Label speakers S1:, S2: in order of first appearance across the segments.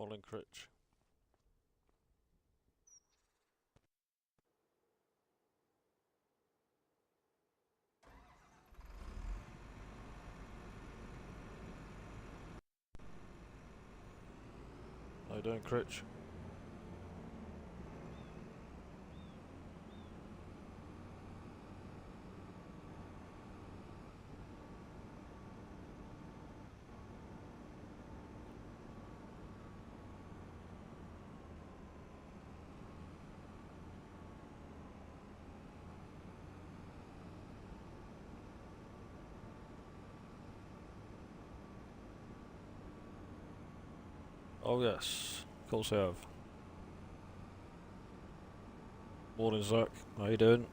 S1: Morning, Critch. How you doing, Critch? Oh yes, of course I have. Morning, Zach. How you doing?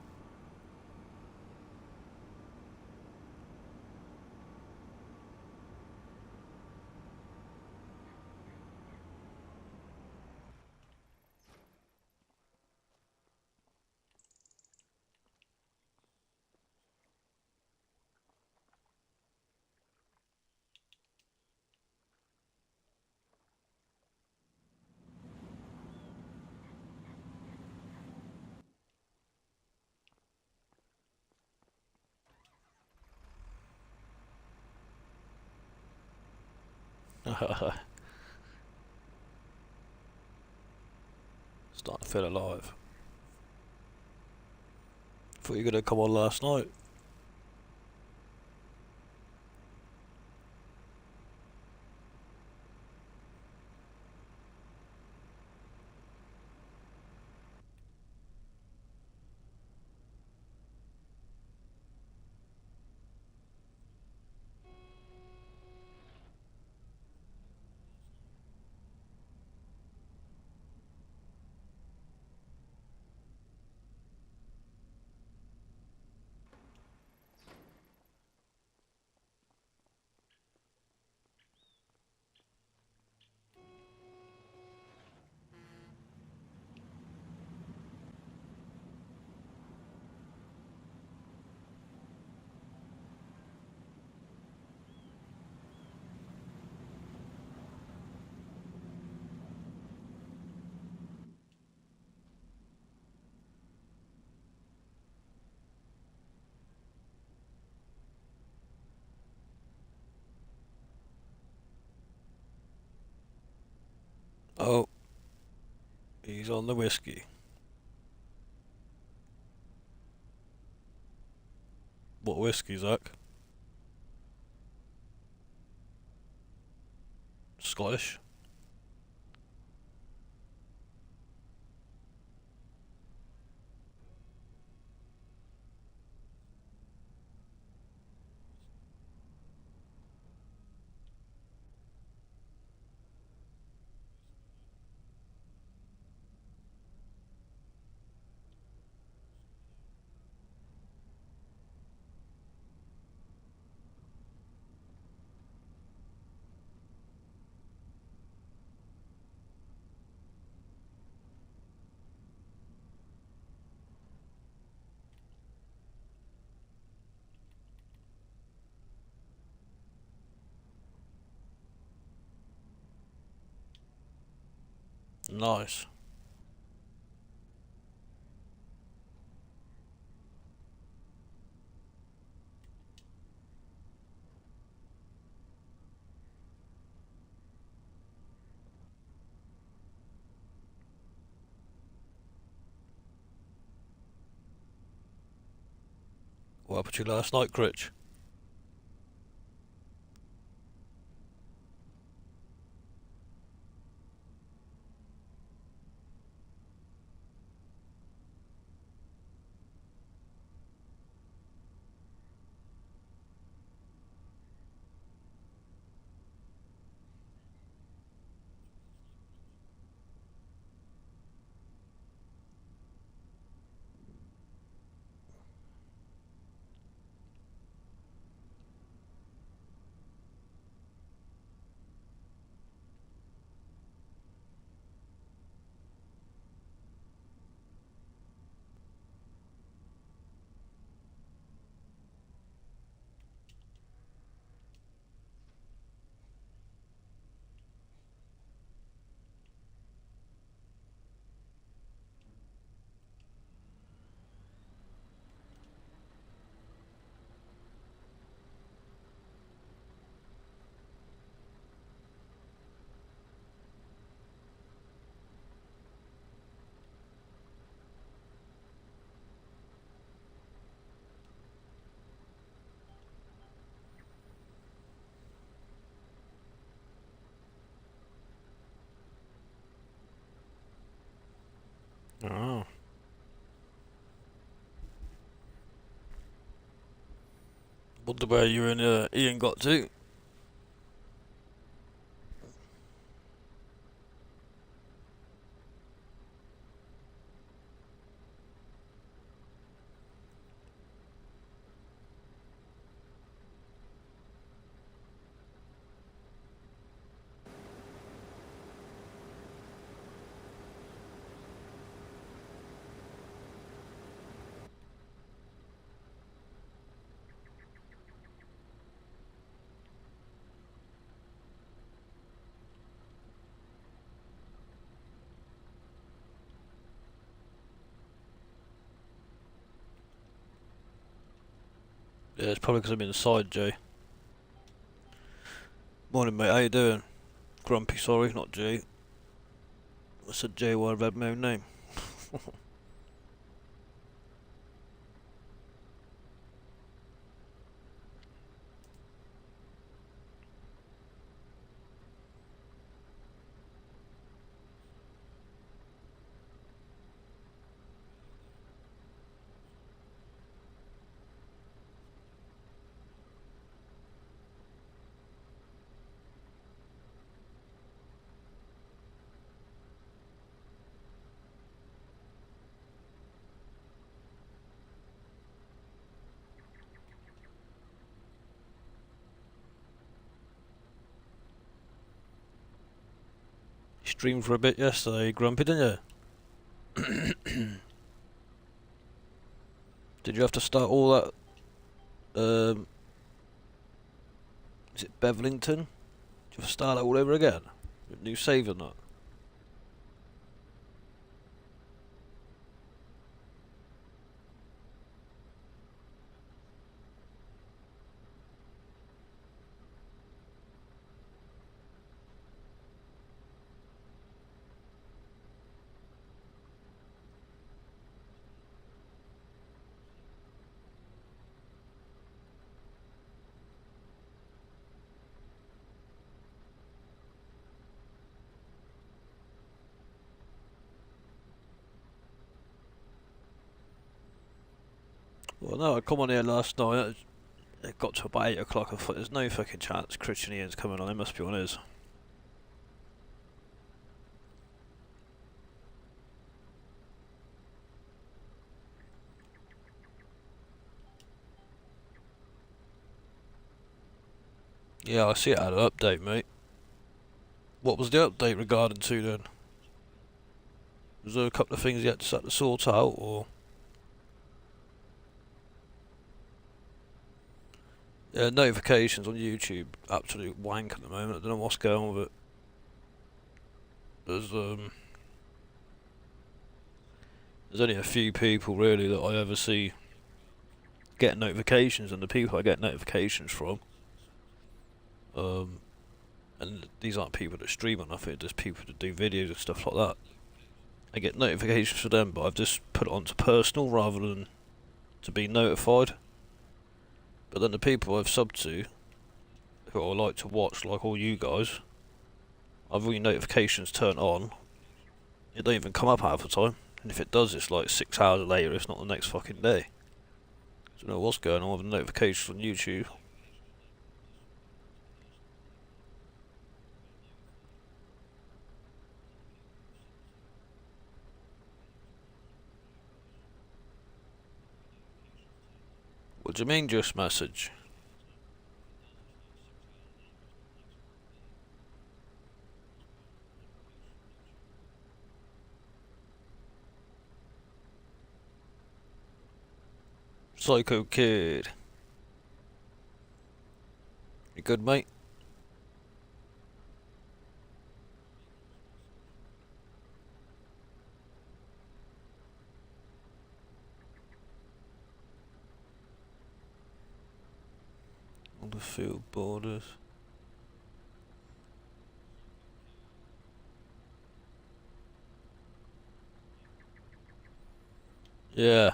S1: Starting to feel alive. Thought you were gonna come on last night. Oh, he's on the whiskey. What whiskey, Zach? Scottish? Nice. What happened to you last night, Critch? Oh. Wonder where you and Ian got to. Yeah, it's probably because I'm inside, Jay. Morning, mate. How you doing? Grumpy, sorry, not Jay. I said Jay while I read my own name. You streamed for a bit yesterday, Grumpy, didn't you? Did you have to start all that? Is it Bevelington? Did you have to start that all over again? New save and that? Well, no, I come on here last night. It got to about 8 o'clock. I thought there's no fucking chance Christian Ian's coming on. He must be on his. Yeah, I see it had an update, mate. What was the update regarding to then? Was there a couple of things you had to sort out, or? Yeah, notifications on YouTube, absolute wank at the moment. I don't know what's going on with it. There's only a few people really that I ever see get notifications, and the people I get notifications from, and these aren't people that stream or nothing, just people that do videos and stuff like that. I get notifications for them, but I've just put it onto personal rather than to be notified. But then the people I've subbed to, who I like to watch, like all you guys, I've really notifications turned on. It don't even come up half the time, and if it does, it's like 6 hours later. It's not the next fucking day. I don't know what's going on with the notifications on YouTube. What do you mean, just message? Psycho Kid. You good, mate? On the field borders. Yeah.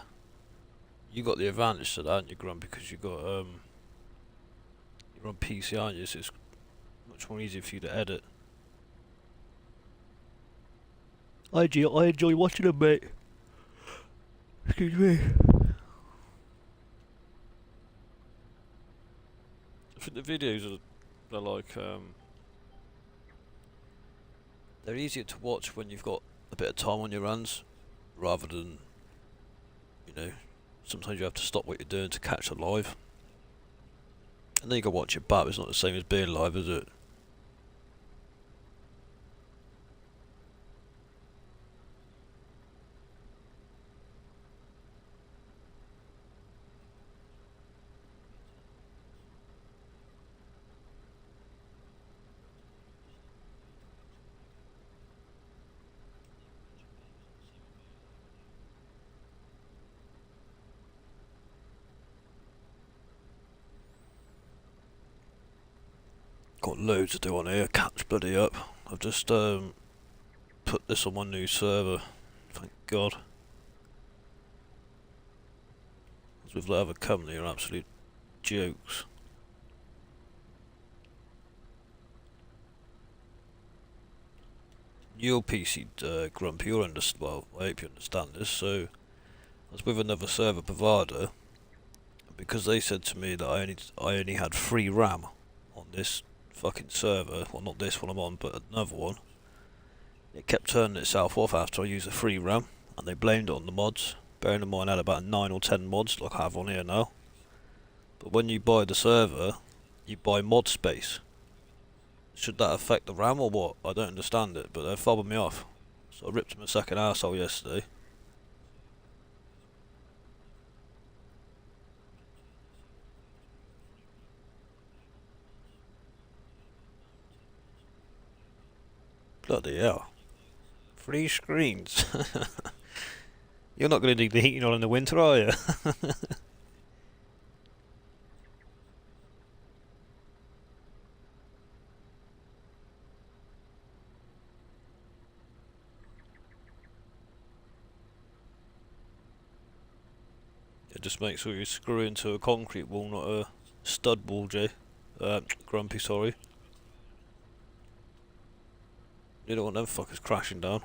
S1: You got the advantage to that, aren't you, Grumpy? Because you got you're on PC, aren't you? So it's much more easier for you to edit. I enjoy watching them, mate. Excuse me. I think the videos are like they're easier to watch when you've got a bit of time on your hands, rather than, you know, sometimes you have to stop what you're doing to catch a live. And then you go watch it back. It's not the same as being live, is it? Got loads to do on here. Catch bloody up. I've just put this on my new server. Thank God. As with that other company, are absolute jokes. Your PC, Grumpy, you'll understand. Well, I hope you understand this. So, I was with another server provider, because they said to me that I only had free RAM on this fucking server. Well, not this one I'm on, but another one. It kept turning itself off after I used the free RAM, and they blamed it on the mods. Bearing in mind I had about 9 or 10 mods like I have on here now. But when you buy the server, you buy mod space. Should that affect the RAM or what? I don't understand it, but they're fobbing me off. So I ripped him a second arsehole yesterday. Bloody hell. 3 screens. You're not going to need the heating on in the winter, are you? Just make sure you screw into a concrete wall, not a stud wall, Jay. Grumpy, sorry. You don't want them fuckers crashing down.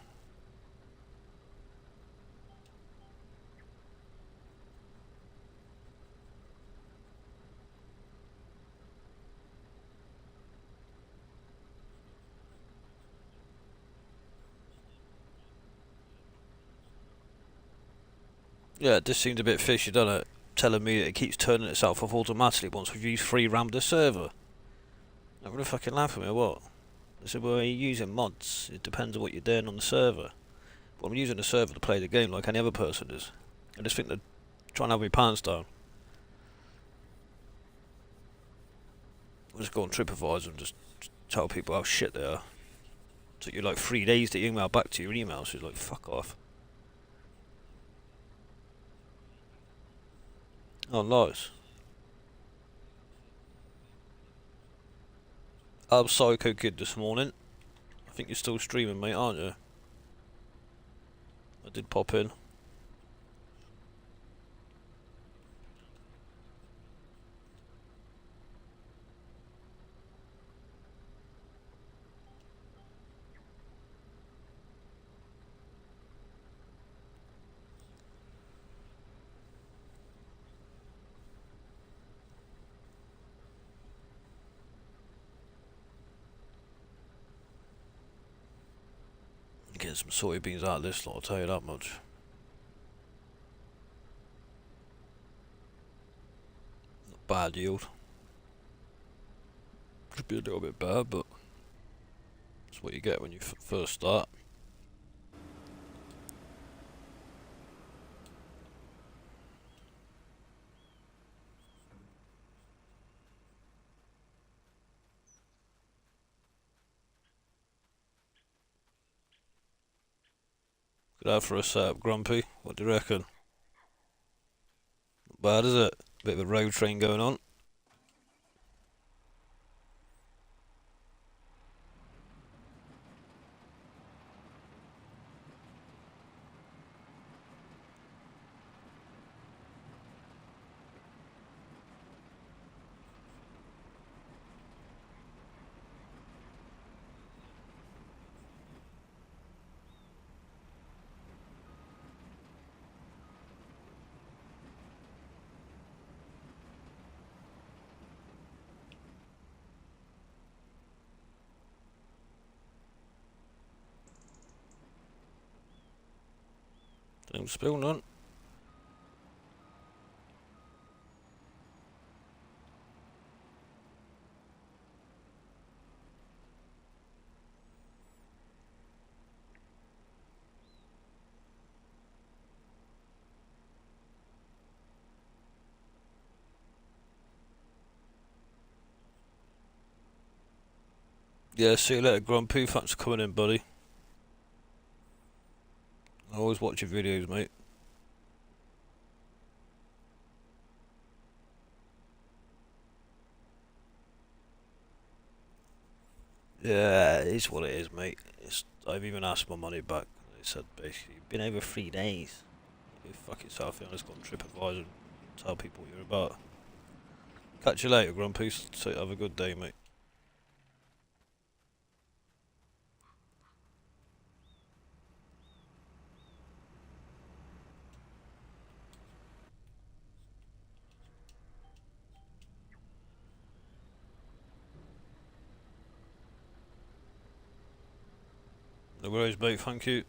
S1: Yeah, it just seemed a bit fishy, doesn't it? Telling me that it keeps turning itself off automatically once we've used free RAM the server. Not gonna fucking laugh at me or what? They said, well, you're using mods. It depends on what you're doing on the server. Well, I'm using the server to play the game like any other person is. I just think they're trying to have me pants down. I'll just go on TripAdvisor and just tell people how shit they are. Took you like 3 days to email back to your email, so it's like, fuck off. Oh, nice. I'm Psycho Kid this morning. I think you're still streaming, mate, aren't you? I did pop in. Getting some soybeans out of this lot, I'll tell you that much. Not bad yield. Could be a little bit bad, but that's what you get when you first start. Good out for a setup, Grumpy. What do you reckon? Not bad, is it? Bit of a road train going on. Don't spill none. Yeah, see you later, Grumpy. Thanks for coming in, buddy. I always watch your videos, mate. Yeah, it is what it is, mate. I've even asked my money back. They said basically, you've been over 3 days. You fuck yourself, and just go on TripAdvisor and tell people what you're about. Catch you later, Grumpy. So have a good day, mate. No worries, mate. Thank you.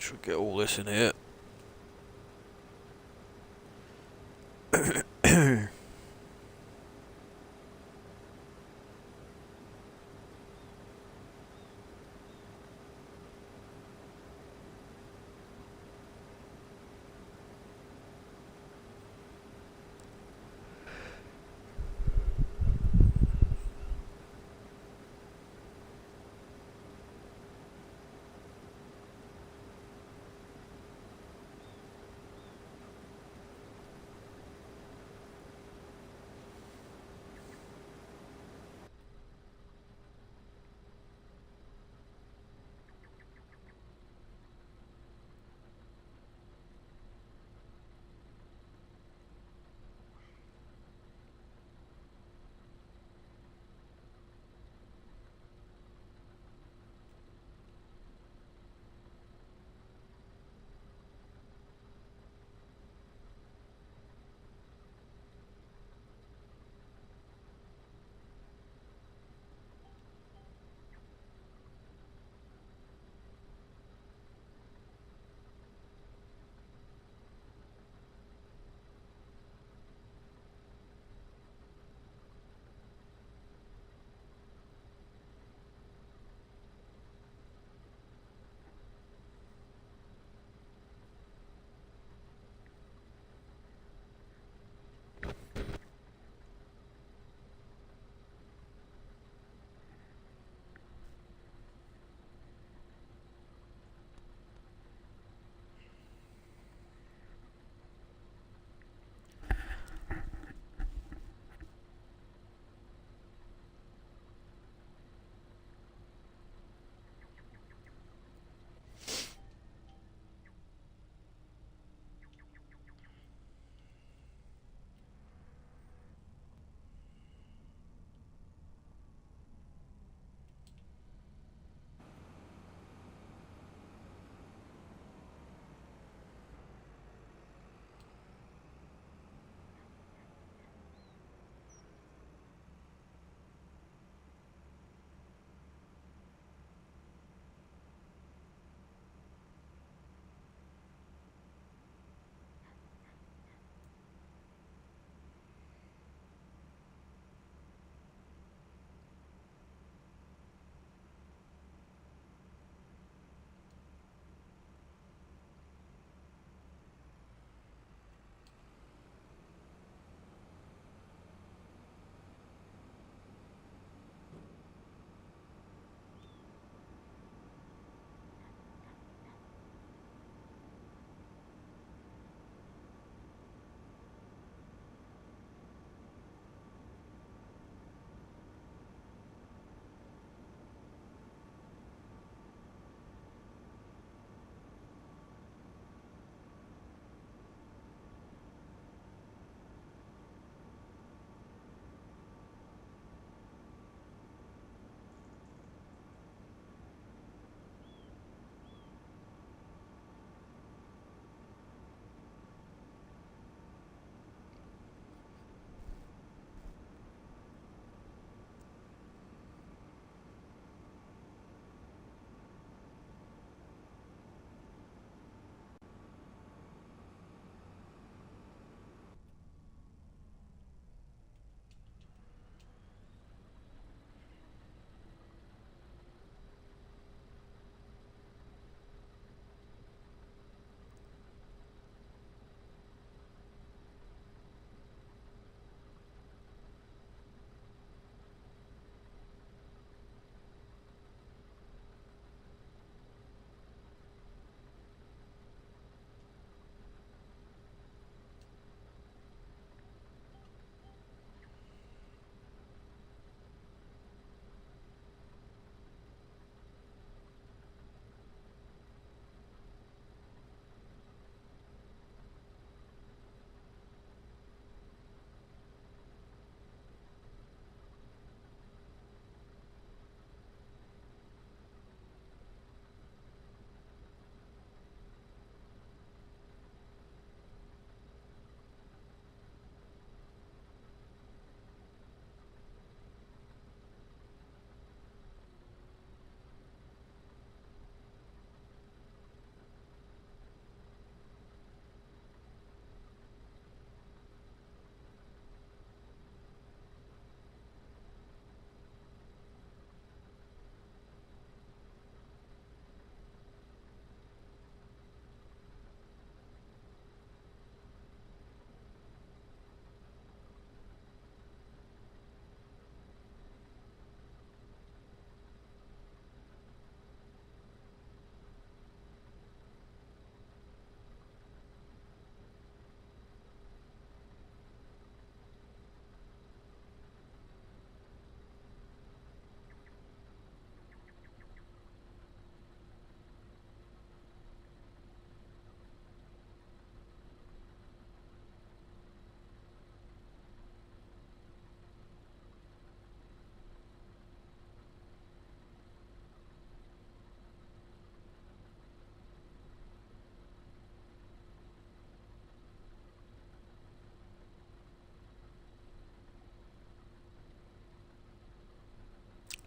S1: Should get all this in here.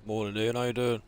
S1: Morning, Ian. How you doing?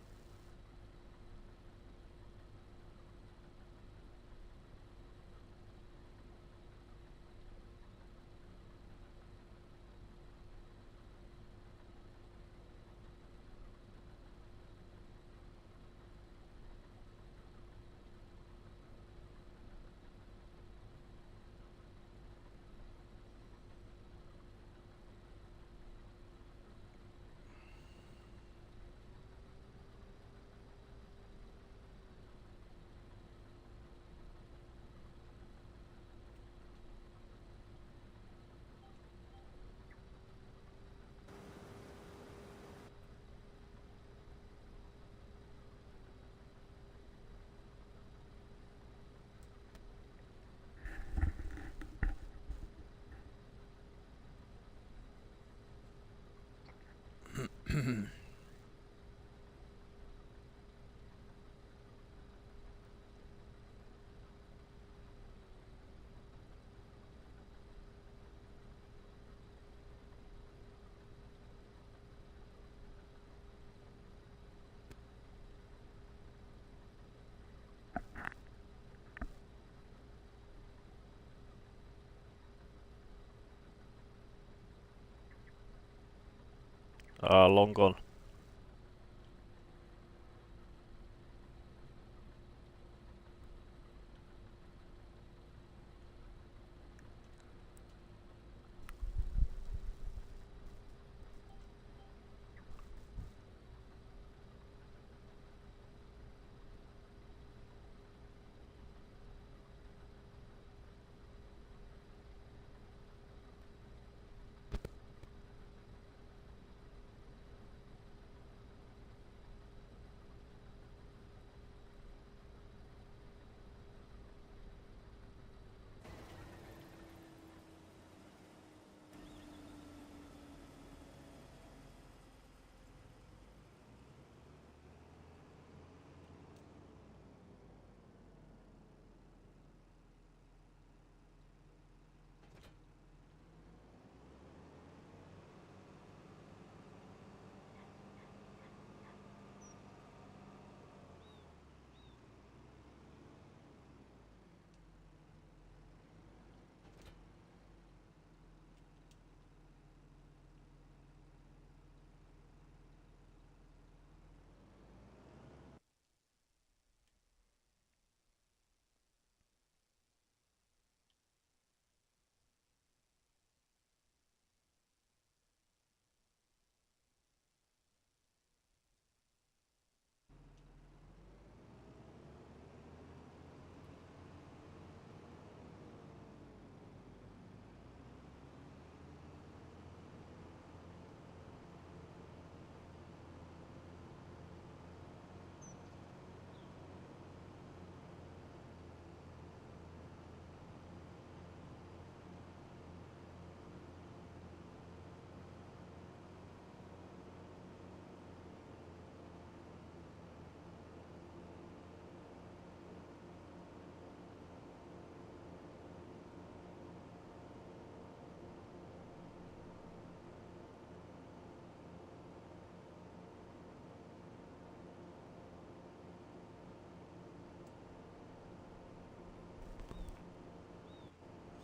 S1: Long gone.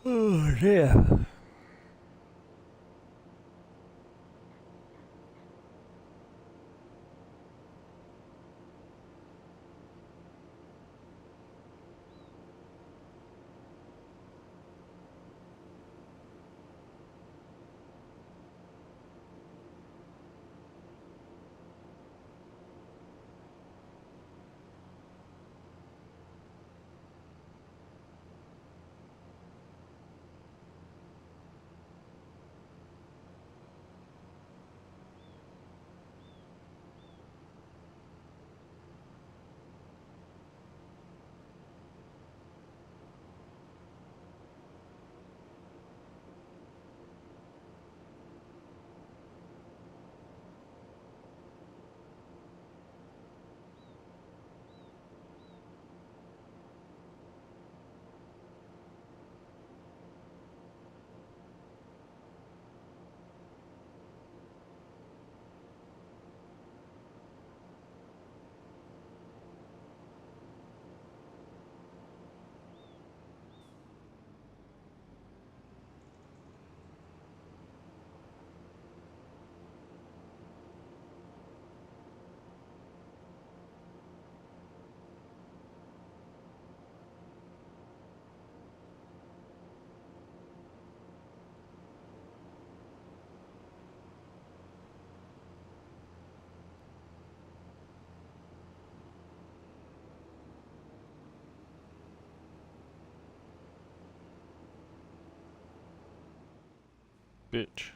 S1: Oh dear. bitch.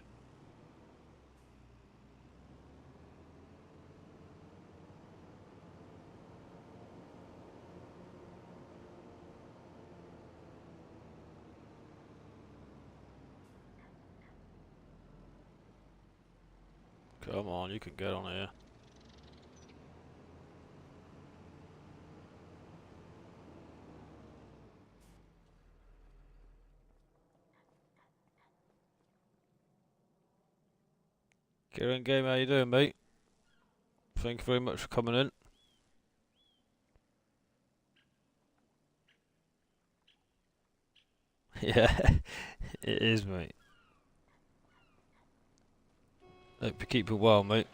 S1: Come on, you can get on here. Get in game, how you doing, mate? Thank you very much for coming in. Yeah, it is, mate. Hope you keep it well, mate.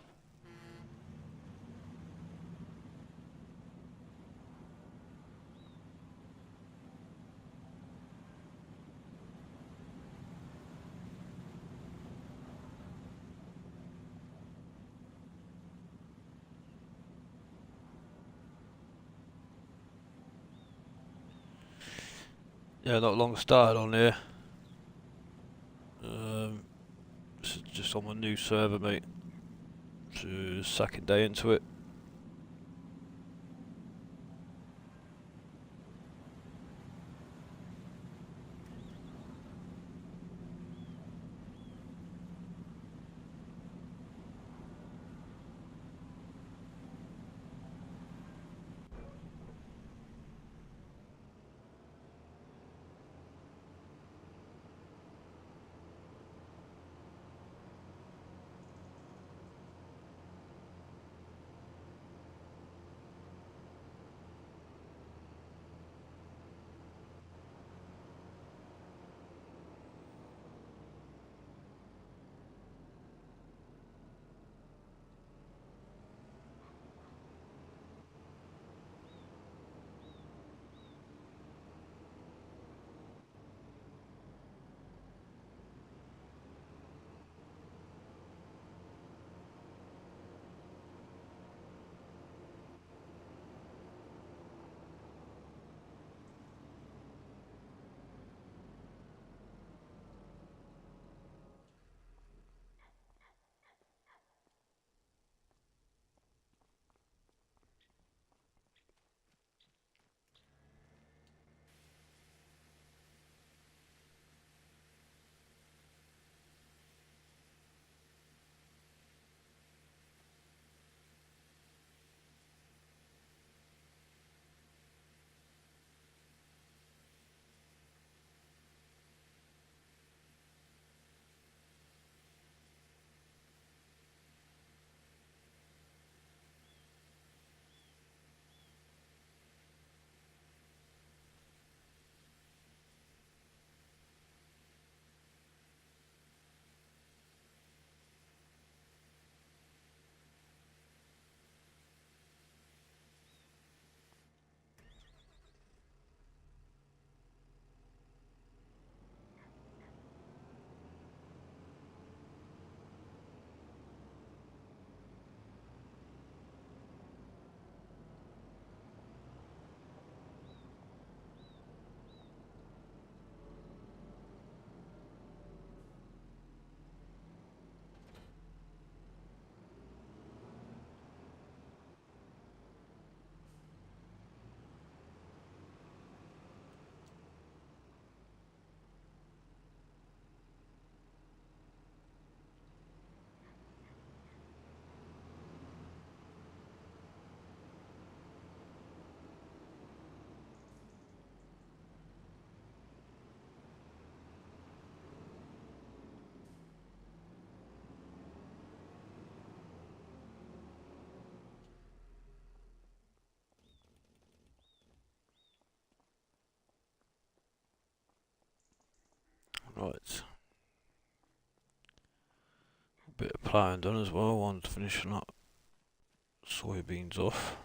S1: Yeah, not long started on here. This is just on my new server, mate. So, second day into it. Right. A bit of ploughing done as well. One's finishing up soybeans off.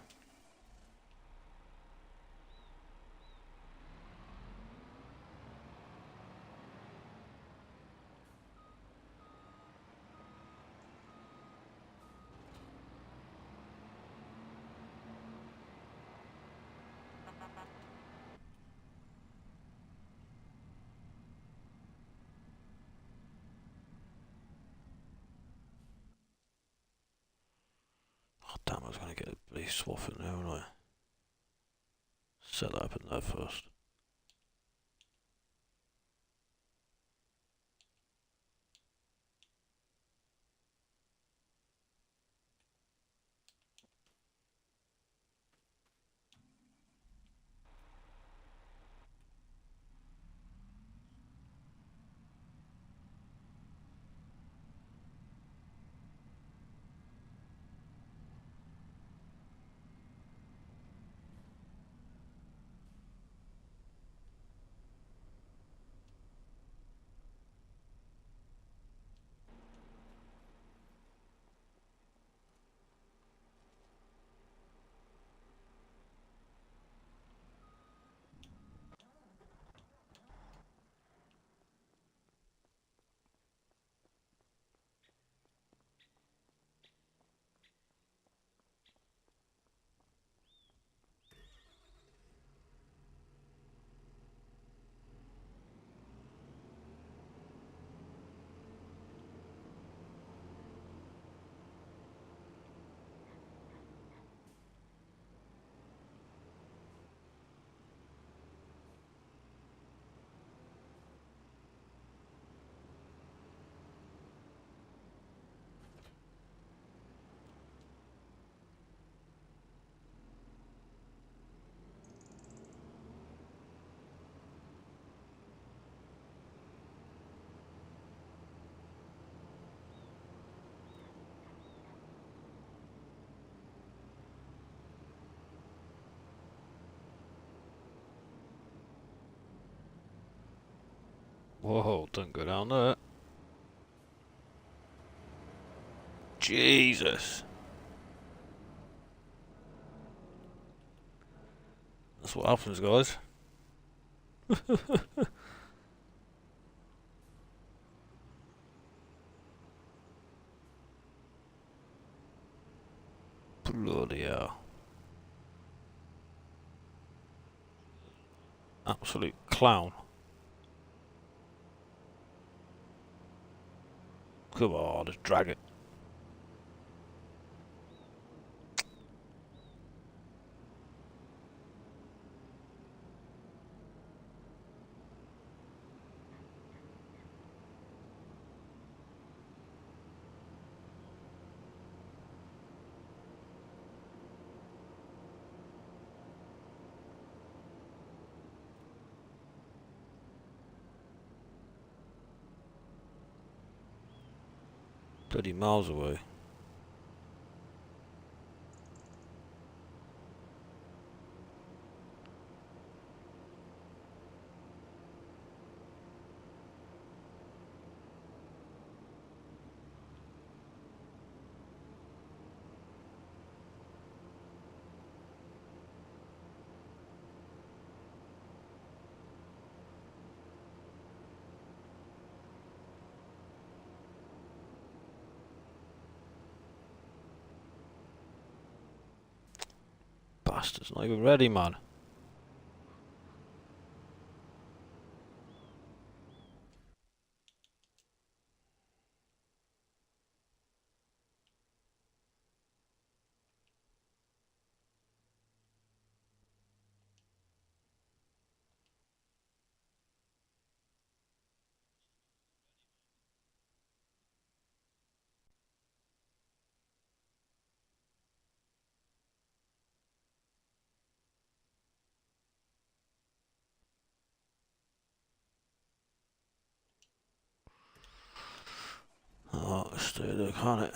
S1: Damn, I was going to get a bloody swath in there, wasn't I? Set that up in there first. Whoa, don't go down there. Jesus. That's what happens, guys. Bloody hell. Absolute clown. Come on, just drag it. Bloody miles away. Bastard's not even ready, man. Oh, stay there, can't it?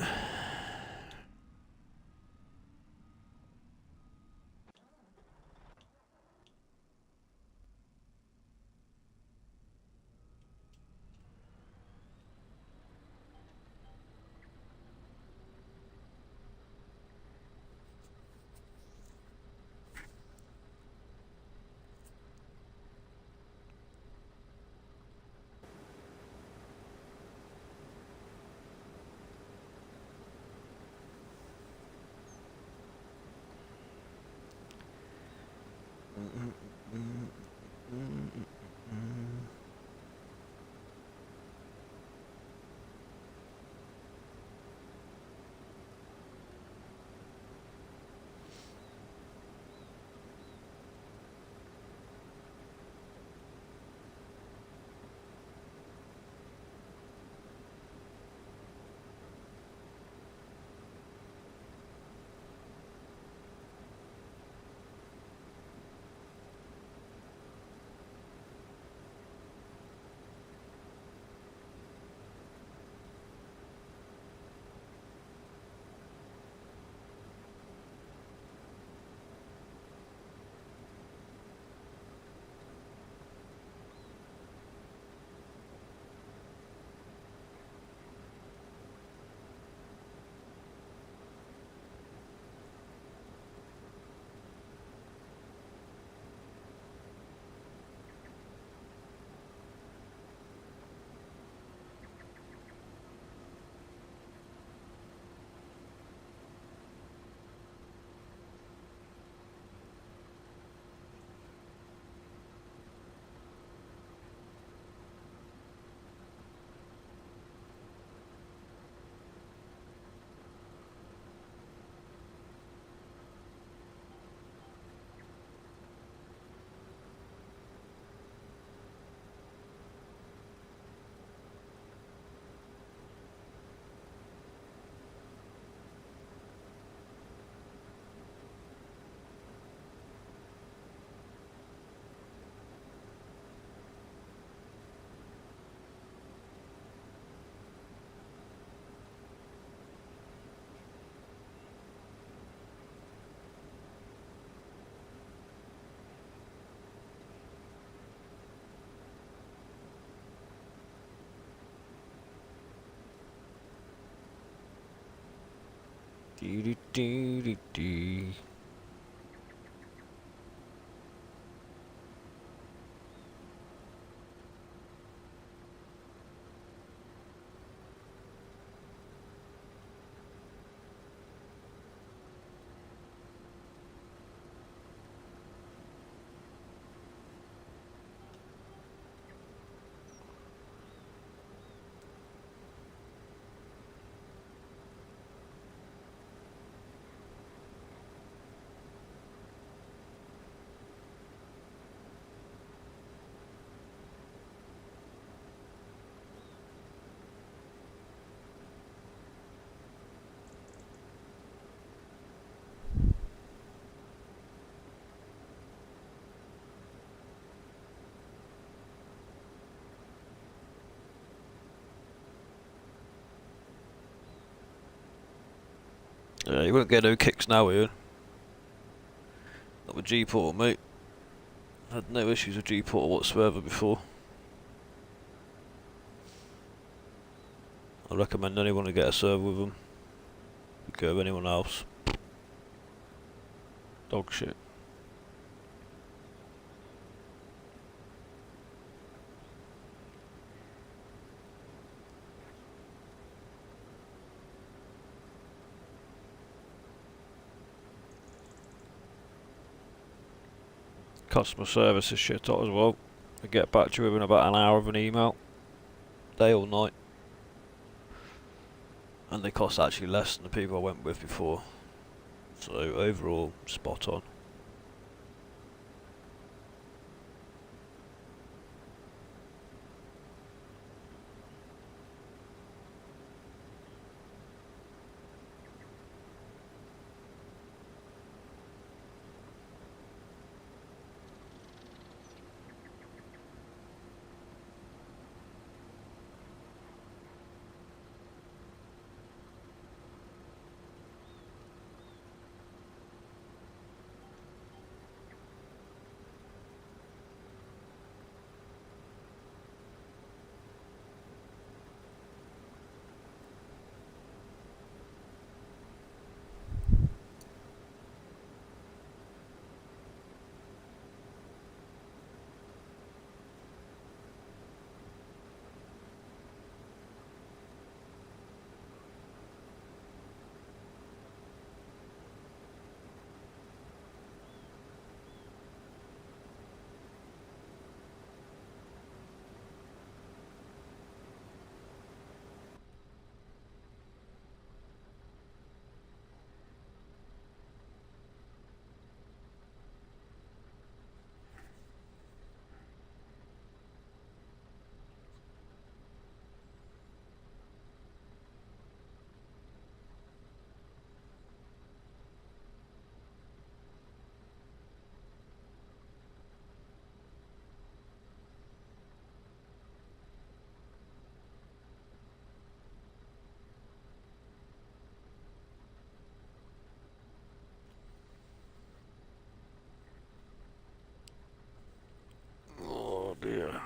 S1: Dee dee dee dee. Yeah, you won't get no kicks now, Ian. Not with G-Portal, mate. Had no issues with G-Portal whatsoever before. I recommend anyone to get a server with them. Go with anyone else. Dog shit. Customer service is shit hot as well. They get back to you within about an hour of an email. Day or night. And they cost actually less than the people I went with before. So overall, spot on. Oh dear.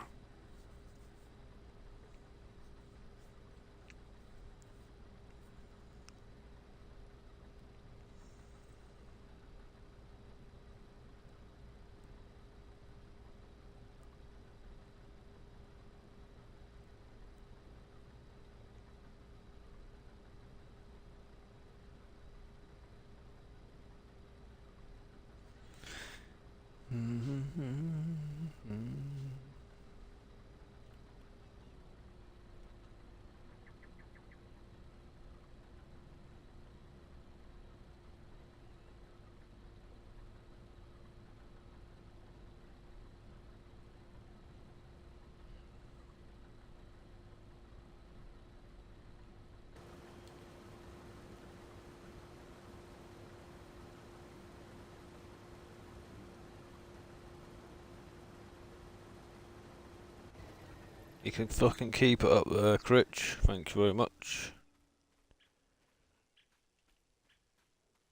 S1: You can fucking keep it up there, Critch. Thank you very much.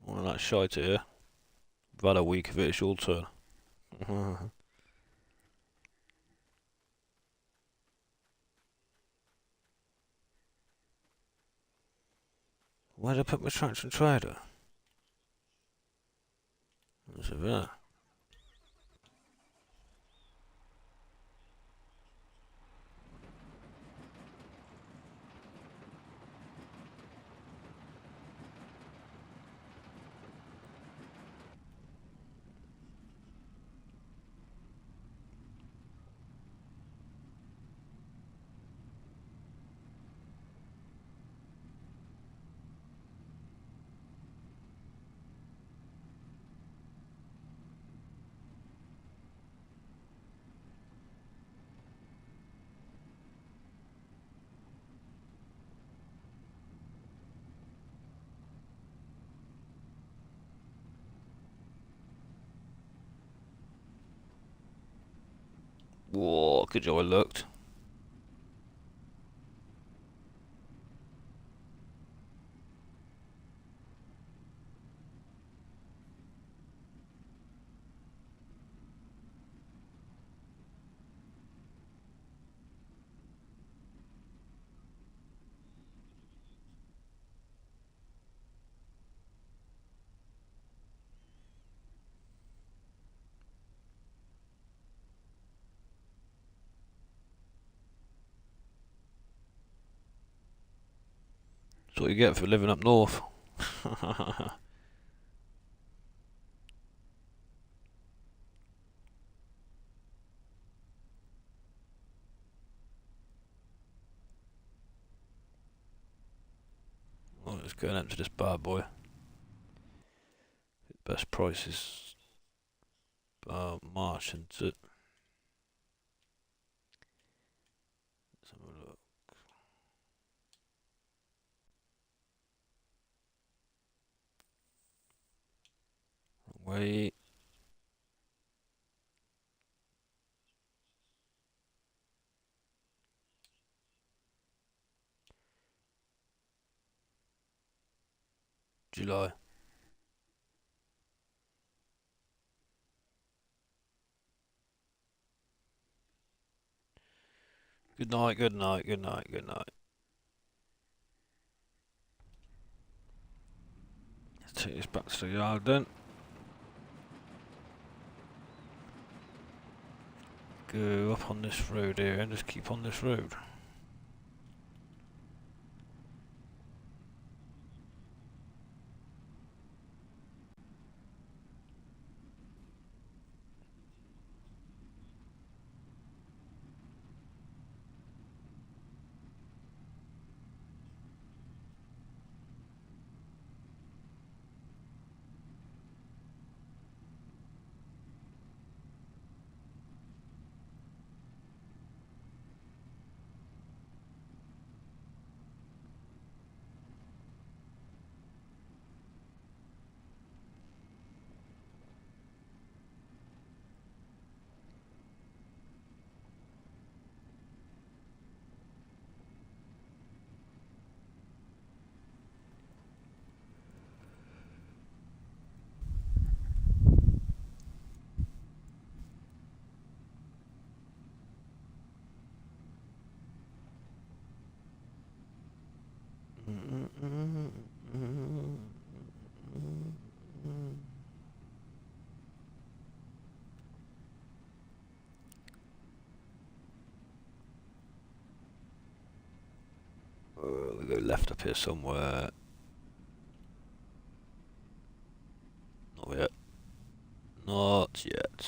S1: All that shite here. I've had a week of it, it's your turn. Where did I put my tractor and trailer? What's it there? Whoa, good job I looked. That's what you get for living up north. Well, let's go up to this bad boy. Best prices. March into it. Let's have a look. Wait. July. Good night, good night, good night, good night. Let's take this back to the yard then. Go up on this road here and just keep on this road. We go left up here somewhere. Not yet. Not yet.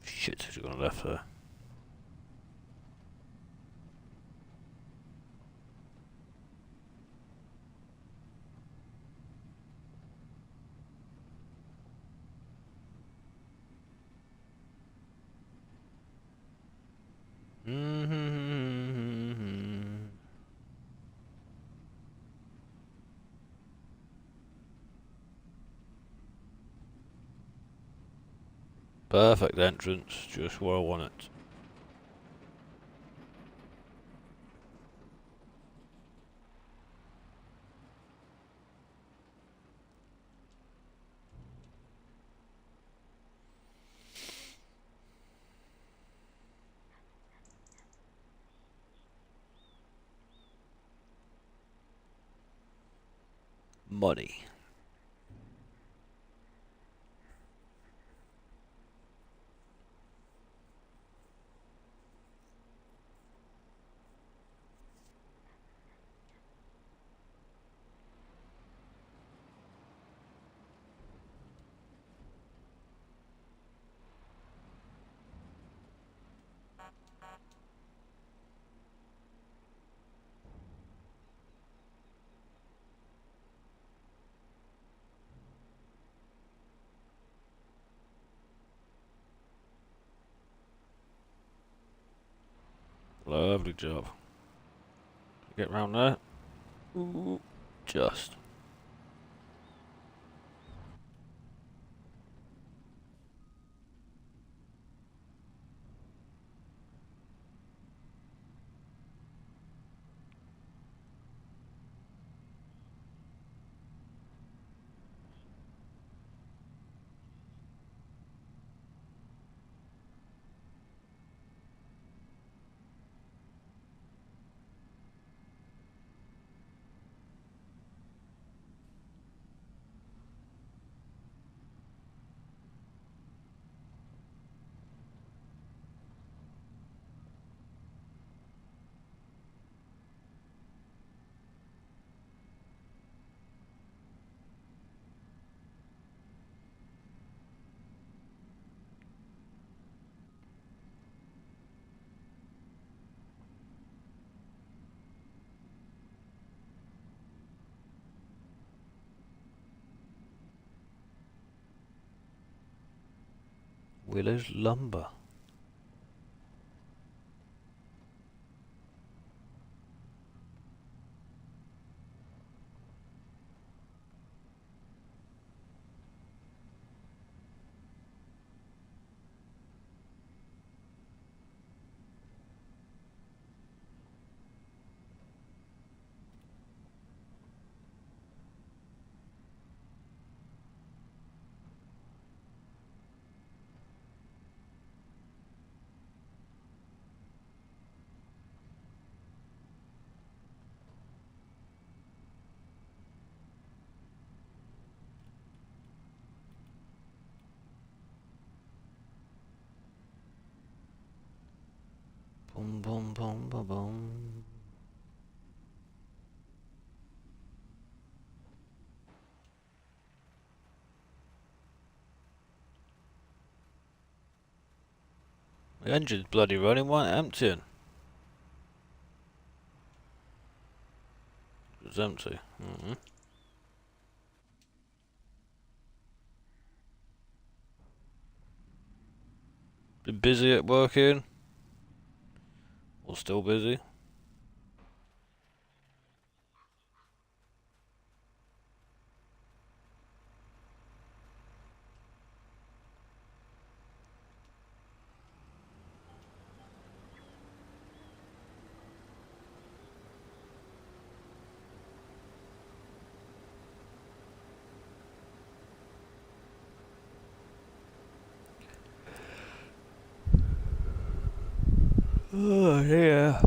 S1: Shit, he's gone left there. Perfect entrance, just where I want it. Money. Lovely job. Get round there. Ooh, just. Willow's lumber. Boom, boom, boom, boom, boom. The engine's bloody running, why ain't it emptying? It's empty. Been busy at working? Or still busy? Oh, yeah.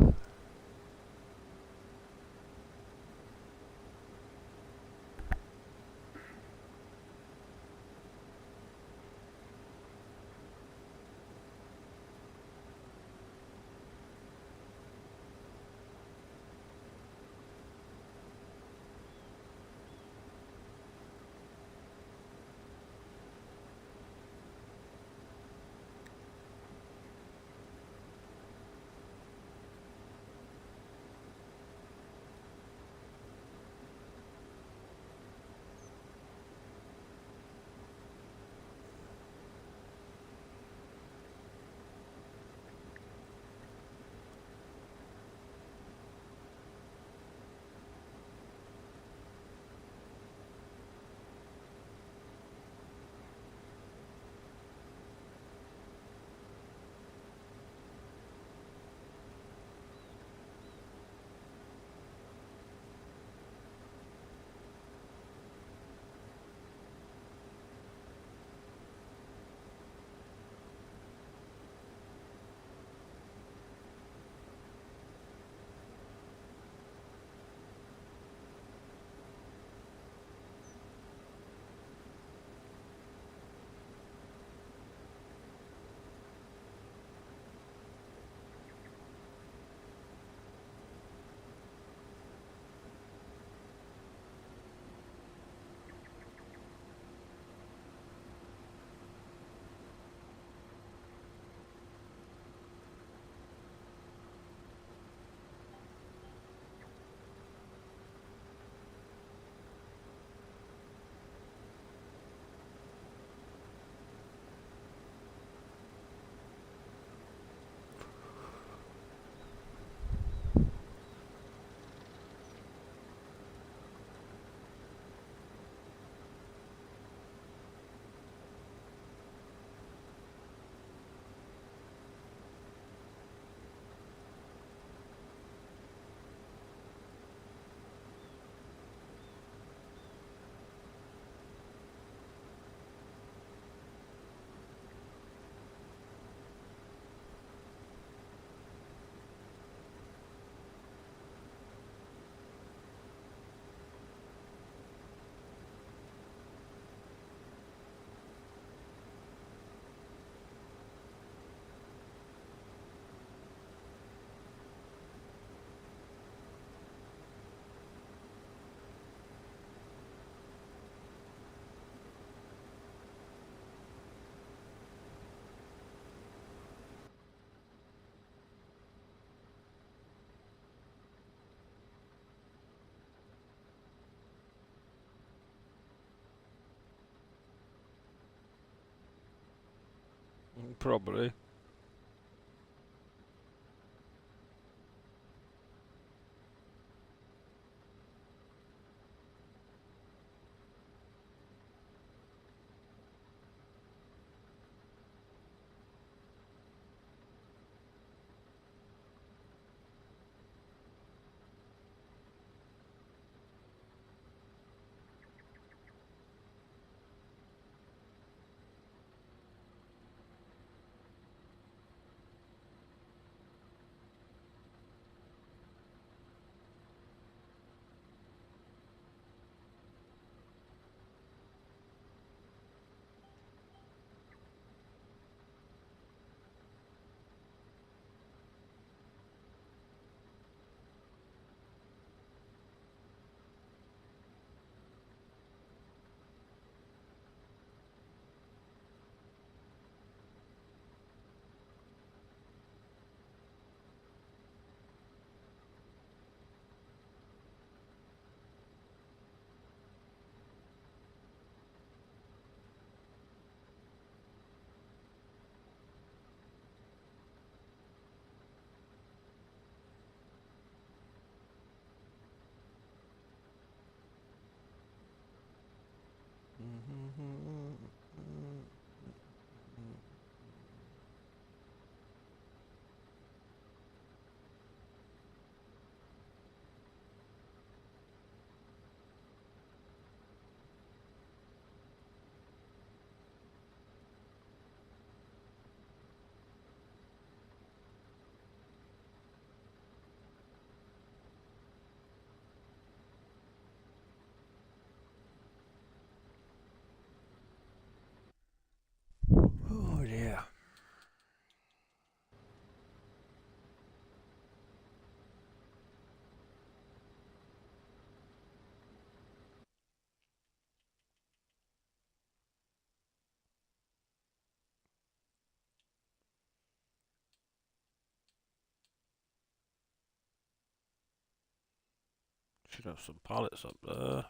S1: Probably. Oh dear. Should have some pallets up there.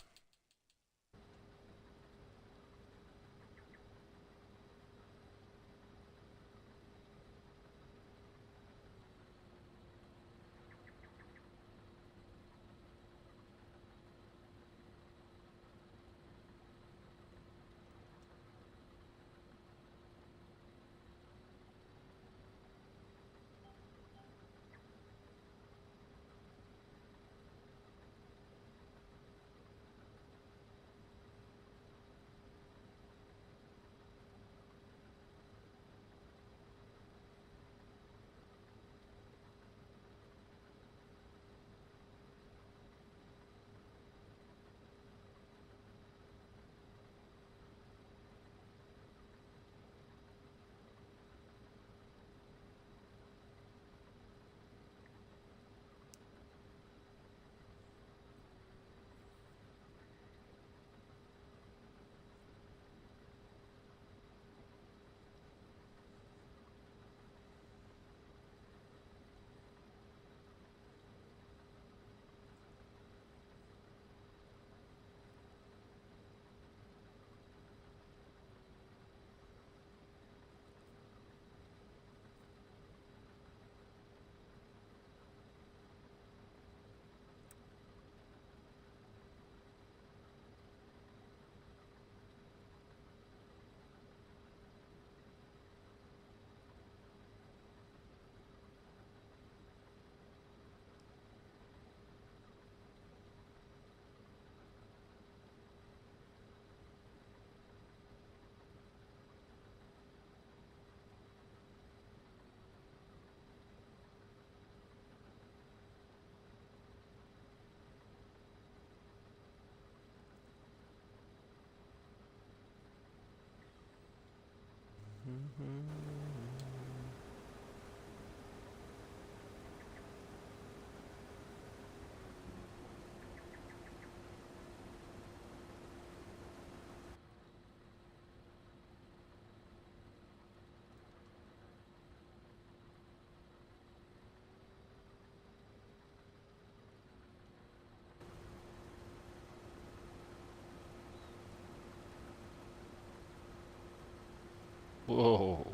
S1: Whoa.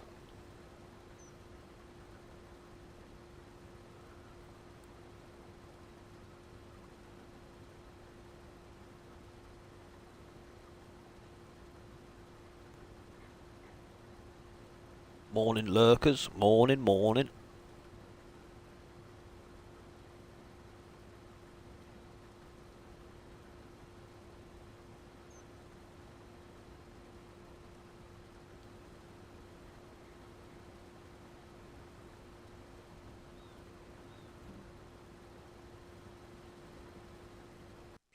S1: Morning lurkers, morning, morning.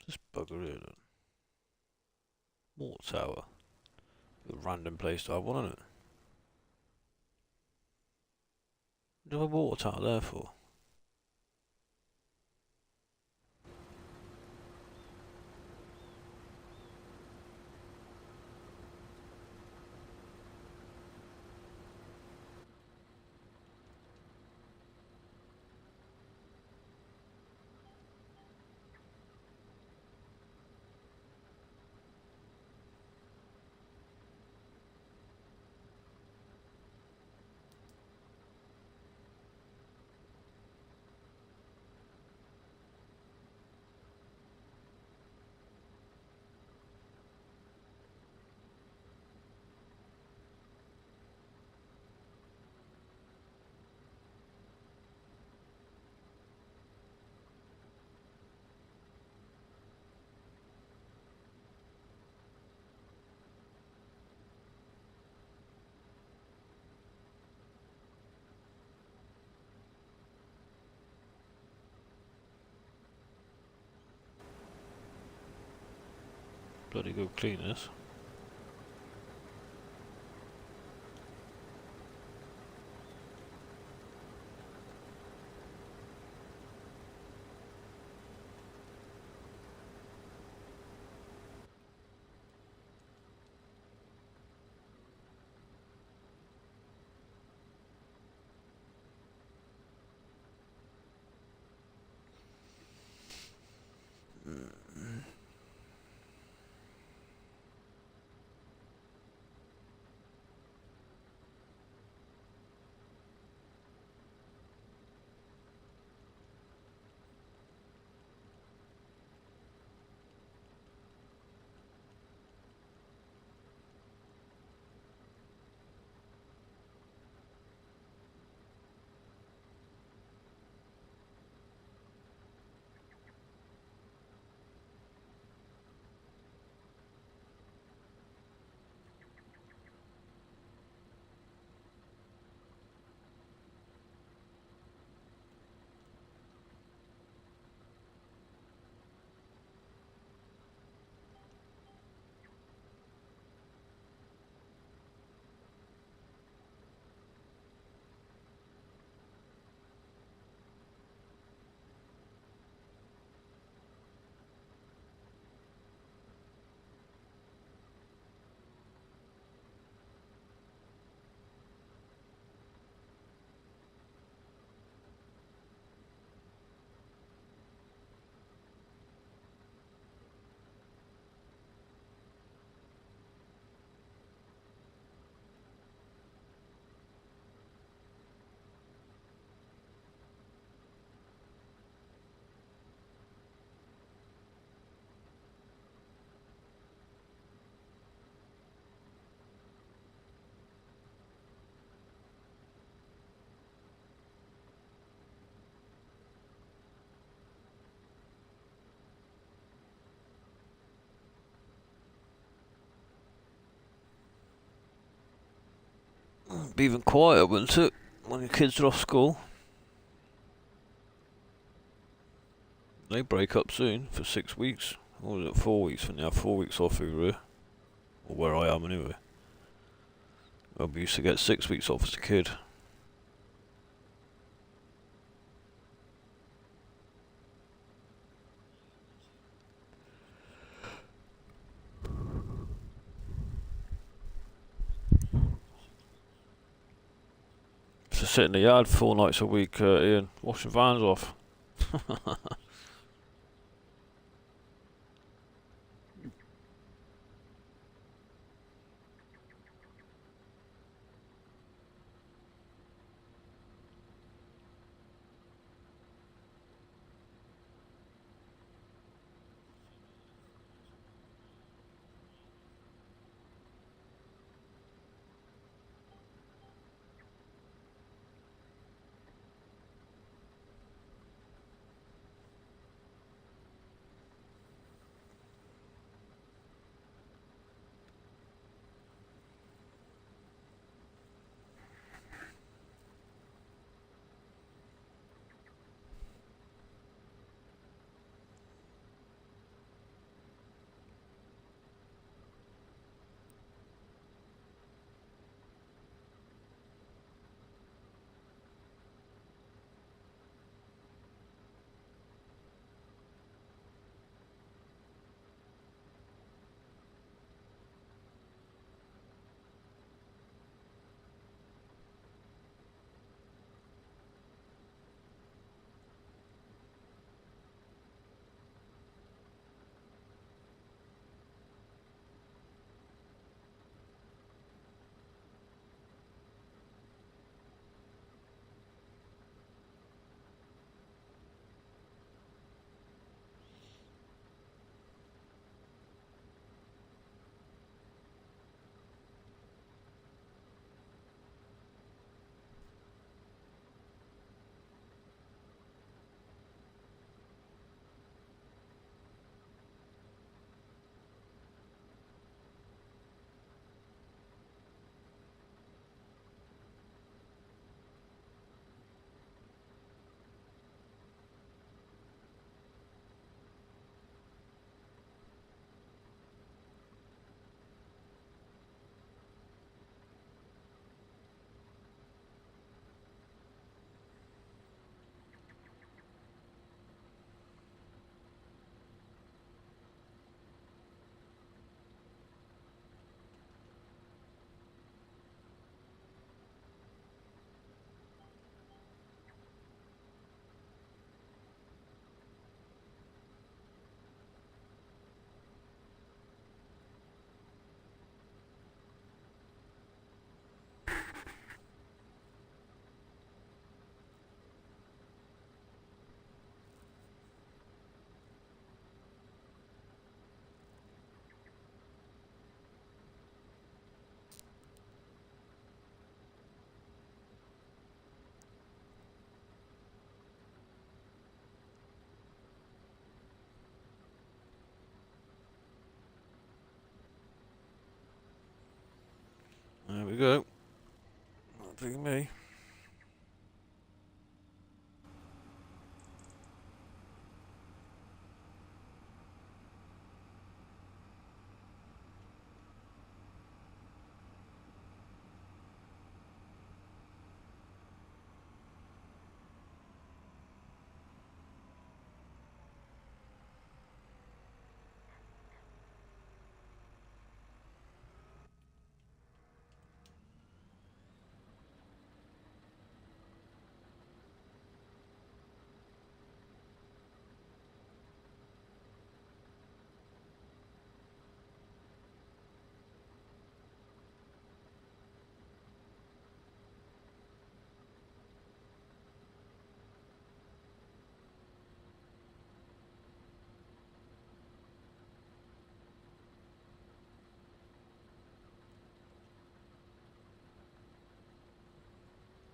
S1: This bugger here then. Water tower. A random place to have one, isn't it? What do I have a water tower there for? Bloody good clean this. Be even quieter, wouldn't it? When your kids are off school. They break up soon for 6 weeks. Or is it 4 weeks when they have 4 weeks off over here? Or where I am anyway. Well, we used to get 6 weeks off as a kid. To sit in the yard 4 nights a week, Ian, washing vans off. do me.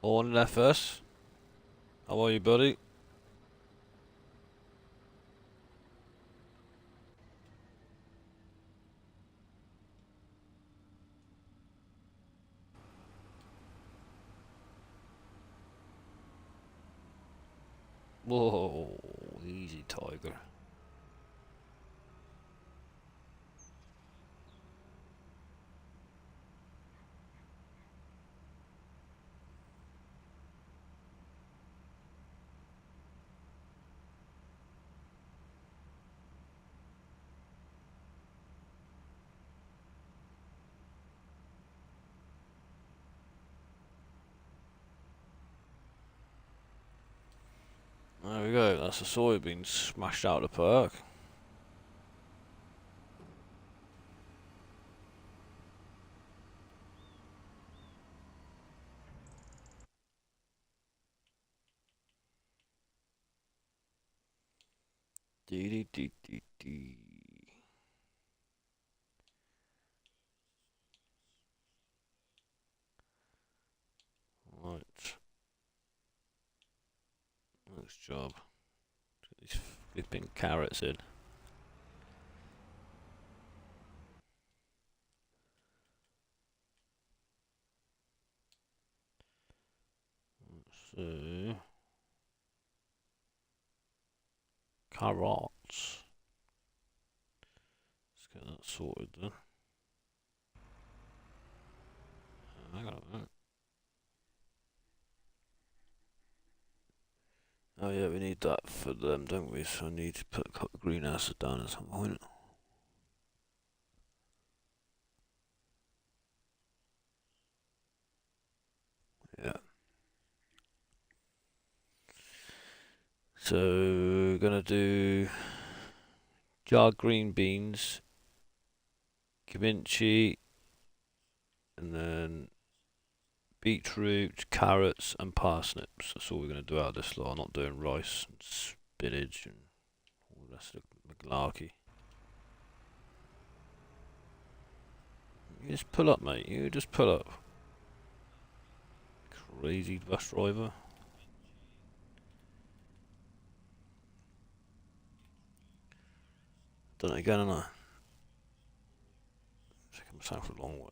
S1: Morning, FS. How are you, buddy? Whoa, easy, tiger. There we go, that's the soybeans smashed out of the park. Dee dee dee dee dee. Right. Nice job. Get these flipping carrots in. So, carrots. Let's get that sorted then. Hang on a minute. Oh yeah, we need that for them, don't we? So I need to put a couple of greenhouses down at some point. Yeah. So, gonna do jarred green beans, kimchi, and then beetroot, carrots, and parsnips. That's all we're gonna do out of this lot. I'm not doing rice and spinach and all the rest of the malarkey. You just pull up, mate. You just pull up. Crazy bus driver. Done it again, haven't I? Taking myself a long way.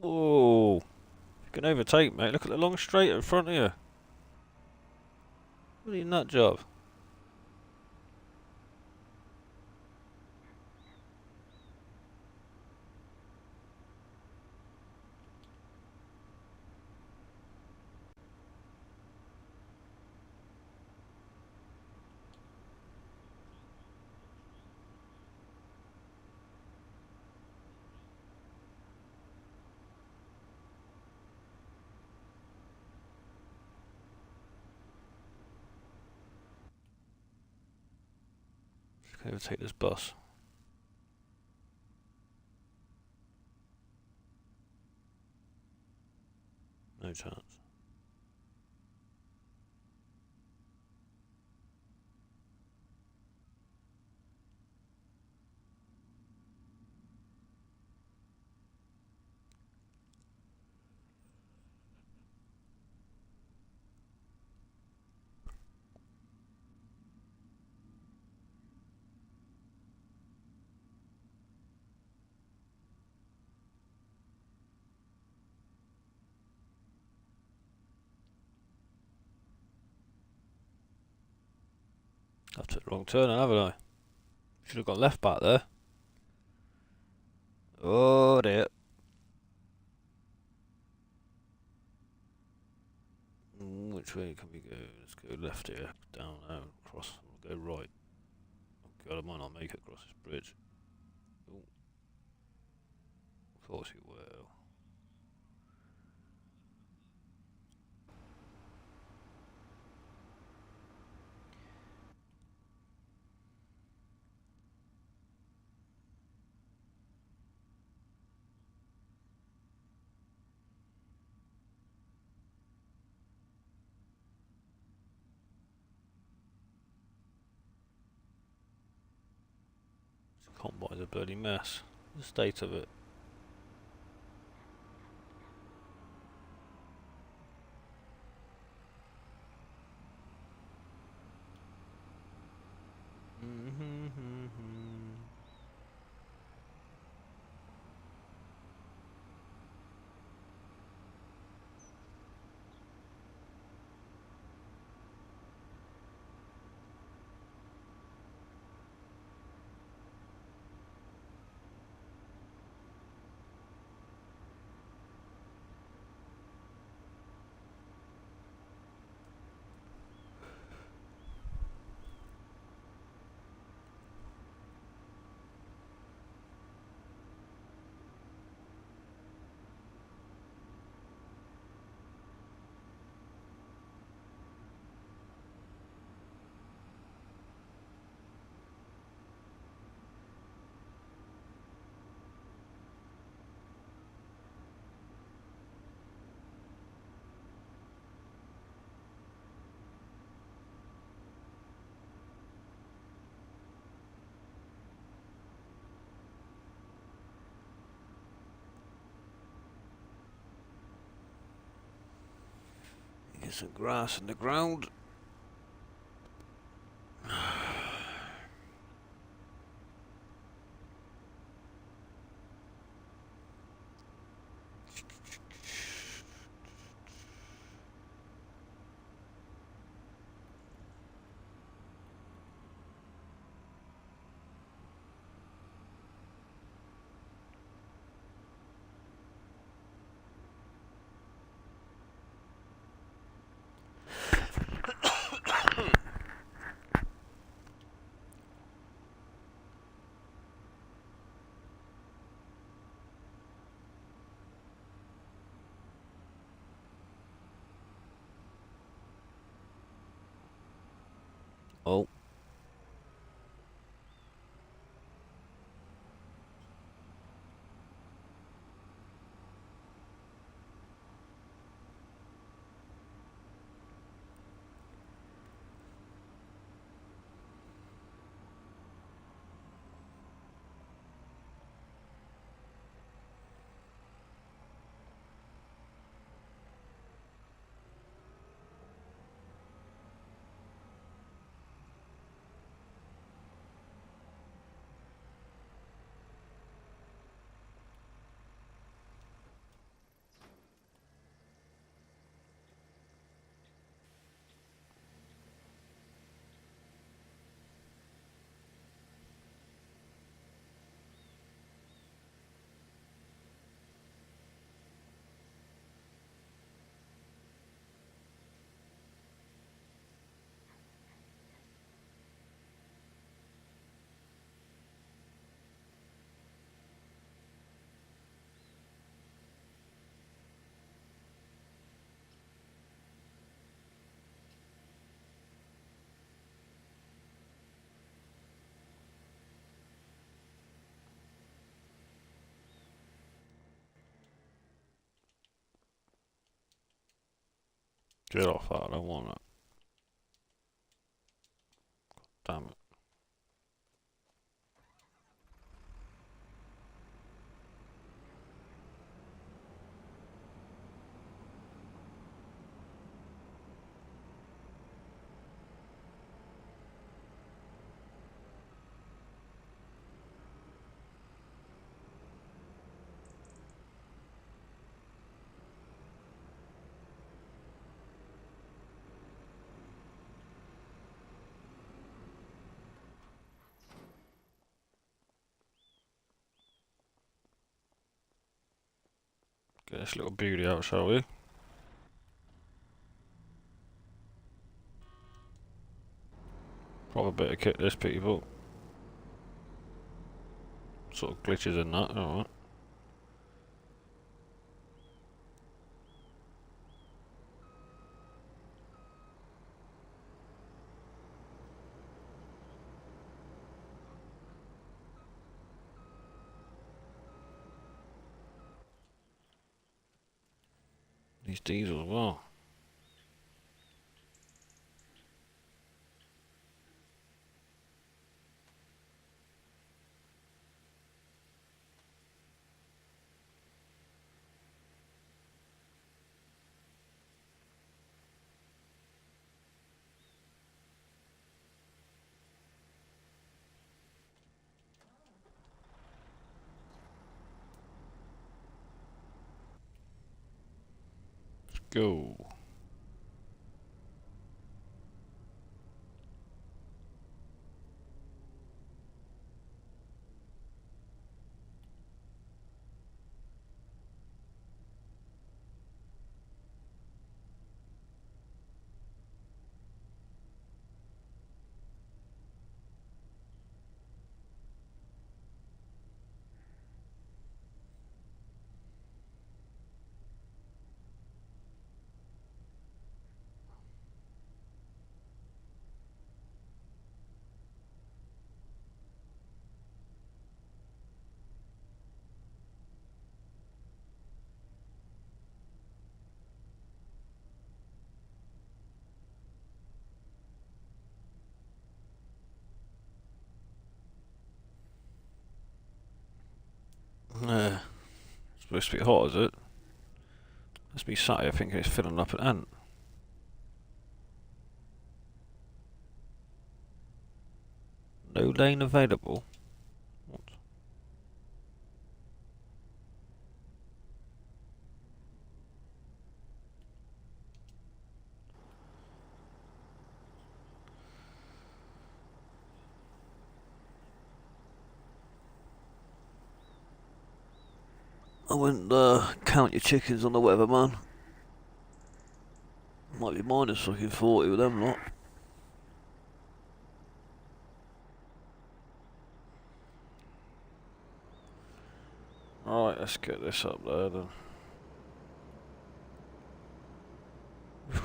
S1: Whoa! You can overtake, mate. Look at the long straight in front of you. What are you nut job? You can overtake this bus. No chance. I've took the wrong turn, haven't I? Should have got left back there. Oh dear. Which way can we go? Let's go left here, down, out, across, we'll go right. Oh god, I might not make it across this bridge. Ooh. Of course you will. Combine's a bloody mess. The state of it. Get some grass in the ground. Oh. Get off that, I don't want it. Damn it. Get this little beauty out, shall we? Proper bit of kit, this, people. Sort of glitches in that, alright. These diesels, well. Let's go. It's supposed to be hot, is it? Let's be sat here thinking it's filling up an ant. No lane available. What? I wouldn't count your chickens on the weather, man. Might be minus fucking 40 with them lot. Alright, let's get this up there then.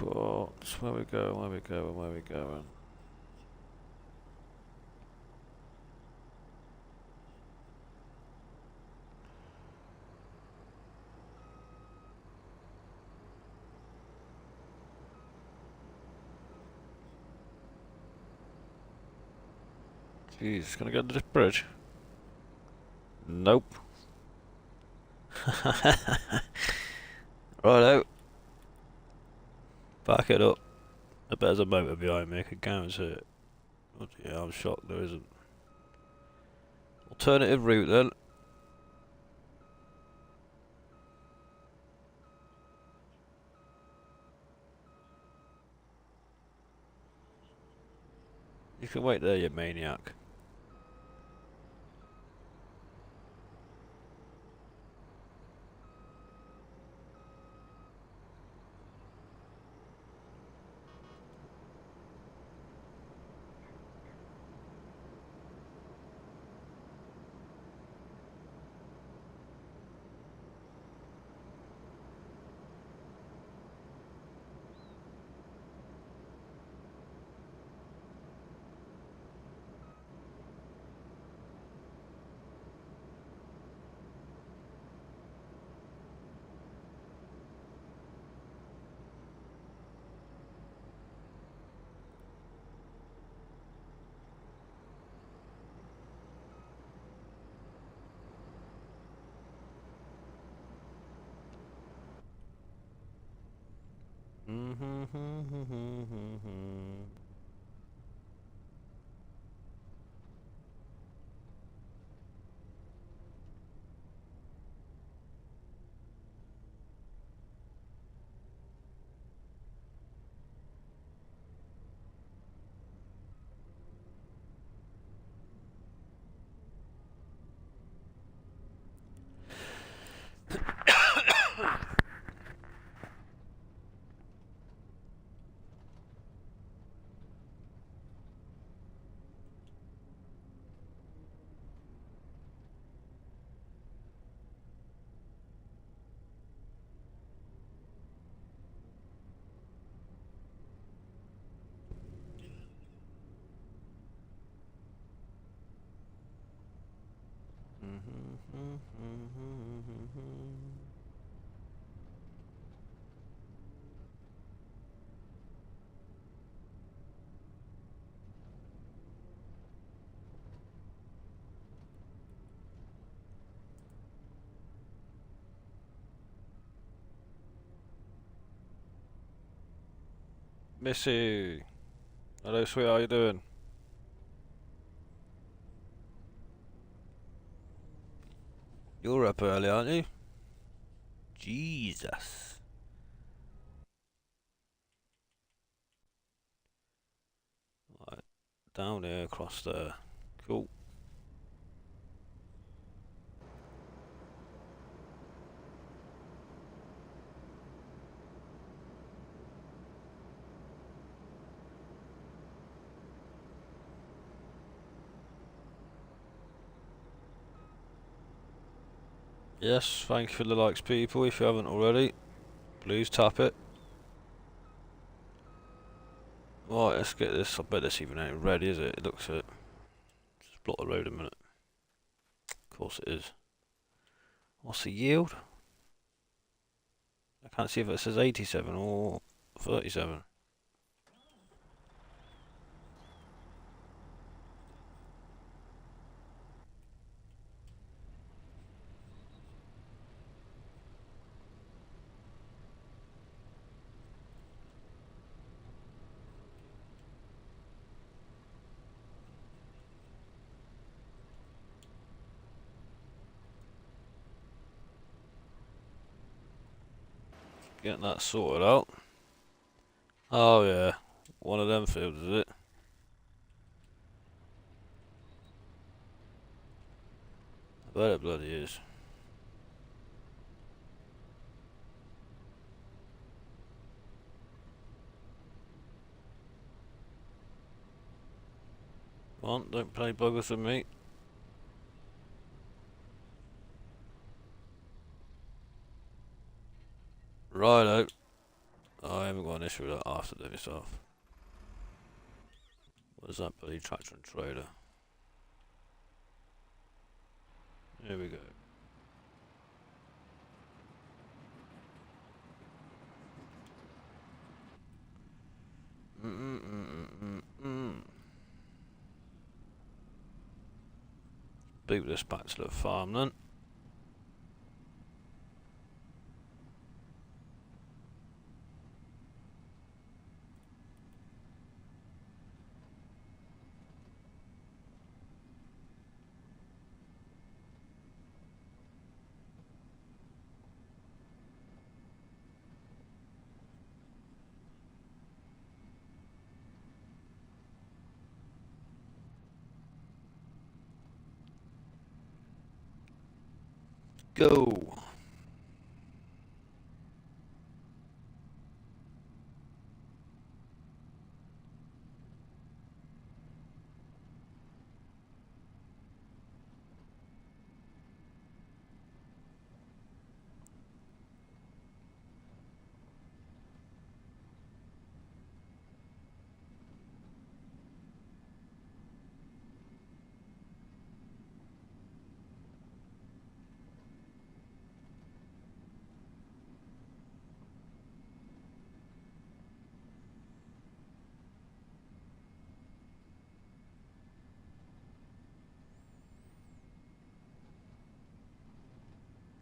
S1: What? Where we going, where we going, where we going? Jeez, gonna get to this bridge? Nope. Righto. Back it up. I bet there's a motor behind me, I can guarantee it. Oh, yeah, I'm shocked there isn't. Alternative route then. You can wait there, you maniac. Missy! Hello, sweet, how you doing? You're up early, aren't you? Jesus. Right, down here, across there. Cool. Yes, thank you for the likes, people. If you haven't already, please tap it. Right, let's get this. I bet this even ain't ready, is it? It looks it. Just block the road a minute. Of course it is. What's the yield? I can't see if it says 87 or 37. Getting that sorted out. Oh yeah, one of them fields, is it? I bet it bloody is. Come on, don't play buggers with me. Righto. I haven't got an issue with that after do yourself. What is that bloody tractor and trailer? Here we go. Boot this back to the farm then. Go!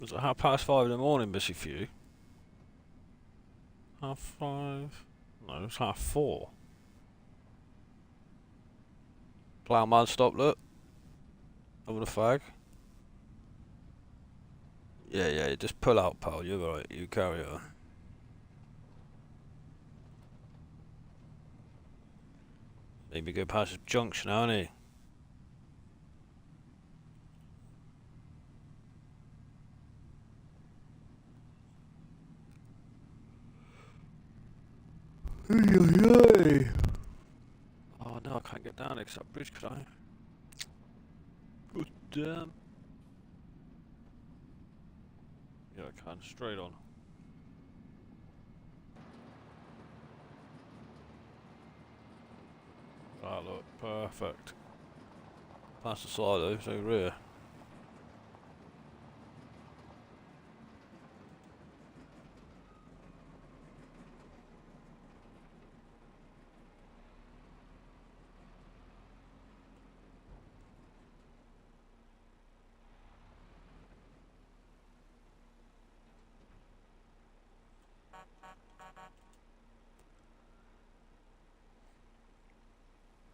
S1: Was it 5:30 in the morning, busy for you? 5:30? No, it's 4:30. Ploughman stop, look. Over the fag. Yeah, just pull out, pal. You're alright. You carry on. Maybe go past the junction, aren't he? Oh no, I can't get down except bridge, could I? Good damn. Yeah, I can. Straight on. That look perfect. Past the silo, so rear.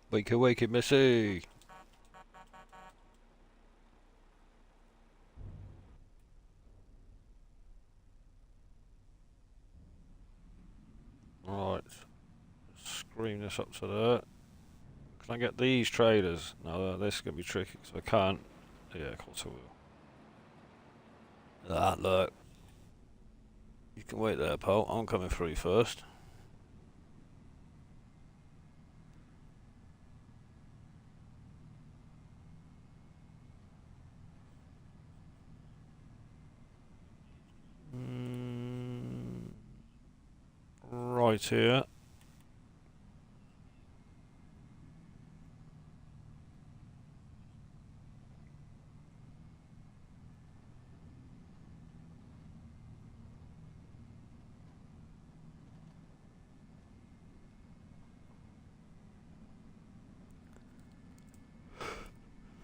S1: Wakey, wakey, Missy! Right. Scream this up to there. Can I get these traders? No, this is going to be tricky because I can't. Yeah, of course I will. Ah, look. You can wait there, pal. I'm coming through first. Right here.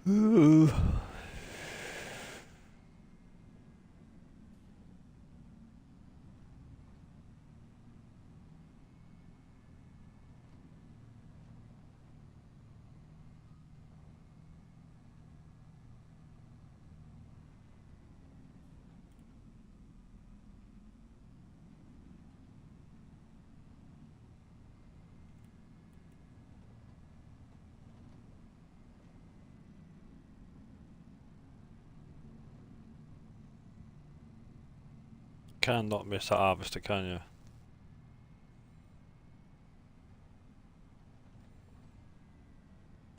S1: Ooh. Cannot miss that harvester, can you?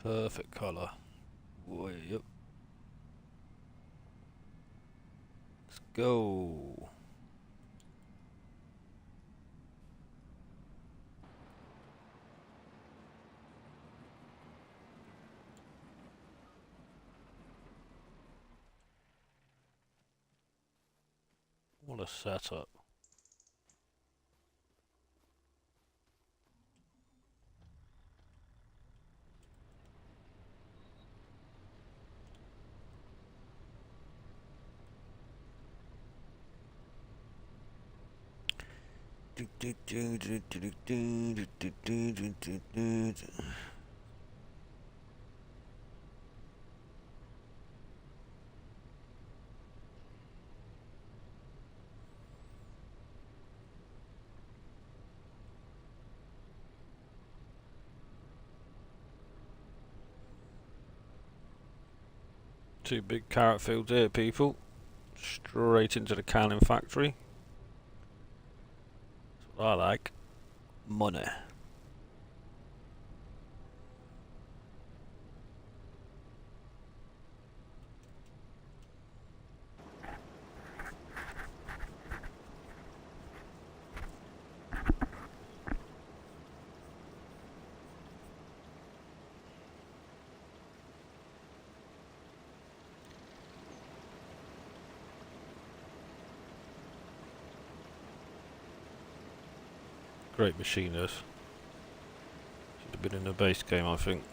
S1: Perfect colour. Way up. Let's go. What a setup. Two big carrot fields here, people. Straight into the canning factory. That's what I like. Money. Great machine, this. Should have been in the base game, I think.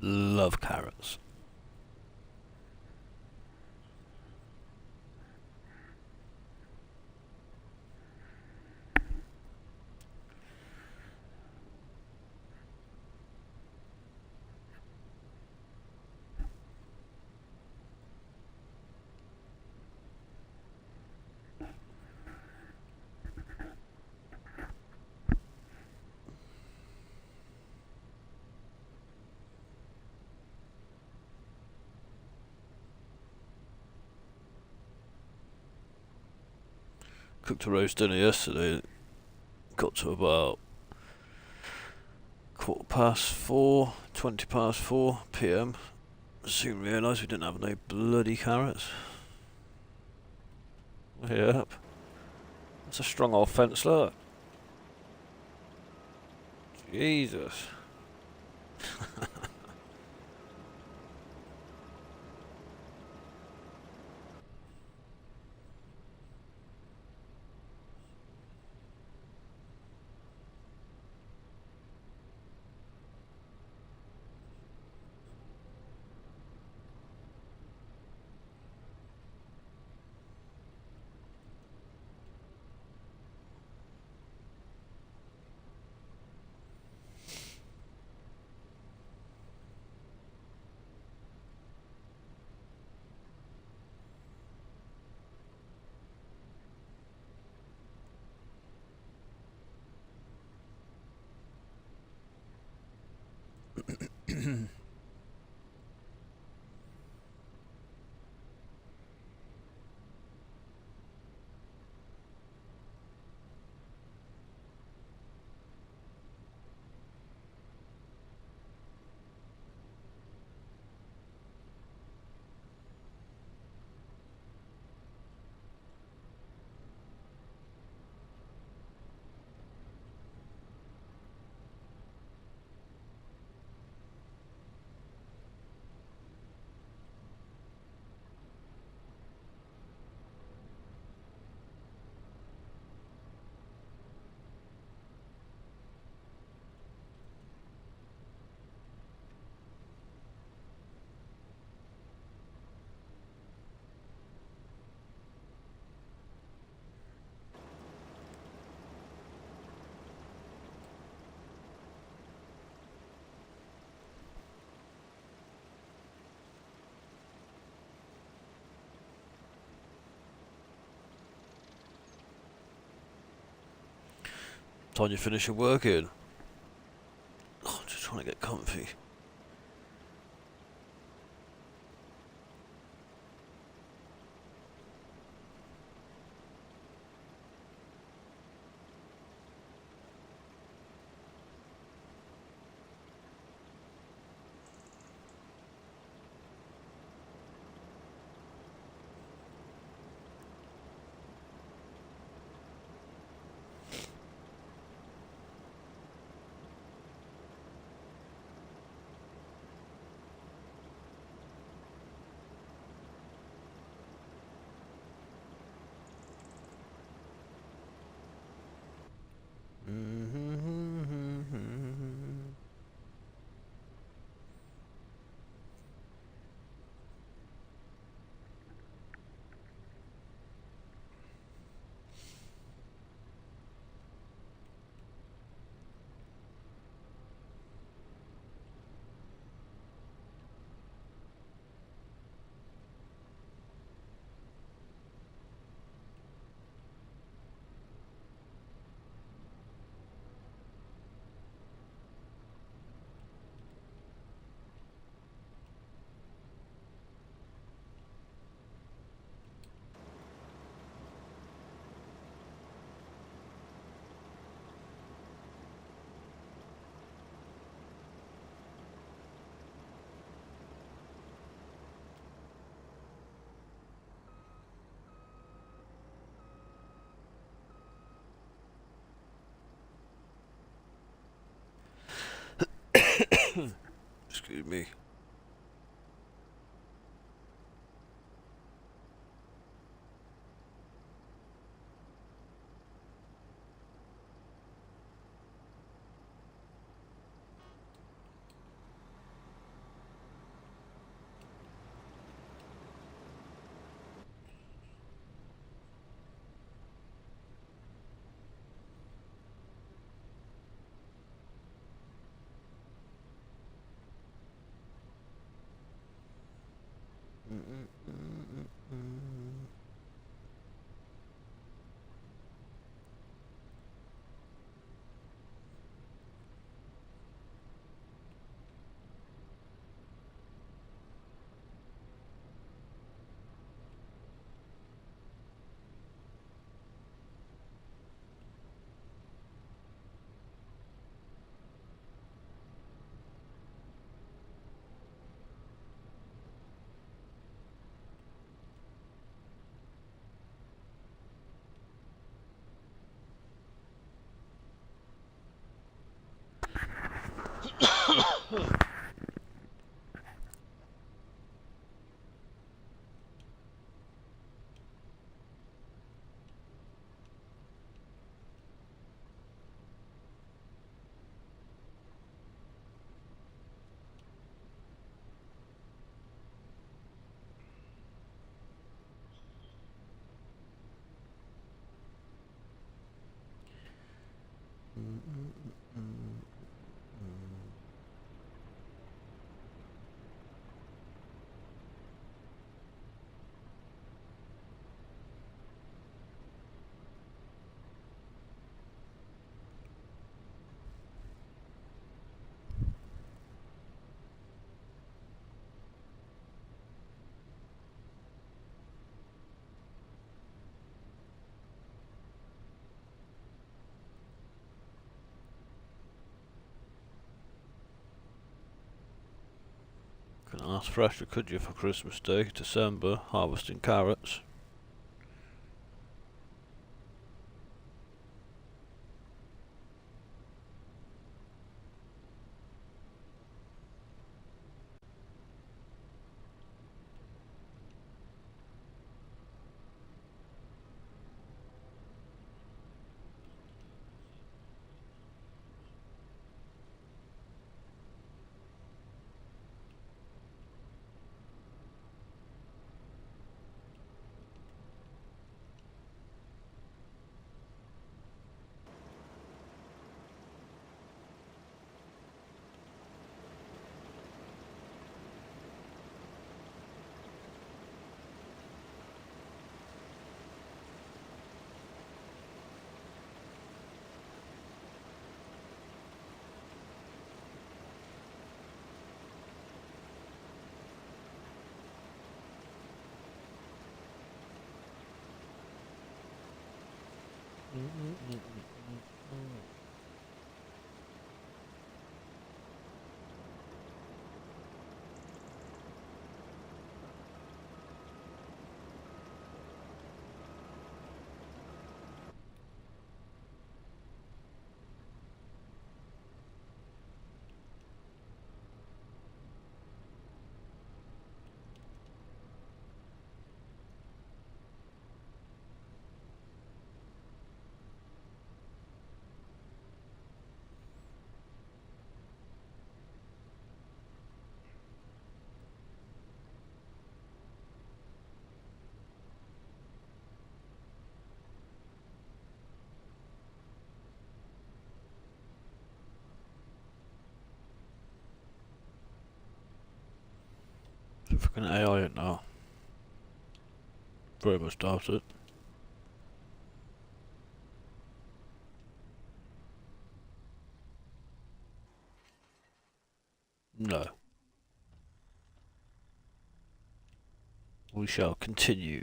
S1: Love carrots. Cooked a roast dinner yesterday. Got to about 4:15, 4:20 PM. Soon realised we didn't have no bloody carrots. Yep. That's a strong old fence, look. Jesus. Time you finish your work in? Oh, I'm just trying to get comfy. Excuse me. Nice fresh, could you, for Christmas Day, December, harvesting carrots. If I can AI it now. Very much doubt it. No. We shall continue.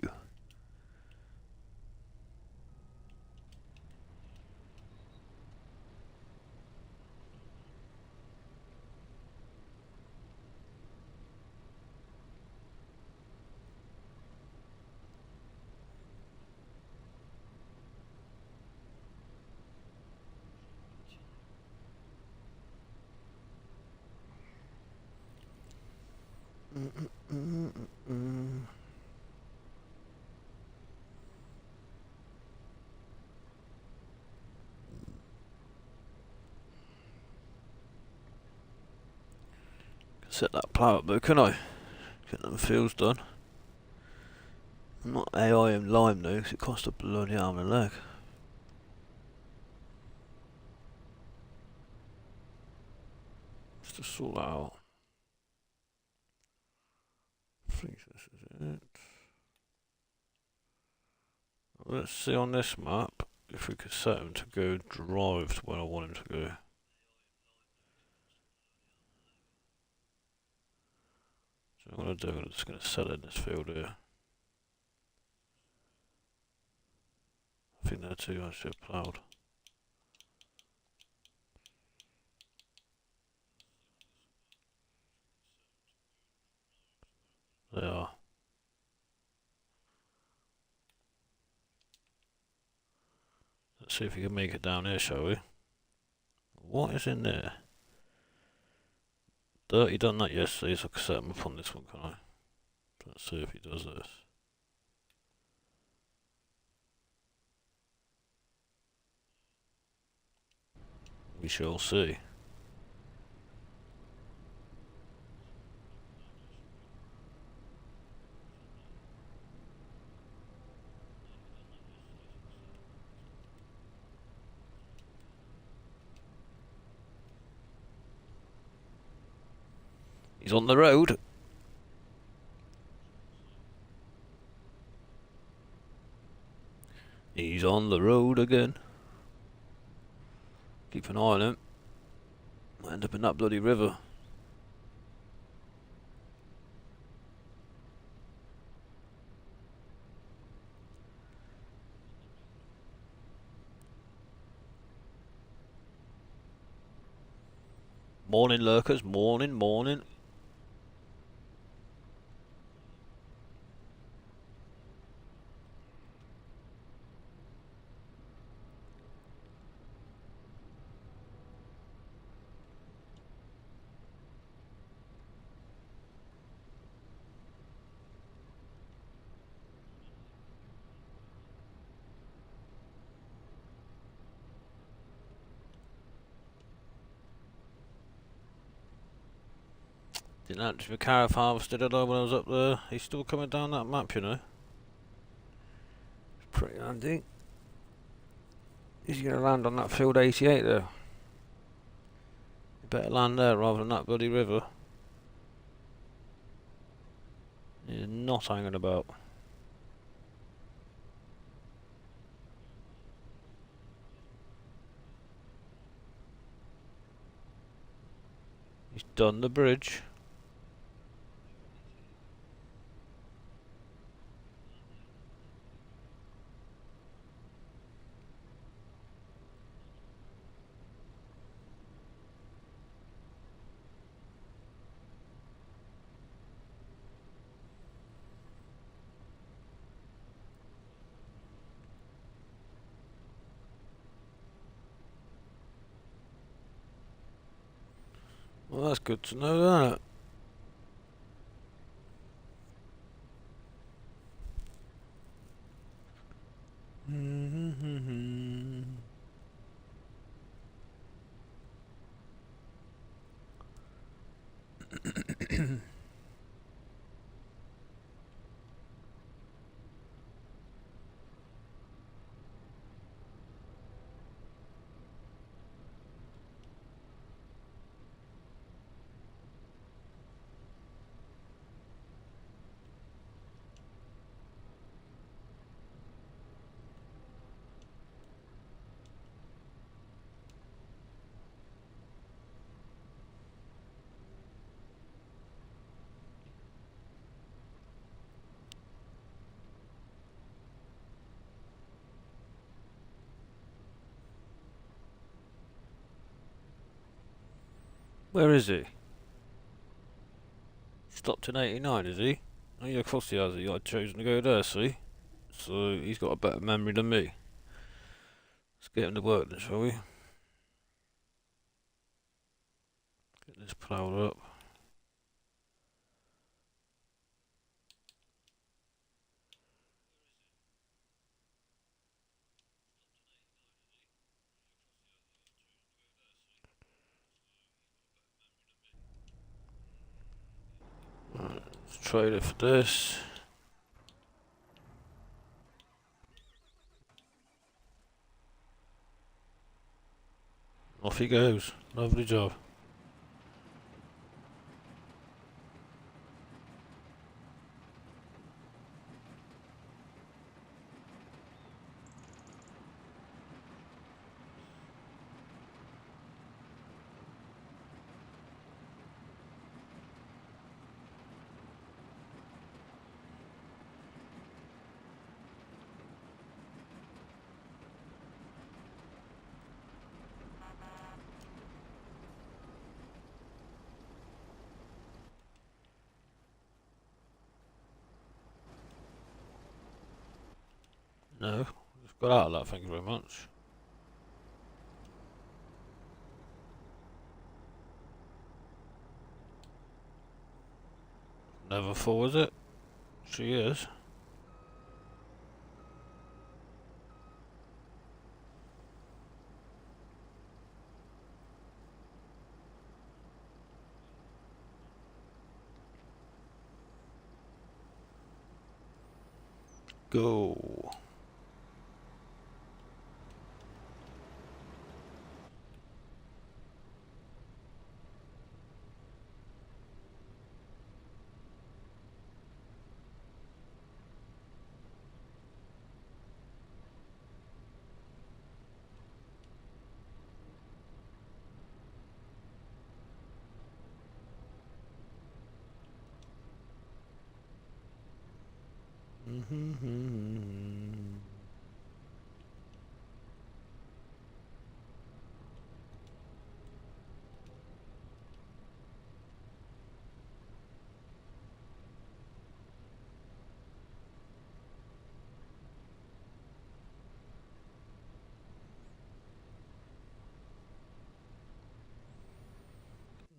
S1: Set that plough up though, can I? Get them fields done. I'm not AI and lime though, because it costs a bloody arm and a leg. Let's just sort that out. I think this is it. Let's see on this map if we could set him to go drive to where I want him to go. So what I'm going to do, I'm just going to set in this field here. I think they're two I should have ploughed. They are. Let's see if we can make it down here, shall we? What is in there? Dirty done that yesterday, so I can set him up on this one, can I? Let's see if he does this. We shall see. He's on the road. He's on the road again. Keep an eye on him. Might end up in that bloody river. Morning lurkers, morning, morning. Didn't actually carry harvested it when I was up there. He's still coming down that map, you know. It's pretty handy. He's going to land on that field 88 though. You better land there rather than that bloody river. He's not hanging about. He's done the bridge. Well, that's good to know, isn't it? Where is he? Stopped in 89, is he? Oh yeah, of course he has. I'd chosen to go there, see? So he's got a better memory than me. Let's get him to work then, shall we? Get this ploughed up. Right, let's trade it for this. Off he goes. Lovely job. No, just got out of that, thank you very much. Never full, is it? She is. Go.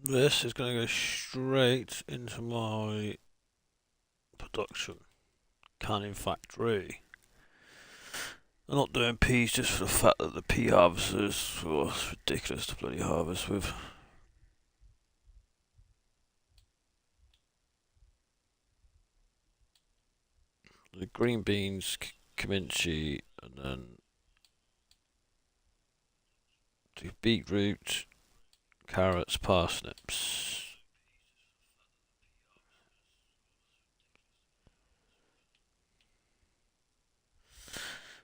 S1: This is going to go straight into my production canning factory. I'm not doing peas just for the fact that the pea harvesters, oh, it's ridiculous to bloody harvest with. The green beans, kimchi, and then do beetroot, carrots, parsnips.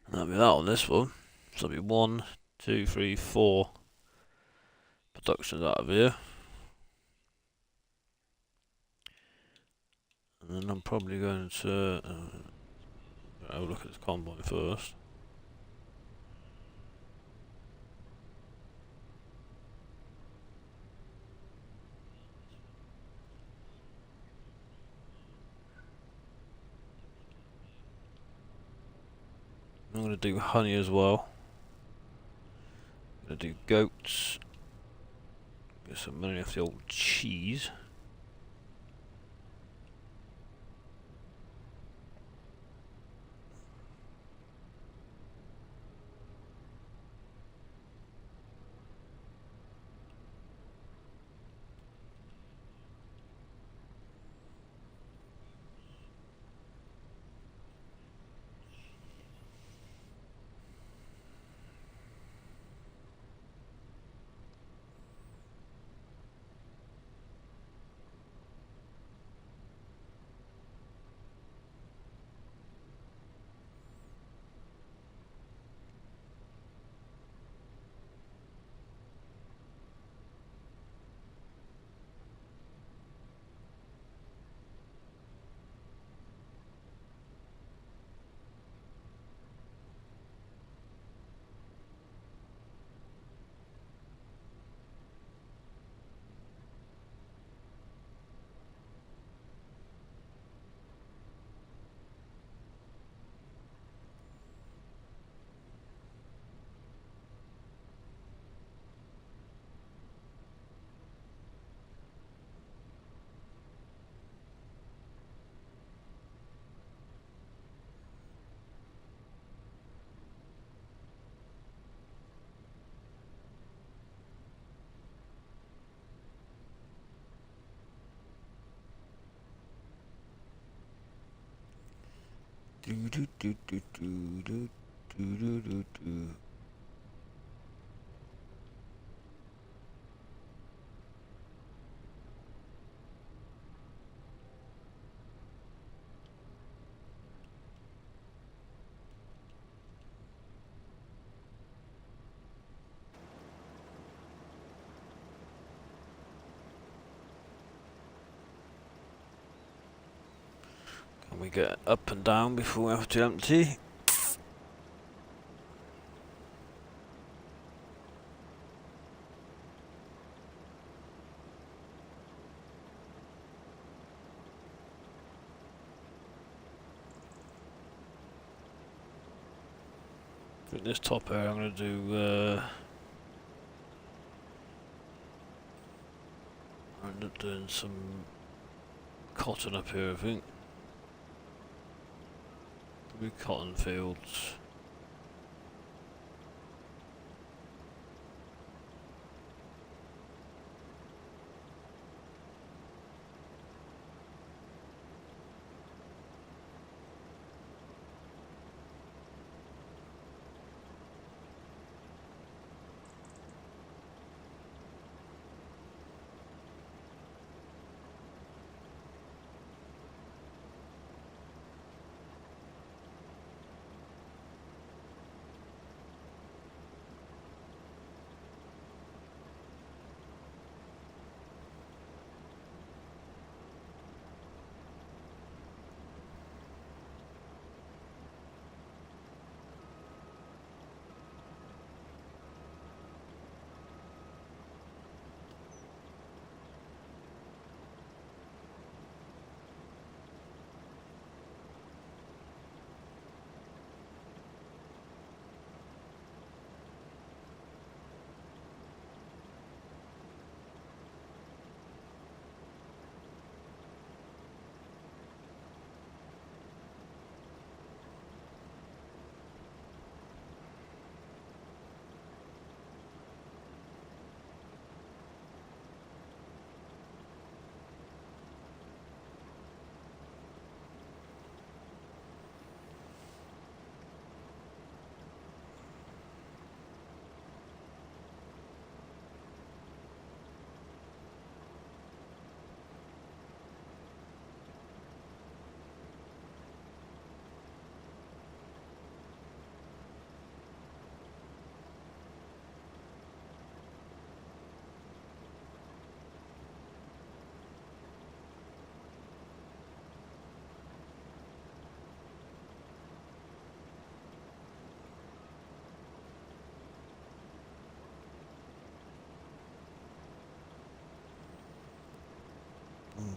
S1: And that'll be that on this one. So that'll be 1, 2, 3, 4 productions out of here. And then I'm probably going to have a look at this combine first. I'm going to do honey as well. I'm going to do goats. Get some money off the old cheese. Do do do do do do do do do. Can we get up and down before we have to empty? With this top area, I'm going to do. I'm end up doing some cotton up here, I think. Maybe cotton fields.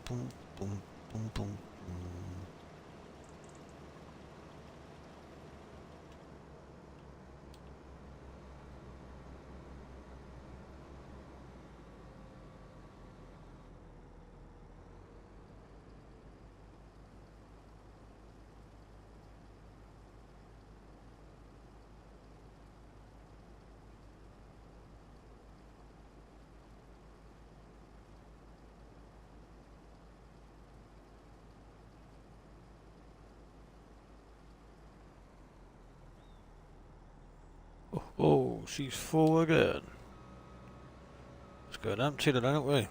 S1: boom, boom, boom, boom. Oh, she's full again. Let's go and empty it, don't we?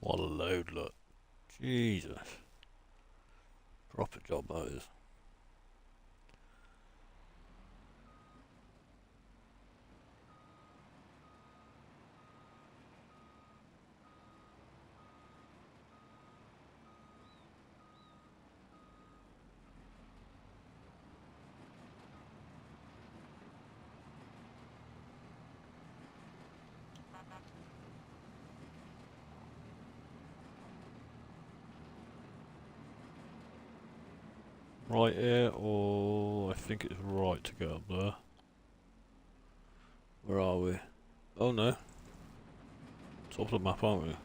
S1: What a load, look. Jesus. Proper job, that is. Right here, or I think it's right to go up there. Where are we? Oh no. Top of the map, aren't we?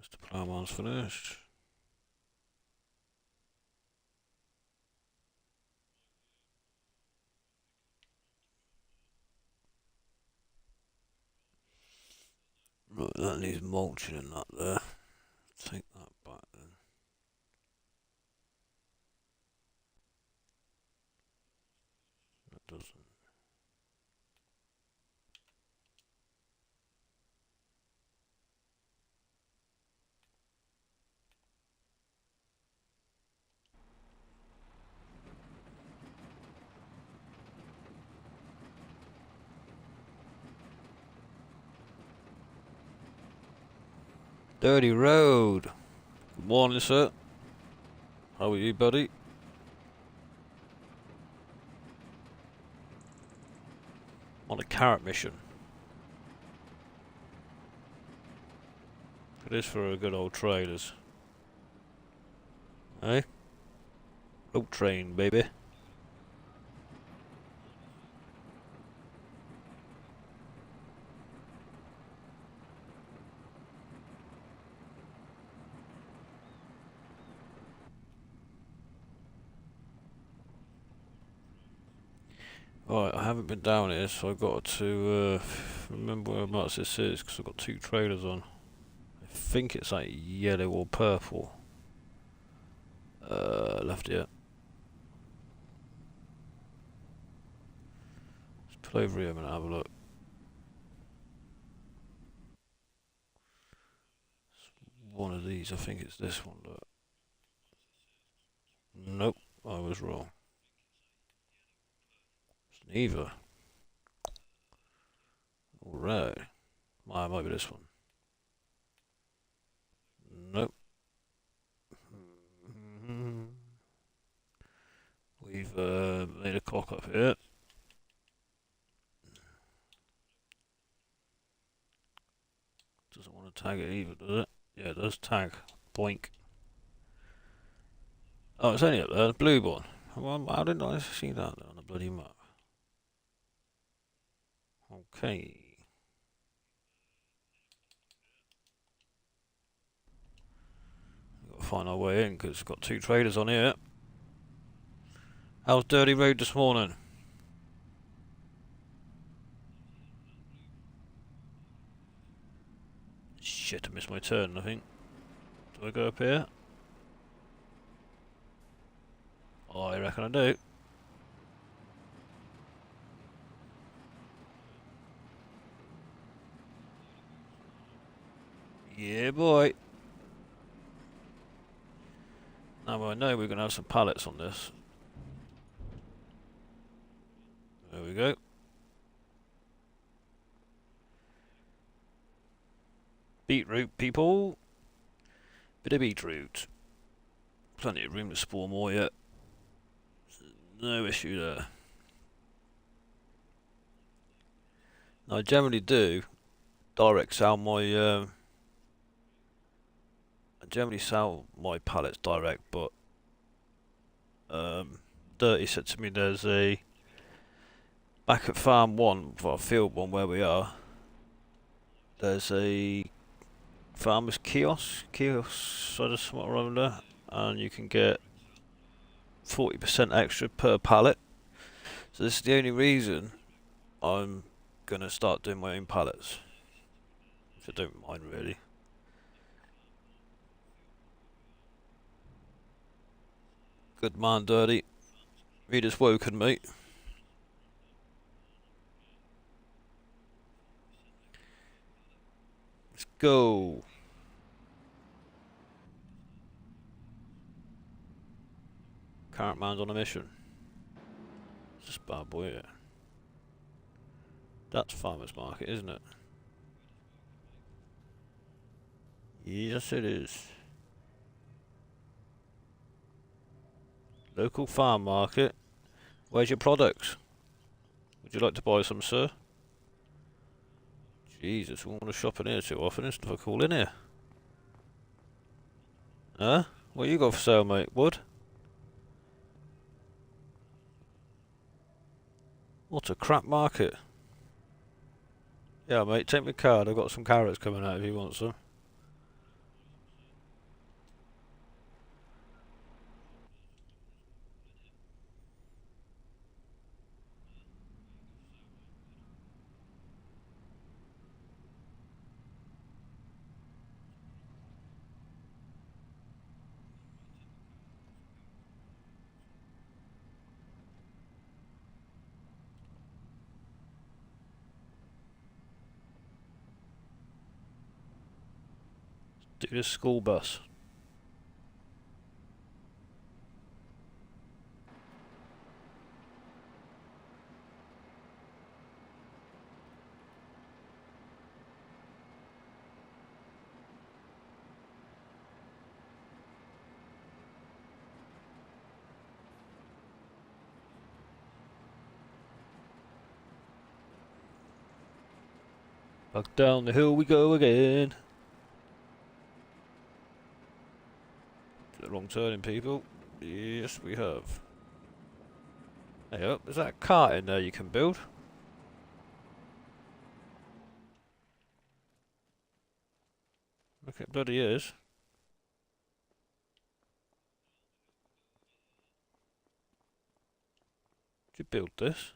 S1: Mr. Plowman's finished. Right, that needs mulching in that there. Take that back then. That doesn't. Dirty road. Good morning, sir. How are you, buddy? On a carrot mission. It is for a good old traders. Eh? Road train, baby. Right, I haven't been down here, so I've got to remember whereabouts this is, because I've got two trailers on. I think it's like yellow or purple. Left here. Let's pull over here and have a look. It's one of these, I think it's this one, look. Nope, I was wrong. It's neither. Alright. Might be this one. Nope. We've made a cock up here. Doesn't want to tag it either, does it? Yeah, it does tag. Boink. Oh, it's only up there, the blue one. Well, how didn't I see that on the bloody map? Okay. We've got to find our way in because it's got two traders on here. How's Dirty Road this morning? Shit, I missed my turn, I think. Do I go up here? Oh, I reckon I do. Yeah, boy. Now I know we're going to have some pallets on this. There we go. Beetroot, people. Bit of beetroot. Plenty of room to spawn more yet. No issue there. Now, I generally do direct sell my I generally sell my pallets direct, but Dirty said to me there's a back at farm 1, or field 1 where we are, there's a farmer's kiosk sort of something around there, and you can get 40% extra per pallet. So this is the only reason I'm gonna start doing my own pallets, which I don't mind really. Good man, Dirty. You just woken, mate. Let's go. Current man's on a mission. It's just bad boy here. That's farmer's market, isn't it? Yes, it is. Local farm market. Where's your products? Would you like to buy some, sir? Jesus, we want to shop in here too often. It's not cool in here. Huh? What you got for sale, mate? Wood? What a crap market. Yeah, mate, take my card. I've got some carrots coming out if you want some. Do the school bus. Back down the hill we go again. The wrong turning, people. Yes, we have. Hey up, is that a cart in there you can build? Look, it bloody is. Did you build this?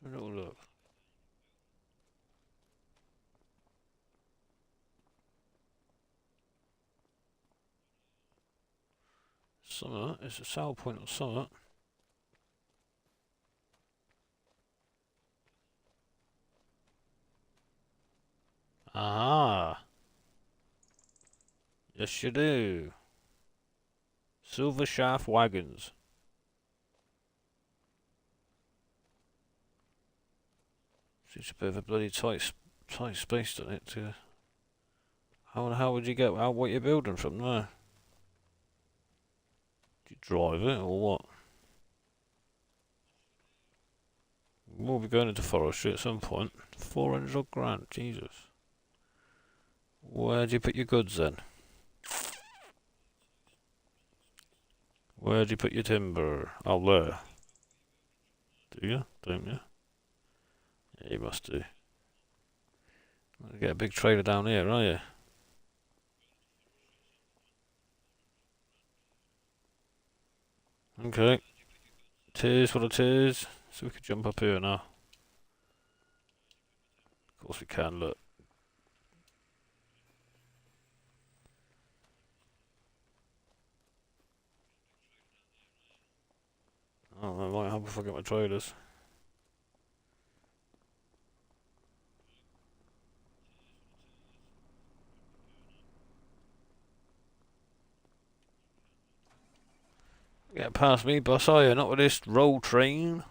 S1: Have a little look. Something. It's a sell point or something. Ah. Yes, you do. Silver shaft wagons. Seems a bit of a bloody tight space, doesn't it? How the hell would you get out what you're building from there? Do you drive it or what? We'll be going into forestry at some point. 400 odd grand, Jesus. Where do you put your goods then? Where do you put your timber? Oh, there. Do you? Don't you? Yeah, you must do. You get a big trailer down here, are you? Okay. It is what it is. So we could jump up here now. Of course we can, look. Oh, I might help if I get my trailers. Get past me, boss, are you? Not with this roll train.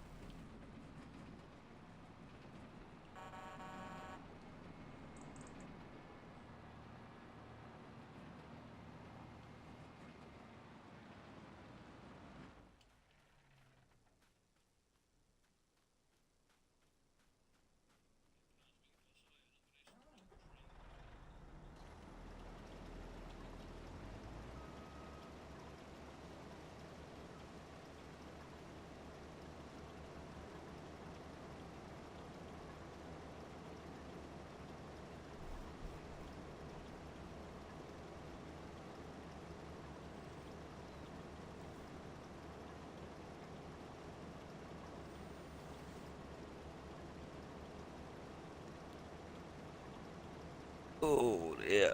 S1: Oh, yeah.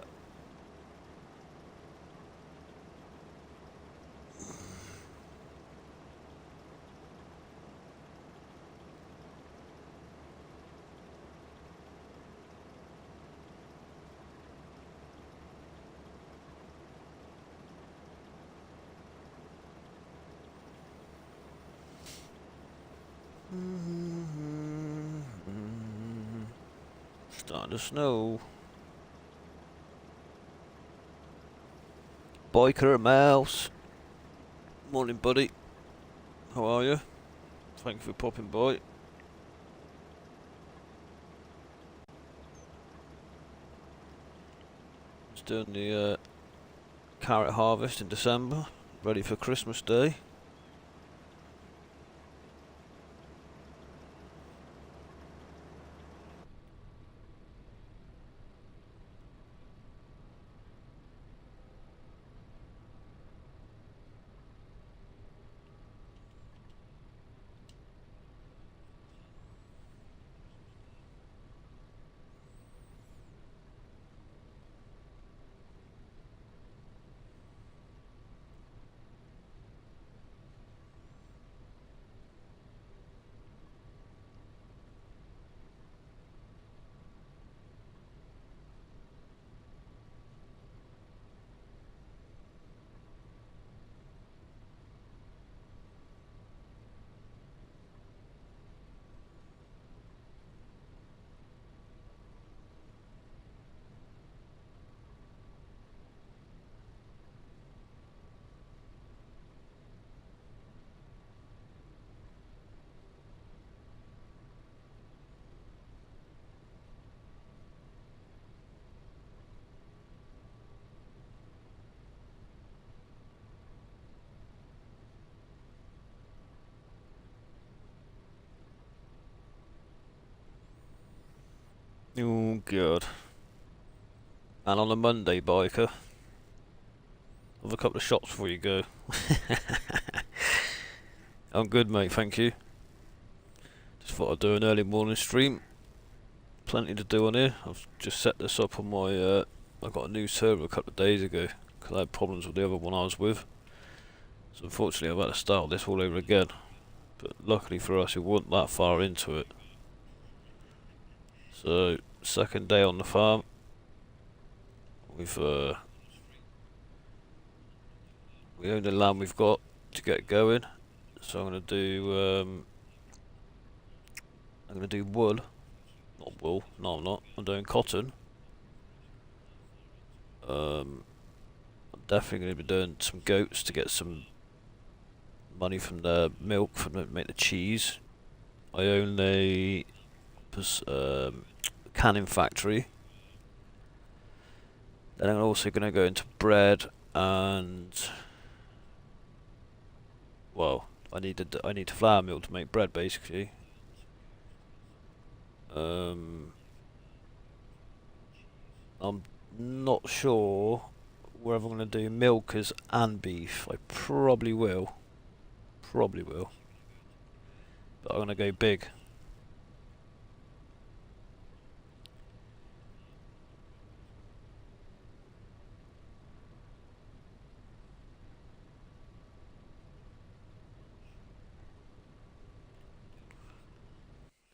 S1: Starting to snow. Biker Mouse. Morning, buddy. How are you? Thank you for popping by. Just doing the carrot harvest in December. Ready for Christmas Day. Oh, God. And on a Monday, biker. Have a couple of shots before you go. I'm good, mate, thank you. Just thought I'd do an early morning stream. Plenty to do on here. I've just set this up on my... I got a new server a couple of days ago, because I had problems with the other one I was with. So unfortunately I've had to start this all over again. But luckily for us, we weren't that far into it. So, second day on the farm. We've we own the land we've got to get going. So I'm gonna do wool. Not wool, no I'm not. I'm doing cotton. I'm definitely gonna be doing some goats to get some money from the milk from to make the cheese. I own a canning factory. Then I'm also gonna go into bread and well, I need flour mill to make bread basically. I'm not sure whether I'm gonna do milkers and beef. I probably will. Probably will. But I'm gonna go big.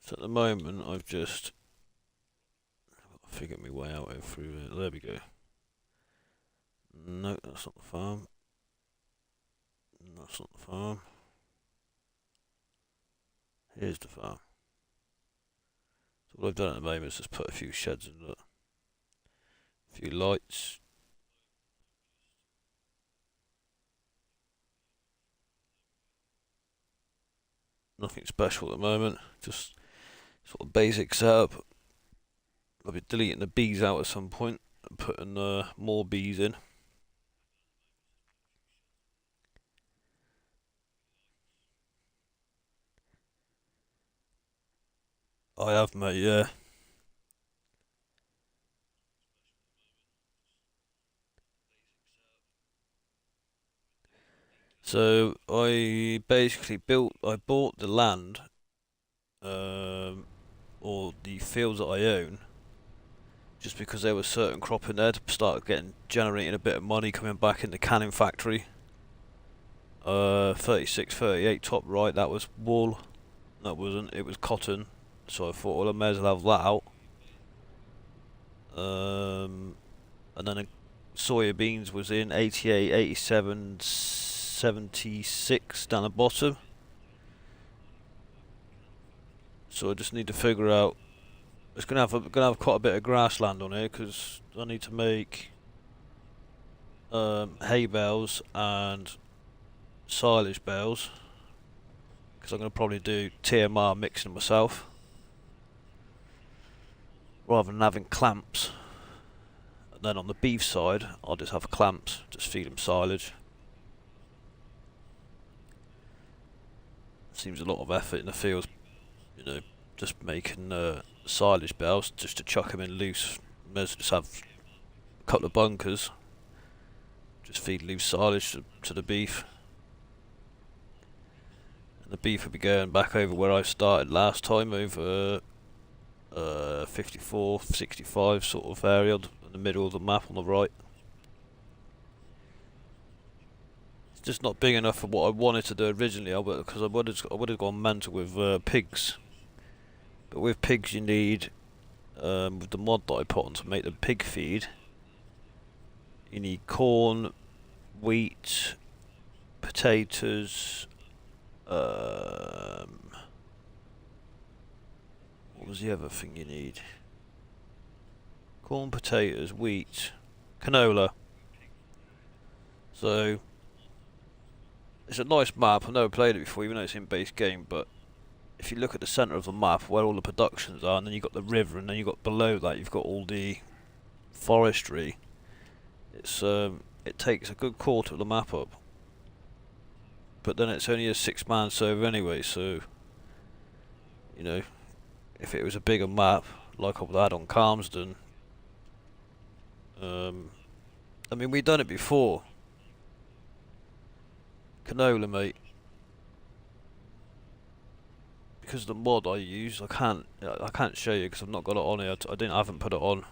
S1: So at the moment I've just figured my way out through it. There we go. No, that's not the farm. That's not the farm. Here's the farm. So what I've done at the moment is just put a few sheds in it. A few lights. Nothing special at the moment. Just sort of basic setup. I'll be deleting the bees out at some point and putting more bees in. I have, mate, yeah. So I basically I bought the land, or the fields that I own, just because there was certain crop in there to start generating a bit of money coming back in the canning factory. 36, 38 top right, that was wool. That wasn't, it was cotton. So I thought, well, I may as well have that out. And then soybeans was in 88, 87, 76 down the bottom. So I just need to figure out. It's gonna have quite a bit of grassland on here because I need to make hay bales and silage bales. Because I'm gonna probably do TMR mixing myself rather than having clamps. And then on the beef side, I'll just have clamps, just feed them silage. Seems a lot of effort in the fields, you know, just making silage bales just to chuck them in loose. May as well just have a couple of bunkers, just feed loose silage to the beef. And the beef will be going back over where I started last time, over 54, 65 sort of area in the middle of the map on the right. It's just not big enough for what I wanted to do originally, because I would have gone mental with pigs. But with pigs you need, with the mod that I put on to make the pig feed, you need corn, wheat, potatoes, what was the other thing you need? Corn, potatoes, wheat, canola. So it's a nice map. I've never played it before, even though it's in base game, but if you look at the centre of the map where all the productions are, and then you've got the river, and then you've got below that you've got all the forestry, it takes a good quarter of the map up. But then it's only a 6-man server anyway, so you know, if it was a bigger map like I would add on Calmsden, I mean, we've done it before. Canola, mate. Because the mod I use, I can't show you because I've not got it on here. I haven't put it on,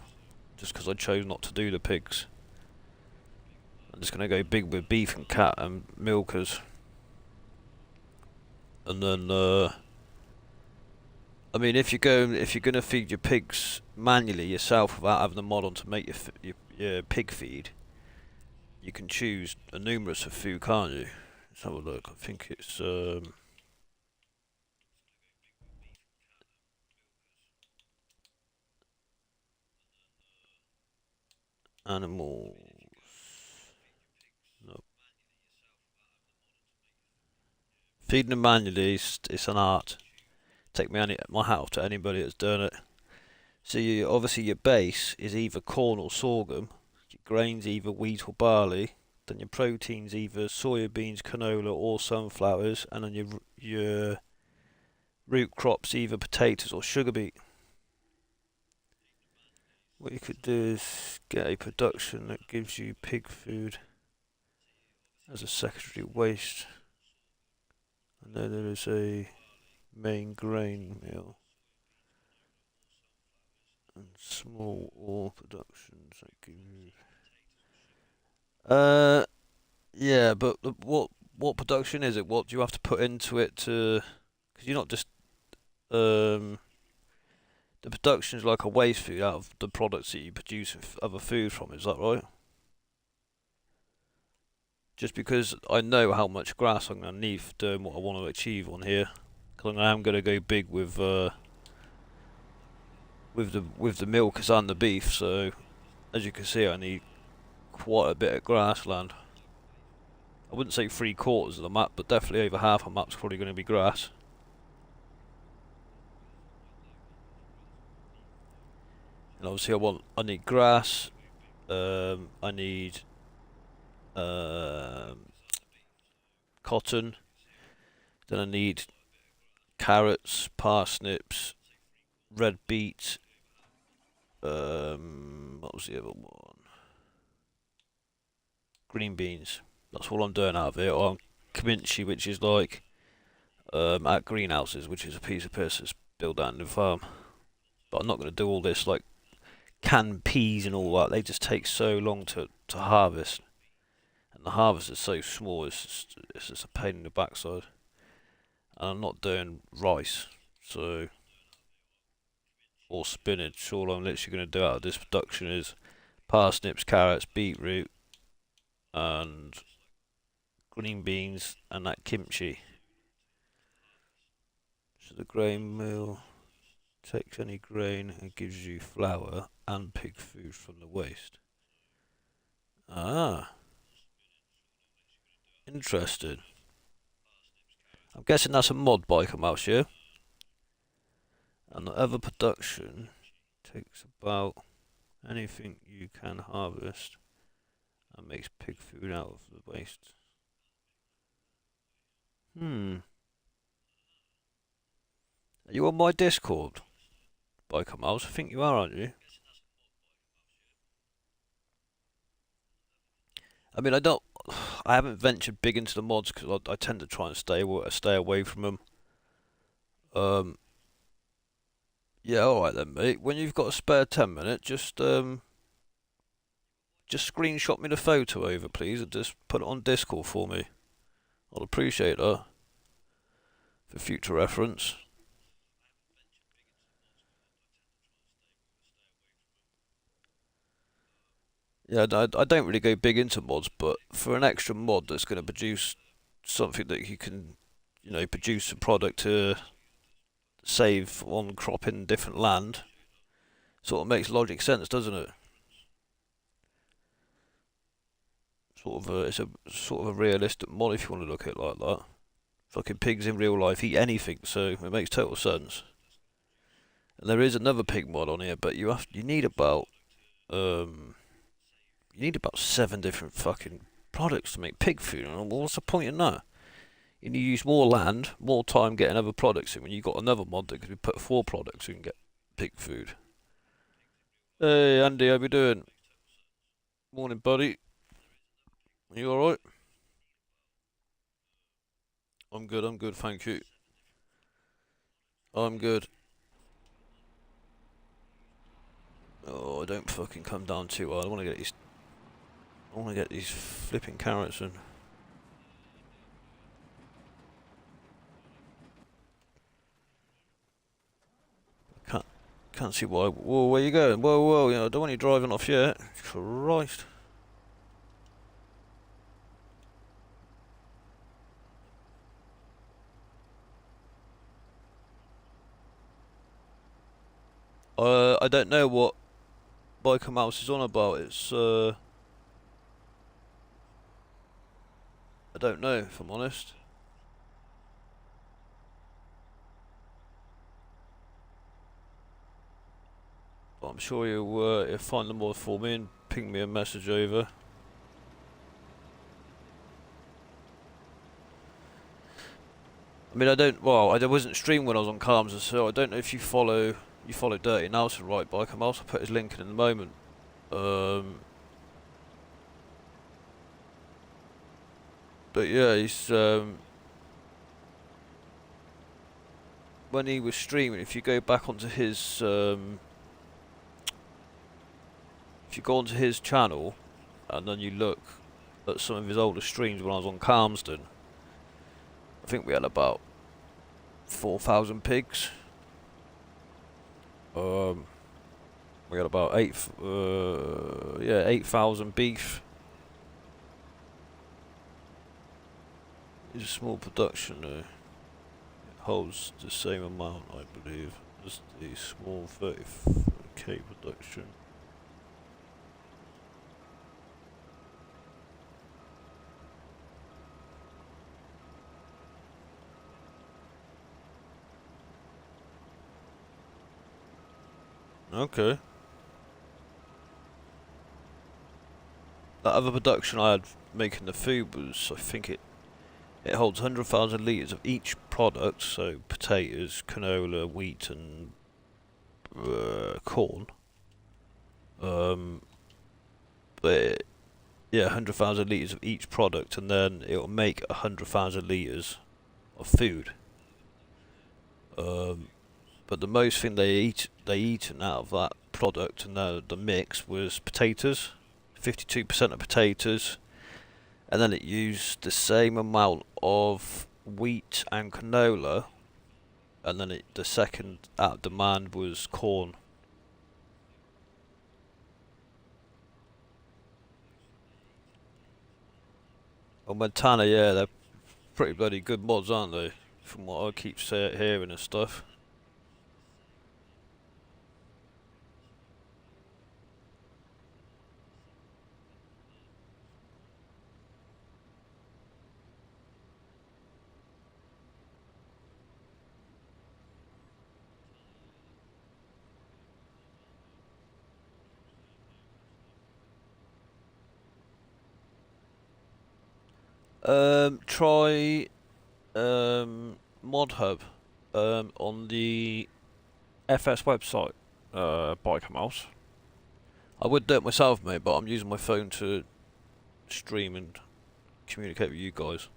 S1: just because I chose not to do the pigs. I'm just gonna go big with beef and cat and milkers, and then I mean, if you're gonna feed your pigs manually yourself without having the mod on to make your pig feed, you can choose a numerous of food, can't you? Let's have a look. I think it's animals. No. Feeding them manually it's an art. Take my hat off to anybody that's done it. So obviously your base is either corn or sorghum. Your grains either wheat or barley. Then your proteins either soybeans, canola or sunflowers, and then your root crops either potatoes or sugar beet. What you could do is get a production that gives you pig food as a secondary waste. And then there is a main grain mill and small ore productions that give you. Yeah, but what production is it? What do you have to put into it to? Because you're not just um. The production is like a waste food out of the products that you produce other food from. Is that right? just because I know how much grass I'm going to need for doing what I want to achieve on here. Because I am going to go big with the milkers and the beef. So as you can see, I need quite a bit of grassland. I wouldn't say 3/4 of the map, but definitely over half a map's probably going to be grass. And obviously I need grass. I need cotton. Then I need carrots, parsnips, red beet. What was the other one? Green beans. That's all I'm doing out of it. Or kimchi, which is like at greenhouses, which is a piece of piss that's built out in the farm. But I'm not going to do all this like canned peas and all that. They just take so long to harvest, and the harvest is so small. It's just a pain in the backside. And I'm not doing rice, so or spinach. All I'm literally going to do out of this production is parsnips, carrots, beetroot, and green beans, and that kimchi. So the grain mill takes any grain and gives you flour and pig food from the waste. Ah, interesting. I'm guessing that's a mod biker mouse, yeah? And the other production takes about anything you can harvest and makes pig food out of the waste. Are you on my Discord, biker mouse? I think you are, aren't you? I mean, I haven't ventured big into the mods because I tend to try and stay away from them. Yeah, all right then, mate. When you've got a spare 10 minutes, just screenshot me the photo over, please, and just put it on Discord for me. I'll appreciate that for future reference. Yeah, I don't really go big into mods, but for an extra mod that's going to produce something that you can, produce a product to save on cropping different land, sort of makes logic sense, doesn't it? It's a sort of a realistic mod if you want to look at it like that. Fucking pigs in real life eat anything, so it makes total sense. And there is another pig mod on here, but you need about 7 different fucking products to make pig food. And what's the point in that? You need to use more land, more time getting other products in when you've got another mod that could be put 4 products so you can get pig food. Hey Andy, how you doing? Morning, buddy. You alright? I'm good, thank you. I'm good. Oh, don't fucking come down too hard. I want to get these flipping carrots in. Can't see why. Whoa, where you going? Whoa, I don't want you driving off yet. Christ. I don't know what Biker Mouse is on about. I don't know, if I'm honest. But I'm sure you'll find the mod for me and ping me a message over. I mean, I wasn't streaming when I was on Calms, so I don't know if you follow Dirty Nelson, right, Biker Mouse. I'll put his link in a moment. But yeah, he's when he was streaming, if you go back onto his if you go onto his channel and then you look at some of his older streams when I was on Calmsden, I think we had about 4,000 pigs. We had about 8,000 beef. It's a small production though. It holds the same amount, I believe, as the small 30k production. Okay. That other production I had making the food was, I think it holds 100,000 litres of each product, so potatoes, canola, wheat and corn. Um, but yeah, 100,000 litres of each product, and then it'll make 100,000 litres of food. Um, but the most thing they eaten out of that product and the mix was potatoes, 52% of potatoes, and then it used the same amount of wheat and canola, and then the second out of demand was corn. Oh, Montana, yeah, they're pretty bloody good mods, aren't they? From what I keep hearing and stuff. Try Mod Hub on the FS website, Bike and Mouse. I would do it myself, mate, but I'm using my phone to stream and communicate with you guys.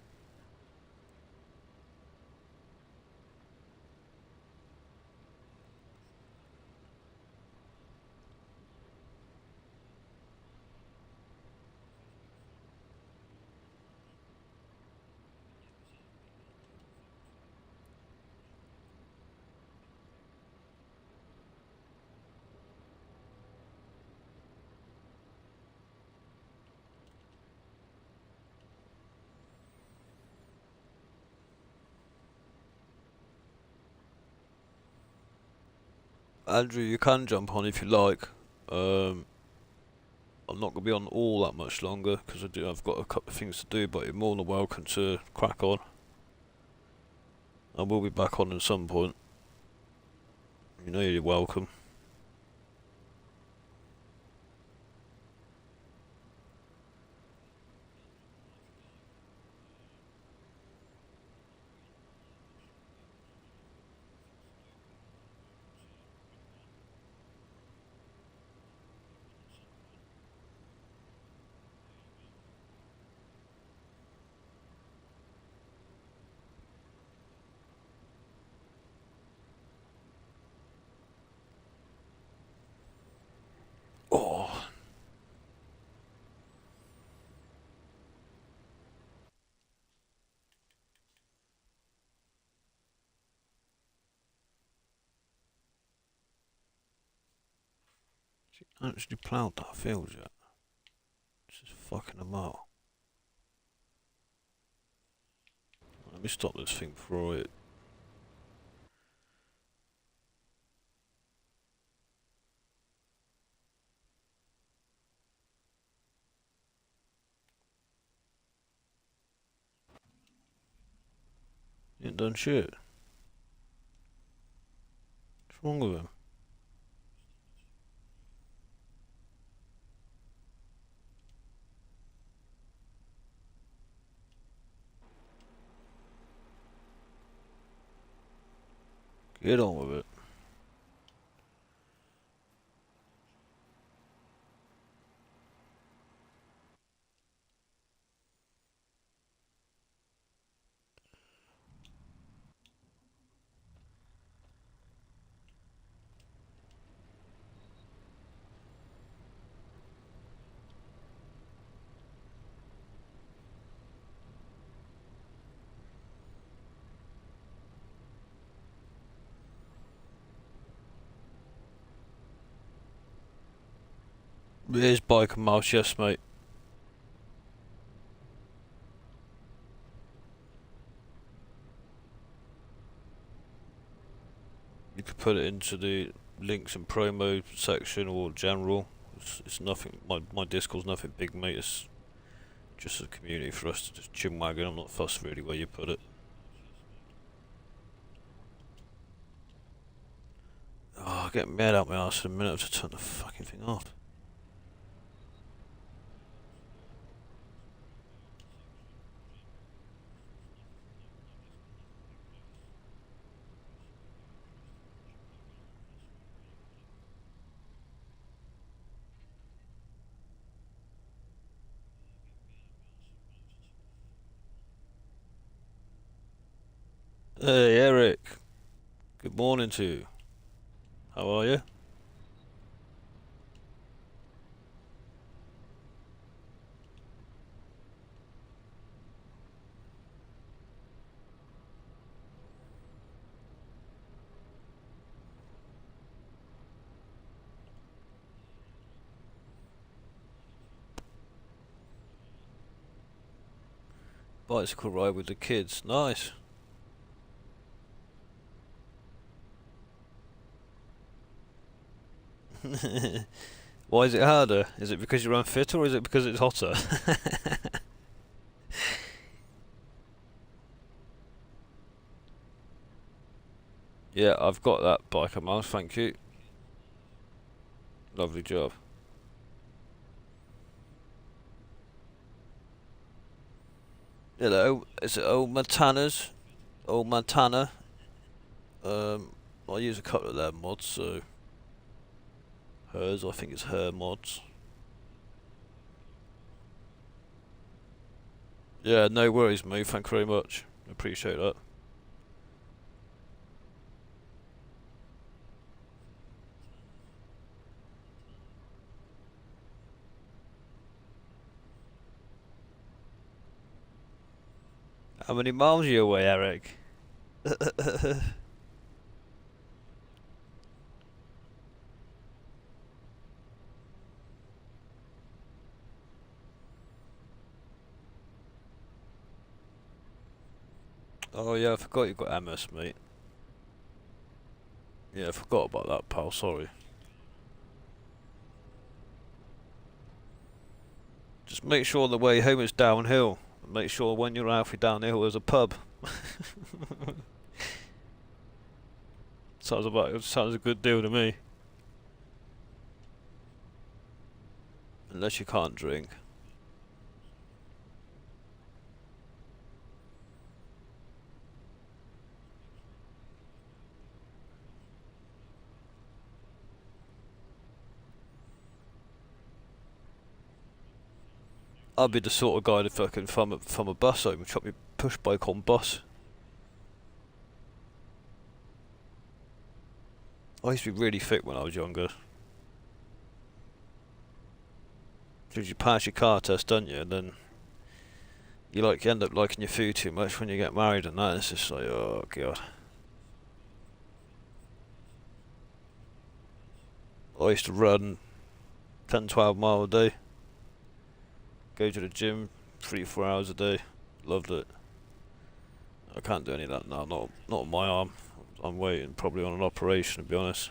S1: Andrew, you can jump on if you like. Um, I'm not going to be on all that much longer because I've got a couple of things to do, but you're more than welcome to crack on. I will be back on at some point. You know you're welcome. Oh, she actually ploughed that field yet. She's fucking them out. Let me stop this thing before it. He ain't done shit. What's wrong with him? Get on with it. Here's Bike and Mouse, yes, mate. could put it into the links and promo section or general. It's nothing. My Discord's nothing big, mate. It's just a community for us to just chinwag. I'm not fussed really where you put it. Oh, I'll get mad out my arse in a minute to turn the fucking thing off. Hey Eric, good morning to you. How are you? Bicycle ride with the kids, nice. Why is it harder? Is it because you run fitter or is it because it's hotter? Yeah, I've got that bike of mine, thank you. Lovely job. Hello, is it old Montana's? Old Montana. I use a couple of their mods, so hers, I think it's her mods. Yeah, no worries, mate. Thank you very much. Appreciate that. How many miles are you away, Eric? Oh yeah, I forgot you got MS, mate. Yeah, I forgot about that, pal. Sorry. Just make sure the way home is downhill. Make sure when you're halfway downhill there's a pub. Sounds a good deal to me. Unless you can't drink. I'd be the sort of guy that fucking from a bus home and chop my push bike on bus. I used to be really fit when I was younger. Because you pass your car test, don't you? And then you end up liking your food too much when you get married and that. It's just like, oh god. I used to run 10, 12 mile a day. Go to the gym 3, 4 hours a day. Loved it. I can't do any of that now. Not on my arm. I'm waiting probably on an operation, to be honest.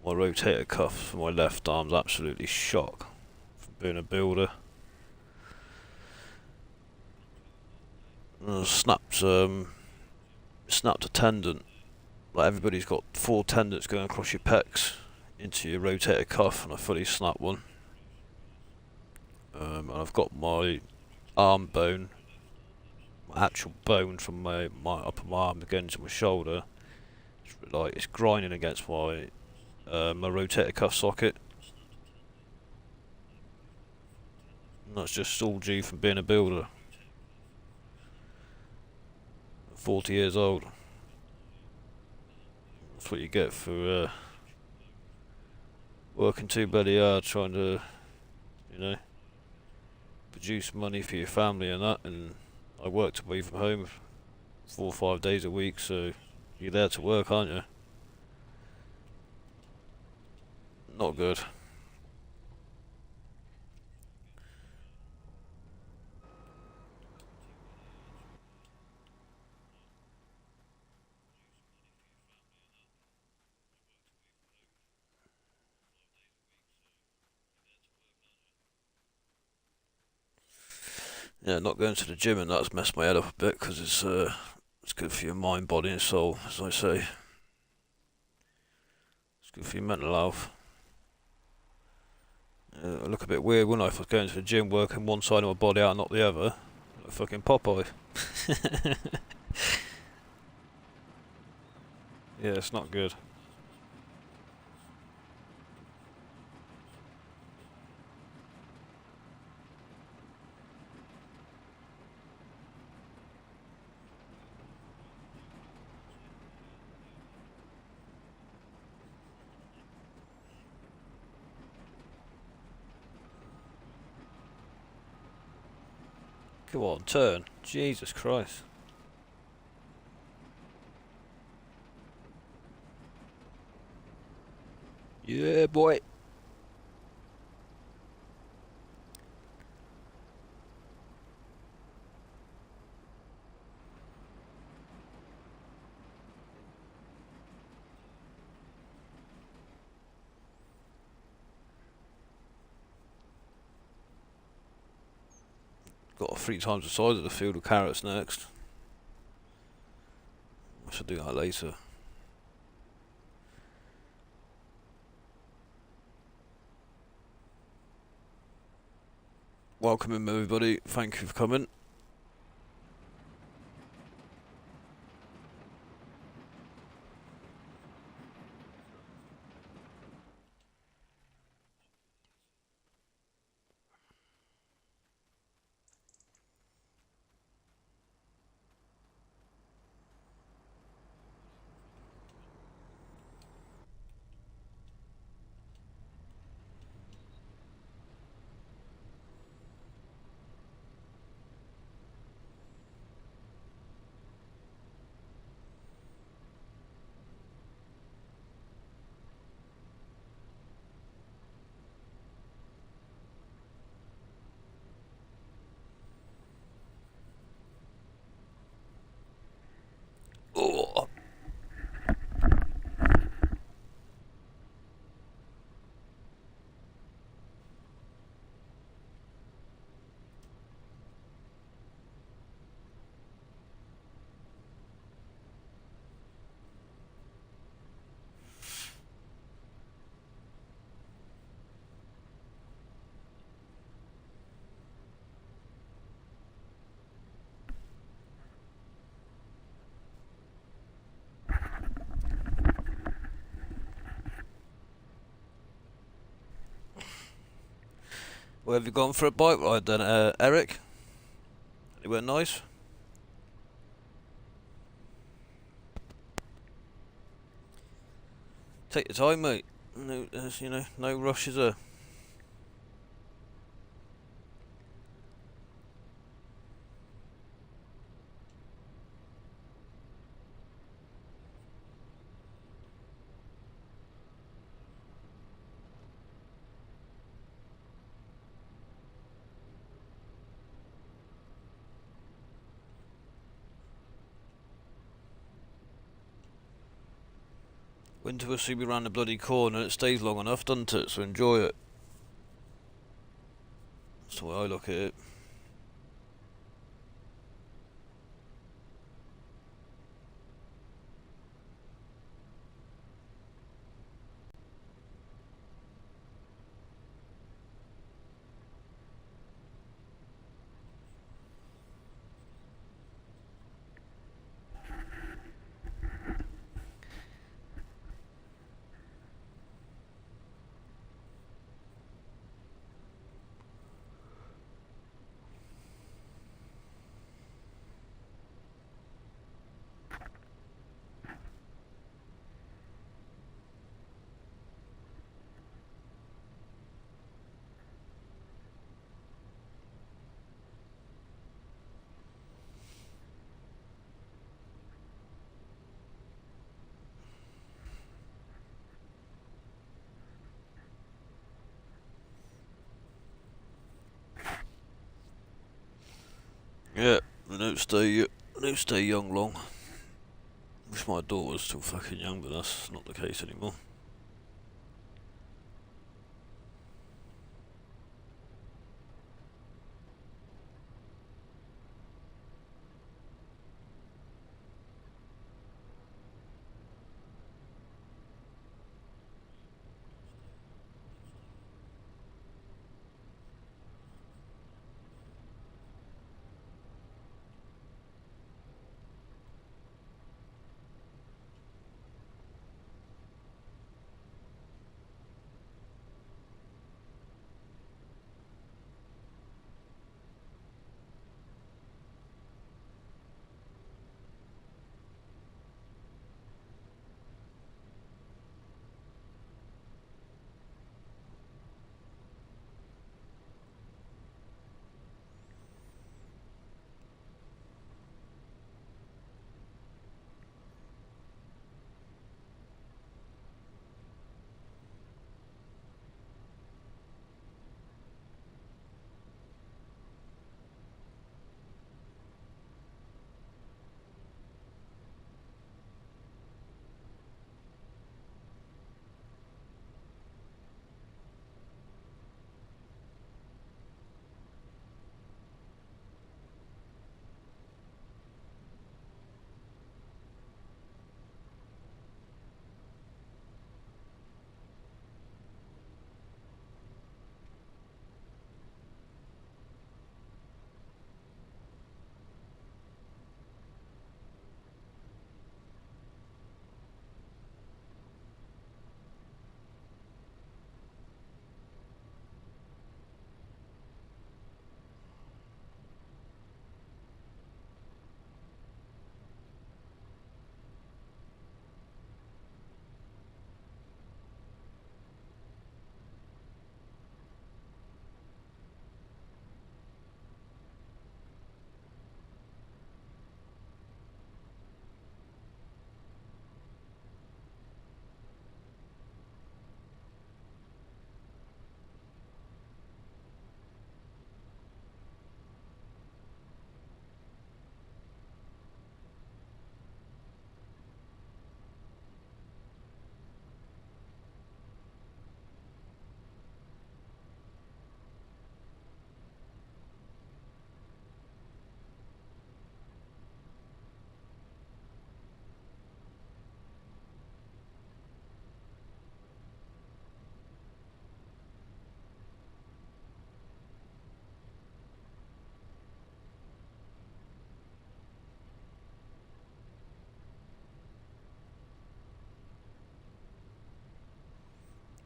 S1: My rotator cuff for my left arm's absolutely shot from being a builder. Snapped a tendon. Like everybody's got 4 tendons going across your pecs into your rotator cuff, and I fully snapped one. And I've got my arm bone, my actual bone from my upper arm going to my shoulder. It's grinding against my rotator cuff socket. And that's just all due from being a builder. 40 years old. That's what you get for working too bloody hard, trying to, you know, produce money for your family and that. And I worked away from home 4 or 5 days a week, so you're there to work, aren't you? Not good. Yeah, not going to the gym and that's messed my head up a bit because it's good for your mind, body, and soul, as I say. It's good for your mental health. I look a bit weird when I was going to the gym, working one side of my body out, not the other. Like fucking Popeye. Yeah, it's not good. Come on, turn. Jesus Christ. Yeah, boy. Got 3 times the size of the field of carrots next. I should do that later. Welcome in, everybody. Thank you for coming. Oh. Where have you gone for a bike ride then, Eric? It went nice? Take your time, mate. No, no rush is there. Winter will see me round the bloody corner. It stays long enough, doesn't it? So enjoy it. That's the way I look at it. Yeah, they don't stay young long. Wish my daughter was still fucking young, but that's not the case anymore.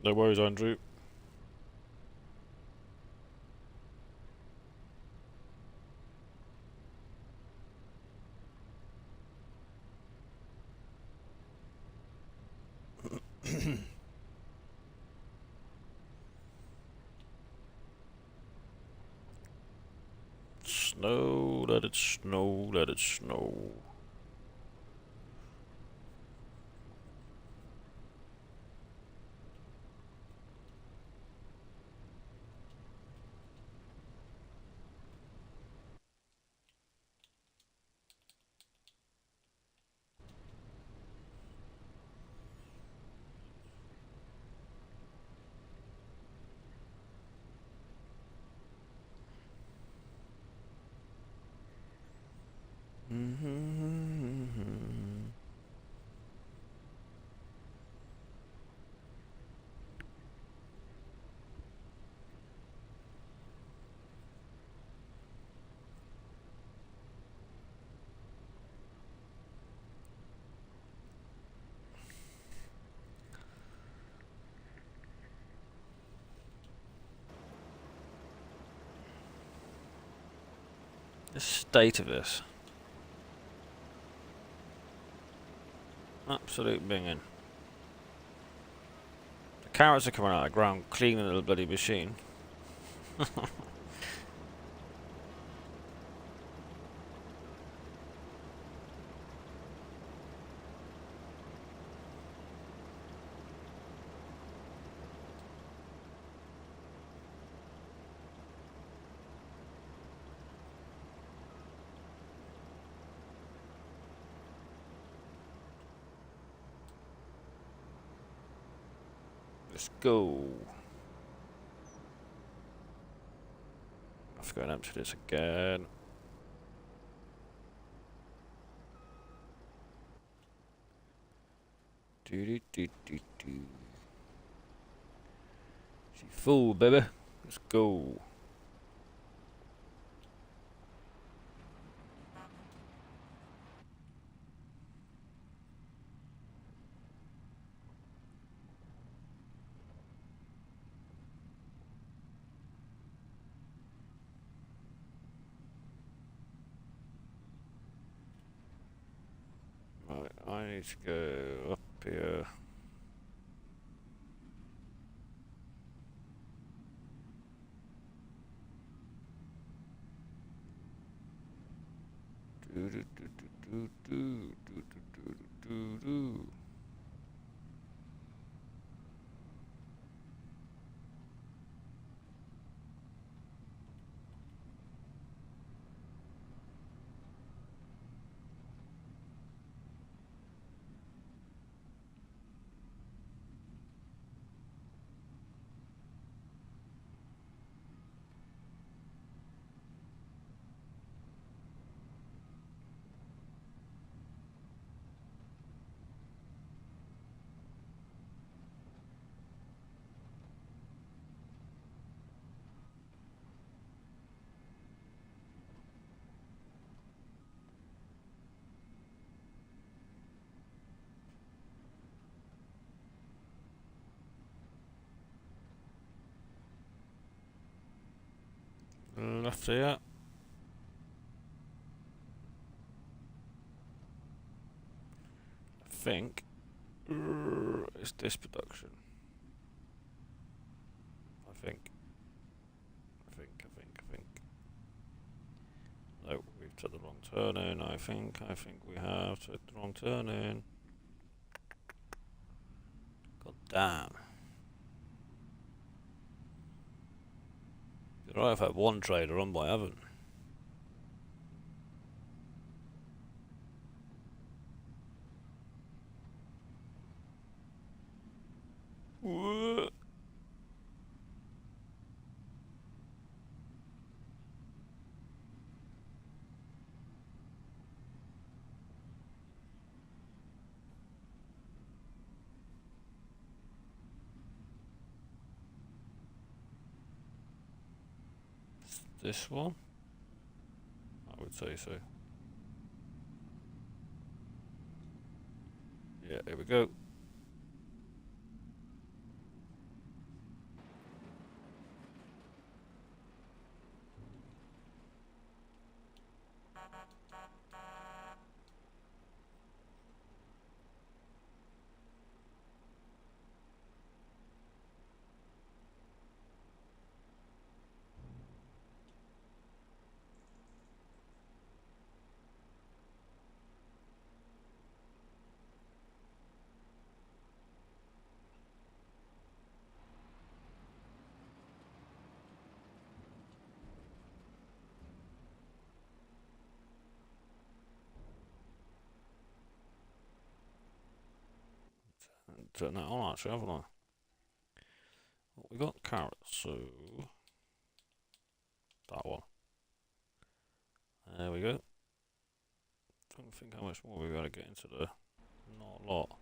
S1: No worries, Andrew. Snow, let it snow, let it snow. The state of this. Absolute binging. The carrots are coming out of the ground, cleaning the bloody machine. Let's go. Let's go and empty this again. Do. She full, baby. Let's go. Right, I need to go up here. Do. Left here. I think it's this production. I think. No, we've took the wrong turn in. I think we have took the wrong turn in. God damn. You're right, I've had one trader on, but I haven't. This one? I would say so. Yeah, here we go. Turn that on actually, haven't I? What we got? Carrots, so that one. There we go. Don't think how much more we gotta get into there. Not a lot.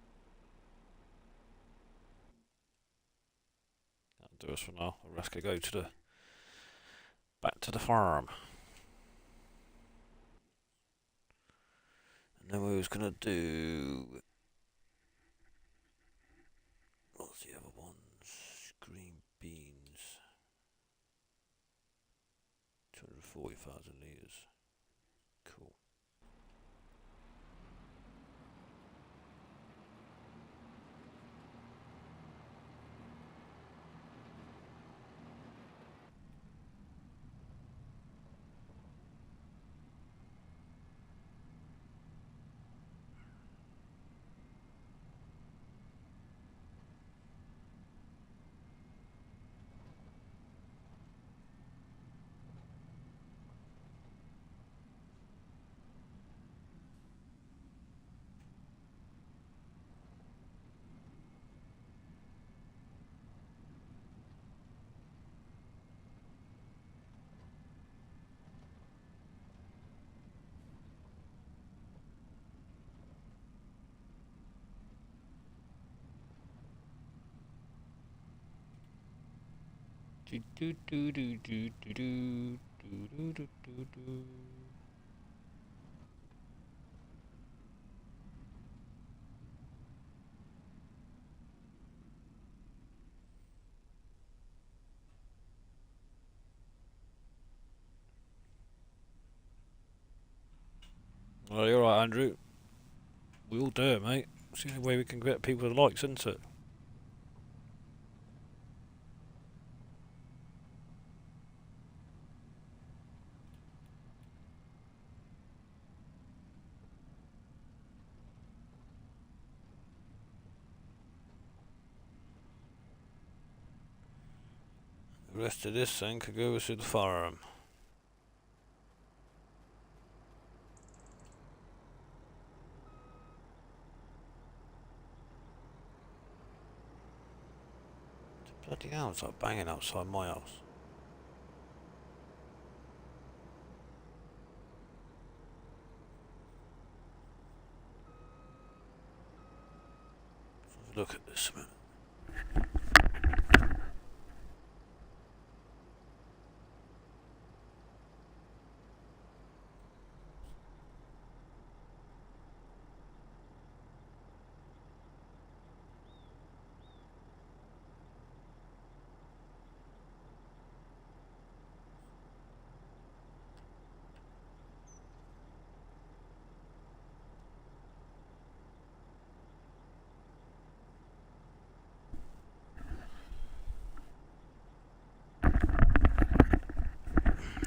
S1: That'll do us for now. The rest could go to the back to the farm. And then we was gonna do, what's the other ones? Green beans. 240,000 litres. Cool. Do do do do do do do do do do do. Well, you're right, Andrew. We all do it, mate. It's the only way we can get people to likes, isn't it? The rest of this thing could go to the farm. Bloody hell, it's like banging outside my house. Let's have a look at this a minute.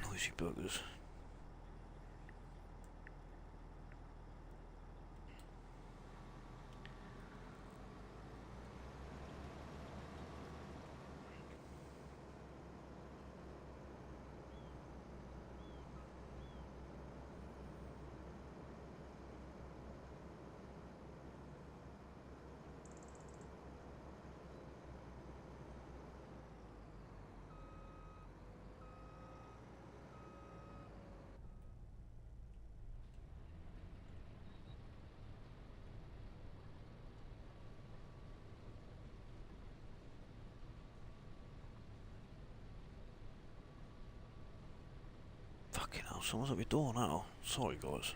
S1: Noisy buggers. Fucking hell, someone's at my door now. Sorry, guys.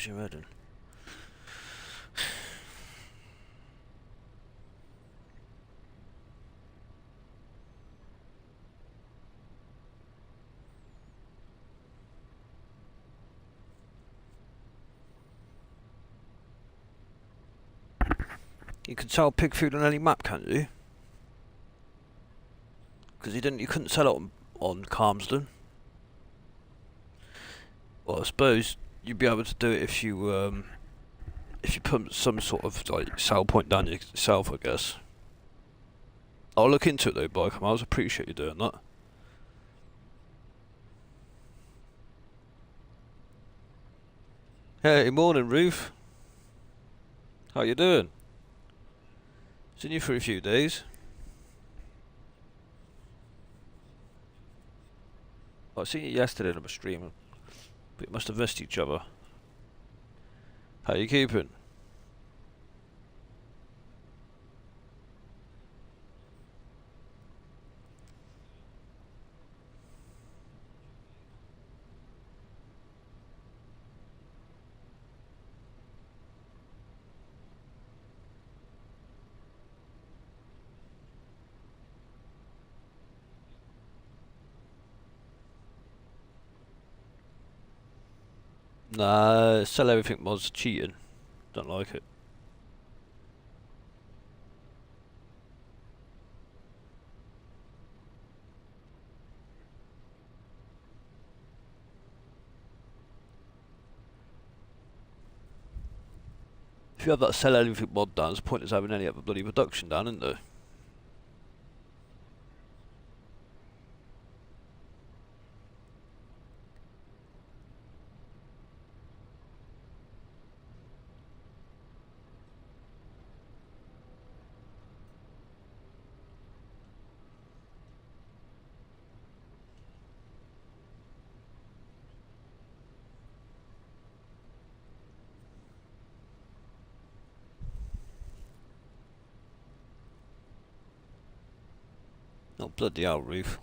S1: How's your heading? You can sell pig food on any map, can't you? Because you couldn't sell it on Calmsden. Well, I suppose you'd be able to do it if you put some sort of like sell point down yourself, I guess. I'll look into it though, Bike. I appreciate you doing that. Hey, morning, Ruth. How you doing? Seen you for a few days. I seen you yesterday on my stream. We must have missed each other. How you keeping? Nah, sell everything mod's cheating. Don't like it. If you have that sell everything mod down, it's pointless having any other bloody production down, isn't there? Oh, bloody hell, Reef.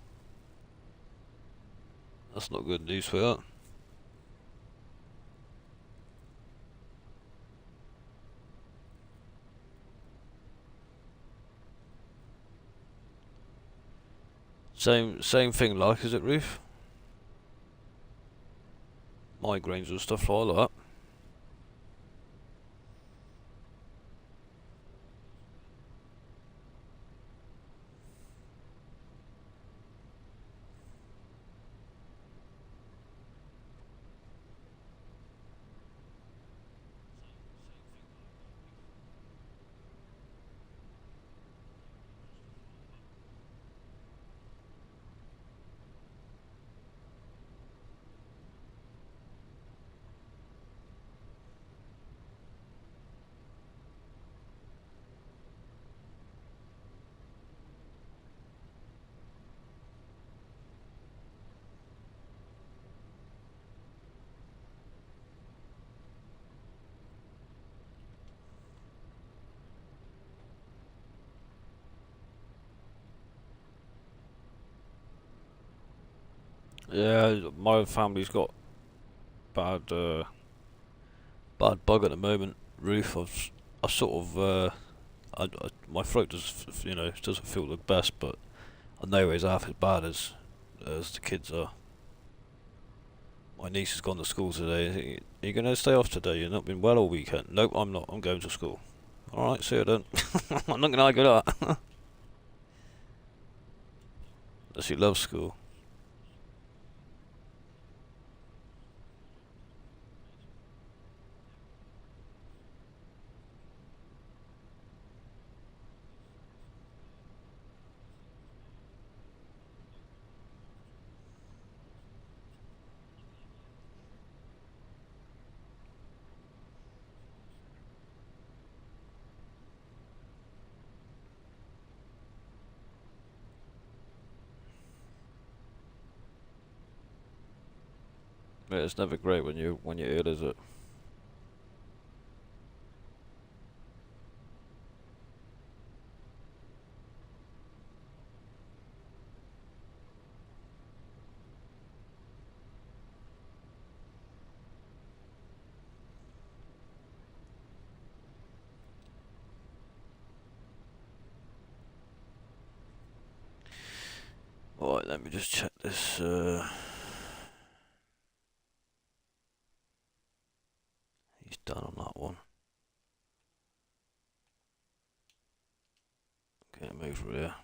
S1: That's not good news for that. Same thing like, is it, Reef? Migraines and stuff like that. Yeah, my family's got bad bad bug at the moment. Roof. I sort of my throat does doesn't feel the best, but I know it's half as bad as the kids are. My niece has gone to school today. Are you going to stay off today? You've not been well all weekend. Nope, I'm not. I'm going to school. All right, see you then. I'm not going to argue that. She loves school. Yeah, it's never great when you're ill, is it? Right, let me just check this. He's done on that one. Okay, move through here.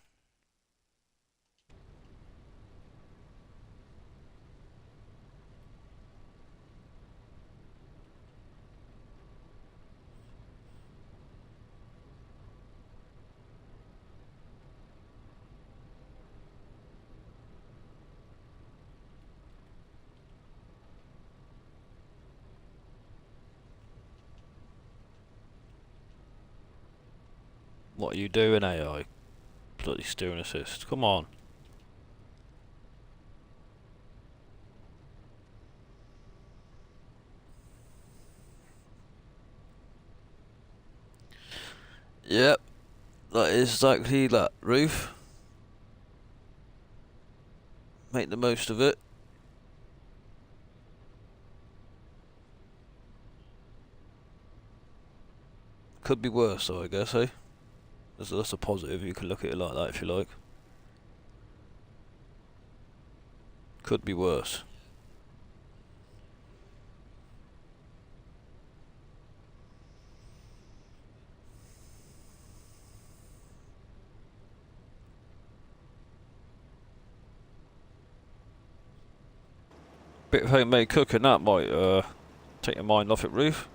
S1: What are you doing, AI? Bloody steering assist. Come on. Yep, that is exactly that, Roof. Make the most of it. Could be worse though, I guess, eh? That's a positive, you can look at it like that if you like. Could be worse. Bit of homemade cooking, that might take your mind off it, Roof.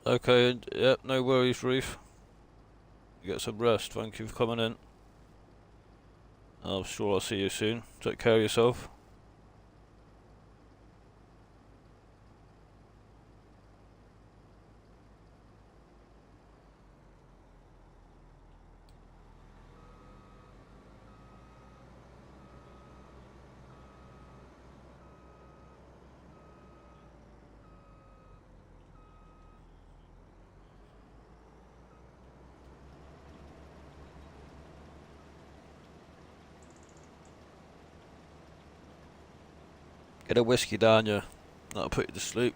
S1: Okay, yep, no worries, Roof. You get some rest, thank you for coming in. I'm sure I'll see you soon. Take care of yourself. Get a whiskey down you. That'll put you to sleep.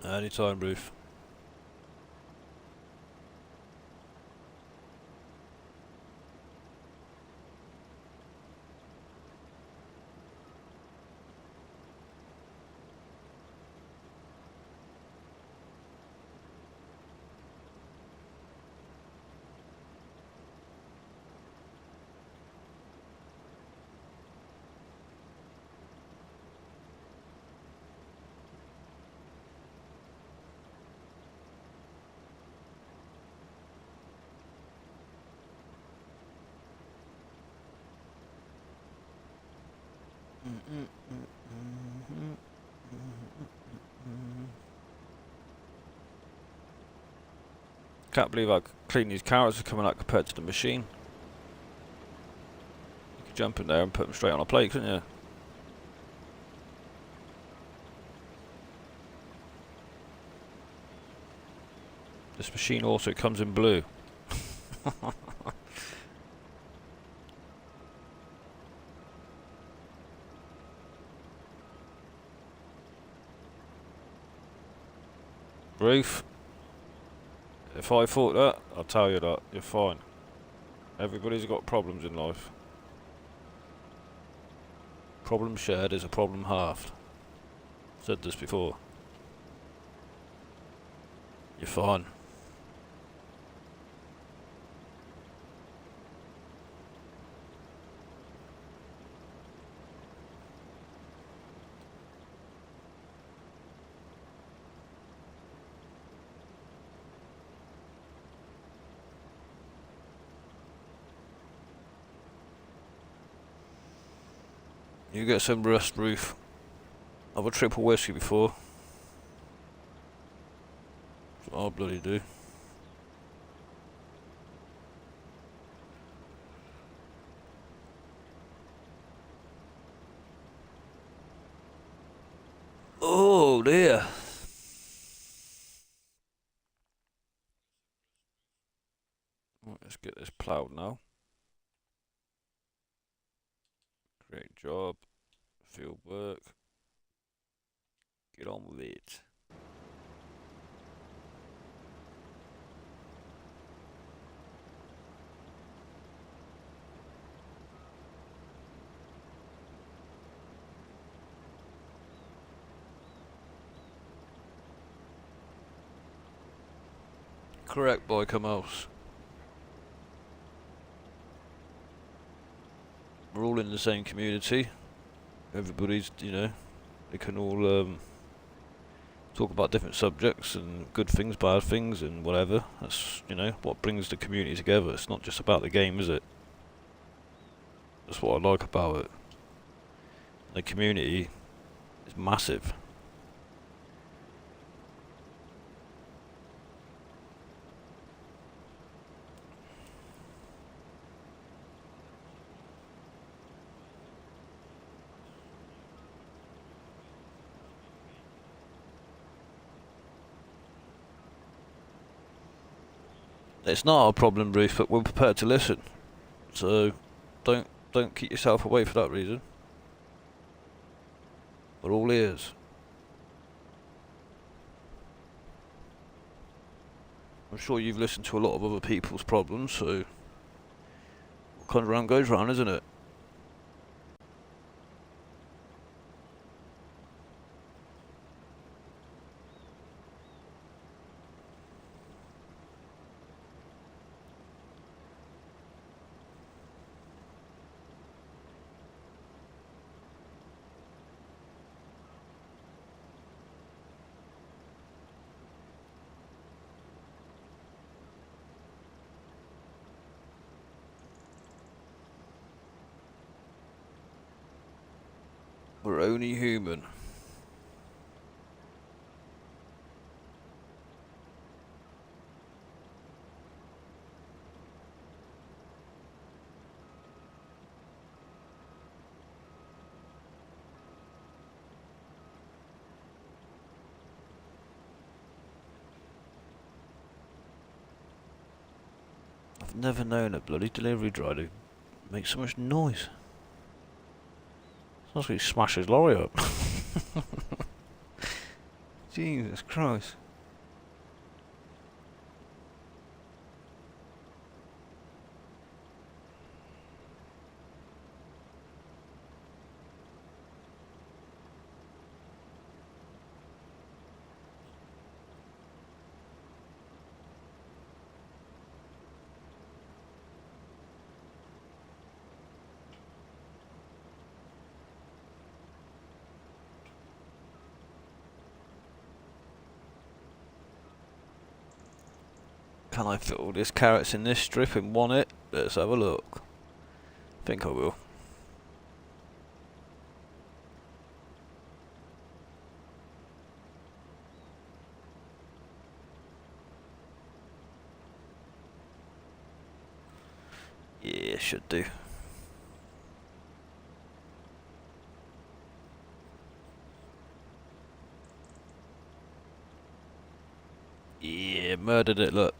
S1: Anytime, Roof. Can't believe how clean these carrots are coming out compared to the machine. You could jump in there and put them straight on a plate, couldn't you? This machine also comes in blue. Roof. If I thought that, I'll tell you that. You're fine. Everybody's got problems in life. Problem shared is a problem halved. Said this before. You're fine. You get some rest, Ruth. Have a triple whiskey before. That's what I bloody do. Oh dear. Right, let's get this ploughed now. Great job. Field work. Get on with it. Correct, Biker Mouse. We're all in the same community. Everybody's, you know, they can all talk about different subjects and good things, bad things, and whatever. That's, you know, what brings the community together. It's not just about the game, is it? That's what I like about it. The community is massive. It's not our problem, Ruth, but we're prepared to listen. So, don't keep yourself away for that reason. We're all ears. I'm sure you've listened to a lot of other people's problems, so what comes around goes round, isn't it? We're only human. I've never known a bloody delivery driver make so much noise. Sounds like he smashed his lorry up. Jesus Christ. Can I fit all these carrots in this strip in one hit? Let's have a look. Think I will. Yeah, should do. Yeah, murdered it, look.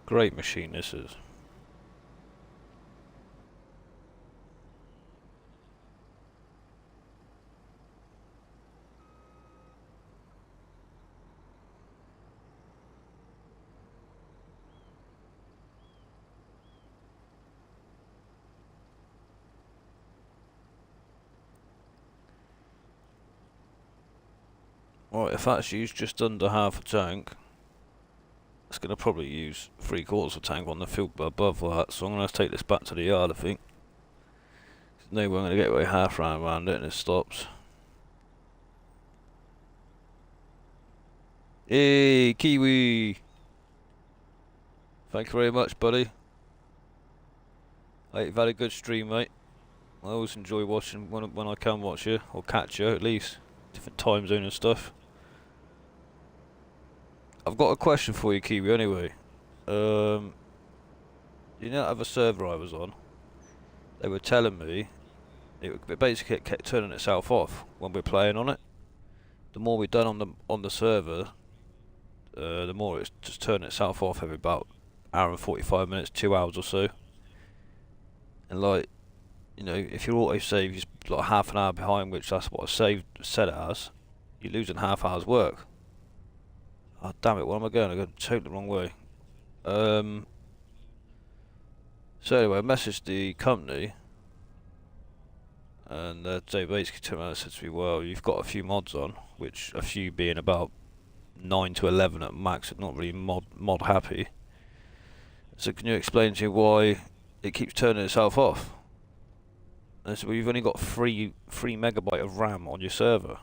S1: Great machine this is. Right, if that's used just under half a tank, it's going to probably use 3/4 of a tank on the field above that, so I'm going to take this back to the yard, I think. There's no way I'm going to get away half round around it and it stops. Hey, Kiwi! Thank you very much, buddy. Hey, you've had a good stream, mate. I always enjoy watching when I can watch you, or catch you at least. Different time zone and stuff. I've got a question for you, Kiwi, anyway. You know that other server I was on? They were telling me it basically kept turning itself off when we're playing on it. The more we've done on the server, the more it's just turning itself off every about hour and 45 minutes, 2 hours or so. And like, you know, if your autosave is like half an hour behind, which that's what I set it as, you're losing half hour's work. Oh damn it, where am I going? I got totally the wrong way. So anyway, I messaged the company, and they basically turned around and said to me, well, you've got a few mods on, which a few being about 9 to 11 at max, not really mod happy. So can you explain to me why it keeps turning itself off? And I said, well, you've only got 3 megabyte of RAM on your server.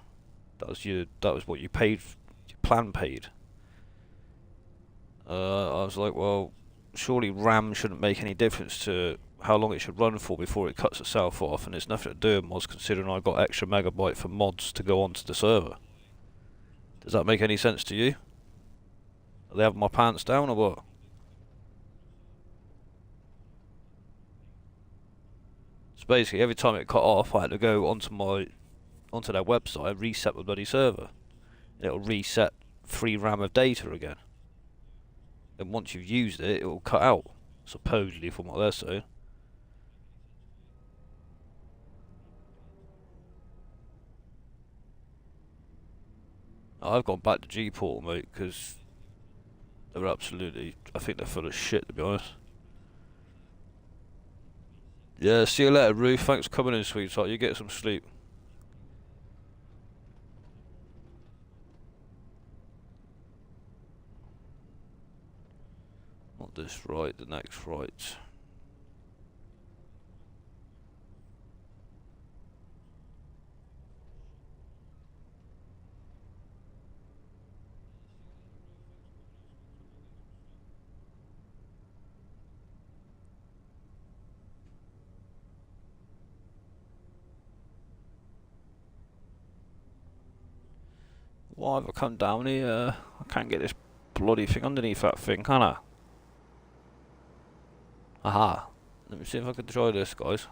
S1: That was what you paid, your plan paid. I was like, well, surely RAM shouldn't make any difference to how long it should run for before it cuts itself off, and it's nothing to do with mods, considering I got extra megabyte for mods to go onto the server. Does that make any sense to you? Are they having my pants down or what? So basically, every time it cut off, I had to go onto their website, reset my bloody server. And it'll reset 3 RAM of data again. And once you've used it, it will cut out, supposedly, from what they're saying. I've gone back to G-Portal, mate, because they're absolutely, I think they're full of shit, to be honest. Yeah, see you later, Ruth. Thanks for coming in, sweetheart. You get some sleep. Not this right, the next right. Why have I come down here? I can't get this bloody thing underneath that thing, can I? Aha. Let me see if I can try this, guys.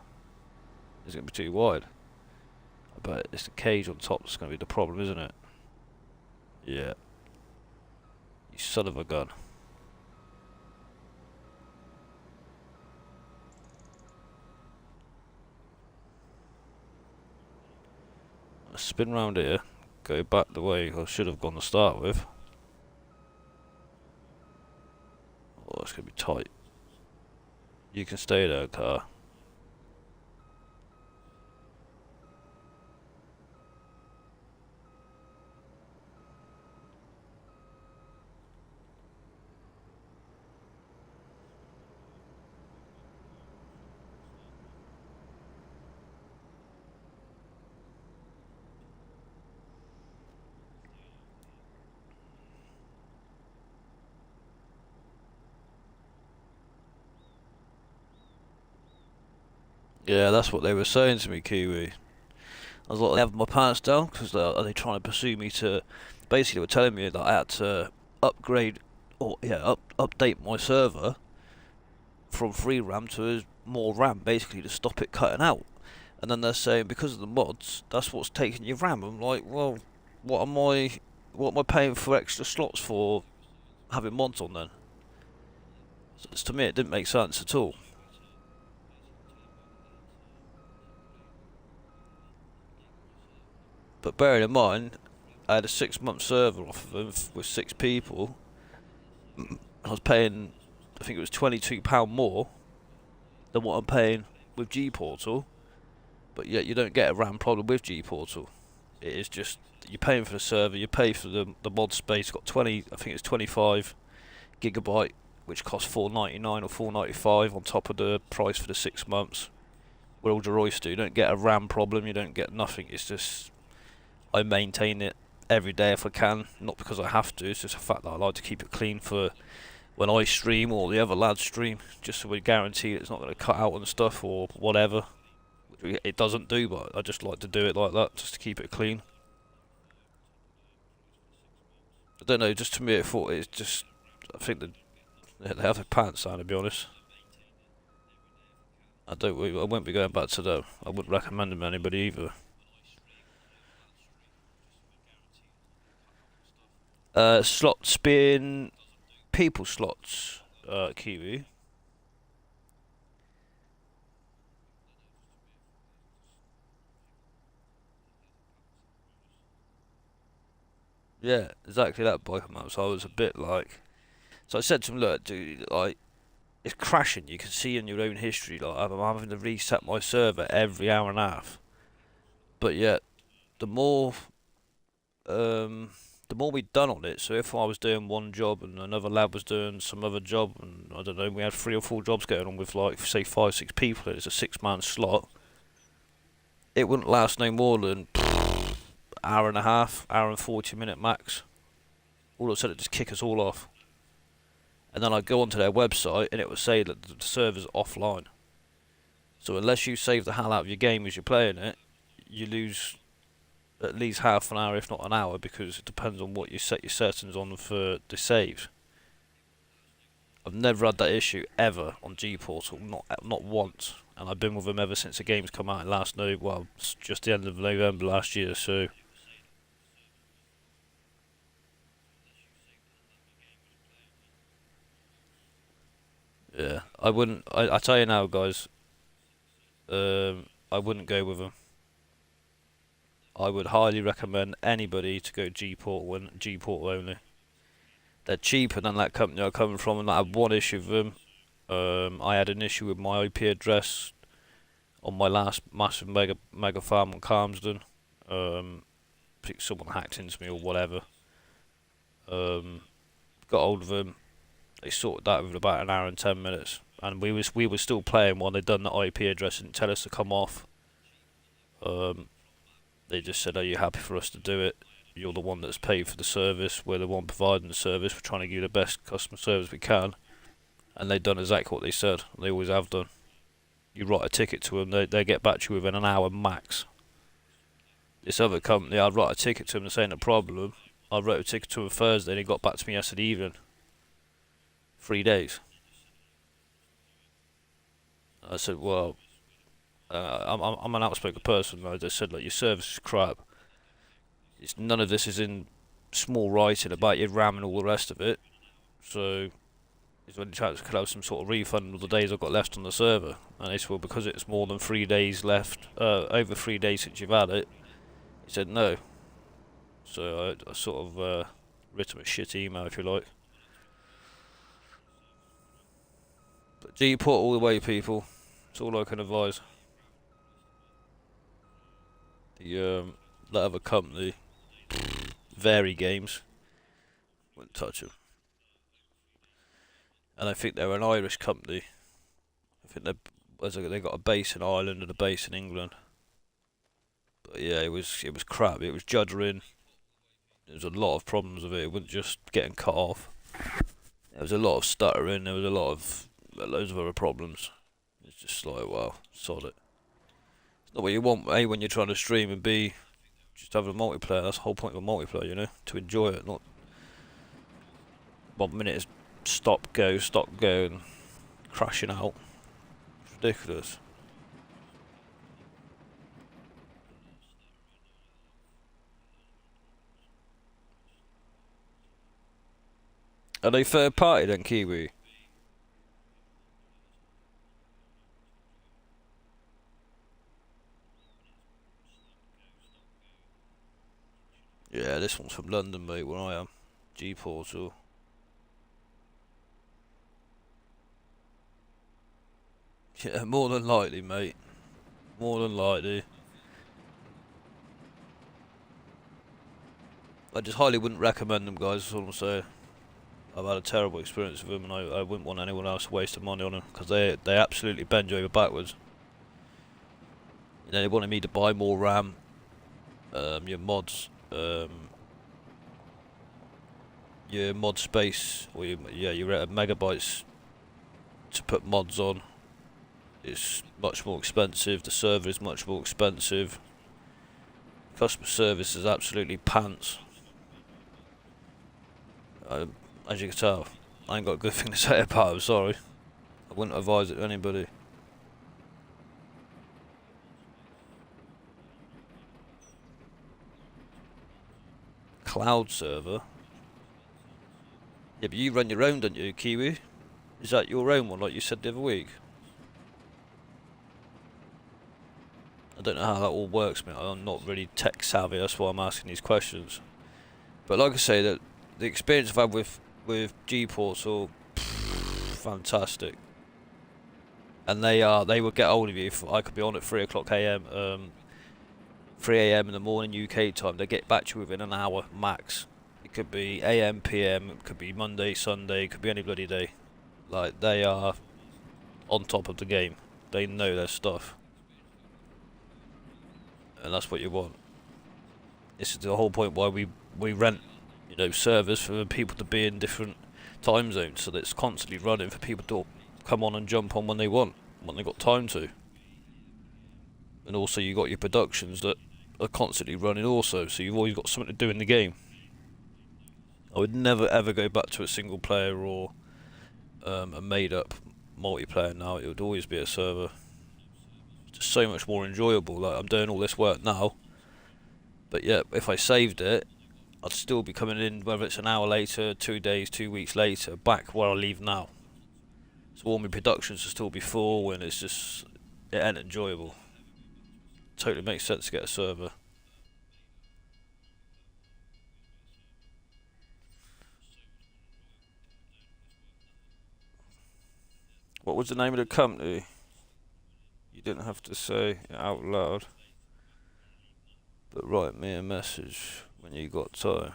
S1: It's going to be too wide. I bet it's the cage on top that's going to be the problem, isn't it? Yeah. You son of a gun. I'll spin round here. Go back the way I should have gone to start with. Oh, it's going to be tight. You can stay there, car. Yeah, that's what they were saying to me, Kiwi. I was like, they have my pants down because are they trying to pursue me to? Basically, they were telling me that I had to upgrade or update my server from 3 RAM to more RAM, basically to stop it cutting out. And then they're saying because of the mods, that's what's taking your RAM. I'm like, well, what am I paying for extra slots for having mods on then? So to me, it didn't make sense at all. But bearing in mind, I had a 6-month server off of them with 6 people. I was paying, I think it was £22 more than what I'm paying with G-Portal. But yet you don't get a RAM problem with G-Portal. It is just, you're paying for the server, you pay for the mod space. Got 20, I think it's 25 gigabyte, which costs $4.99 or $4.95 on top of the price for the 6 months. We're all your oyster. You don't get a RAM problem, you don't get nothing. It's just, I maintain it every day if I can, not because I have to. It's just a fact that I like to keep it clean for when I stream or the other lads stream, just so we guarantee it's not going to cut out and stuff or whatever. It doesn't do, but I just like to do it like that, just to keep it clean. I don't know, just to me, I thought it's just, I think that they have their pants down, to be honest. I won't be going back to them. I wouldn't recommend them to anybody either. Slots being people slots, Kiwi. Yeah, exactly that, bike map. So I was a bit like, so I said to him, look, dude, like, it's crashing. You can see in your own history, like, I'm having to reset my server every hour and a half. But yet, the more, the more we'd done on it. So if I was doing one job and another lad was doing some other job, and I don't know, we had 3 or 4 jobs going on with like, say, 5, 6 people. It's a 6-man slot. It wouldn't last no more than hour and a half, hour and 40-minute max. All of a sudden, it just kick us all off. And then I'd go onto their website and it would say that the server's offline. So unless you save the hell out of your game as you're playing it, you lose at least half an hour, if not an hour, because it depends on what you set your settings on for the saves. I've never had that issue ever on G-Portal, not once. And I've been with them ever since the game's come out just the end of November last year, so... Yeah, I tell you now, guys, I wouldn't go with them. I would highly recommend anybody to go G-Portal and G-Portal only. They're cheaper than that company I'm coming from, and I had one issue with them. I had an issue with my IP address on my last massive mega farm on Calmsden. I think someone hacked into me or whatever. Got hold of them. They sorted that within about an hour and 10 minutes, and we were still playing while they'd done the IP address and tell us to come off. They just said, "Are you happy for us to do it? You're the one that's paid for the service. We're the one providing the service. We're trying to give you the best customer service we can." And they've done exactly what they said. They always have done. You write a ticket to them, they get back to you within an hour max. This other company, I'd write a ticket to them, this ain't a problem. I wrote a ticket to them Thursday and he got back to me yesterday evening. 3 days. I said, well, I'm an outspoken person. I just said, like, your service is crap. None of this is in small writing about your RAM and all the rest of it. So, is there any chance I could have some sort of refund of the days I've got left on the server? And they said, well, because it's more than 3 days left, over 3 days since you've had it. He said no. So I sort of written a shit email, if you like. But G-Port all the way, people. It's all I can advise. That other company, Vary Games, wouldn't touch them. And I think they're an Irish company. I think they got a base in Ireland and a base in England. But yeah, it was crap. It was juddering. There was a lot of problems with it. It wasn't just getting cut off. There was a lot of stuttering. There was loads of other problems. It's just like, wow, sod it. It's not what you want, A, when you're trying to stream, and B, just having a multiplayer. That's the whole point of a multiplayer, you know, to enjoy it. Not 1 minute is stop go, and crashing out. It's ridiculous. Are they third party then, Kiwi? Yeah, this one's from London, mate, where I am. G-Portal. Yeah, more than likely, mate. More than likely. I just highly wouldn't recommend them, guys. That's all I'm saying. I've had a terrible experience with them, and I wouldn't want anyone else to waste their money on them, because they absolutely bend you over backwards. You know, they wanted me to buy more RAM, your mods, your mod space, or your megabytes to put mods on. It's much more expensive. The server is much more expensive. Customer service is absolutely pants. As you can tell, I ain't got a good thing to say about it, I'm sorry. I wouldn't advise it to anybody. Cloud server? Yeah, but you run your own, don't you, Kiwi? Is that your own one, like you said the other week? I don't know how that all works, mate. I'm not really tech savvy, that's why I'm asking these questions. But like I say, that the experience I've had with G-Portal, fantastic. And they will get hold of you. I could be on at 3 o'clock AM, 3 AM in the morning UK time. They get back to you within an hour max. It could be AM, PM, it could be Monday, Sunday, it could be any bloody day. Like, they are on top of the game. They know their stuff. And that's what you want. This is the whole point why we rent, you know, servers for people to be in different time zones, so that it's constantly running for people to come on and jump on when they want, when they got time to. And also you got your productions that are constantly running also, so you've always got something to do in the game. I would never ever go back to a single player or a made up multiplayer now. It would always be a server. It's just so much more enjoyable. Like, I'm doing all this work now, but yeah, if I saved it, I'd still be coming in, whether it's an hour later, 2 days, 2 weeks later, back where I leave now. So all my productions will still be full, and it's just, it ain't enjoyable. Totally makes sense to get a server. What was the name of the company? You didn't have to say it out loud, but write me a message when you got time.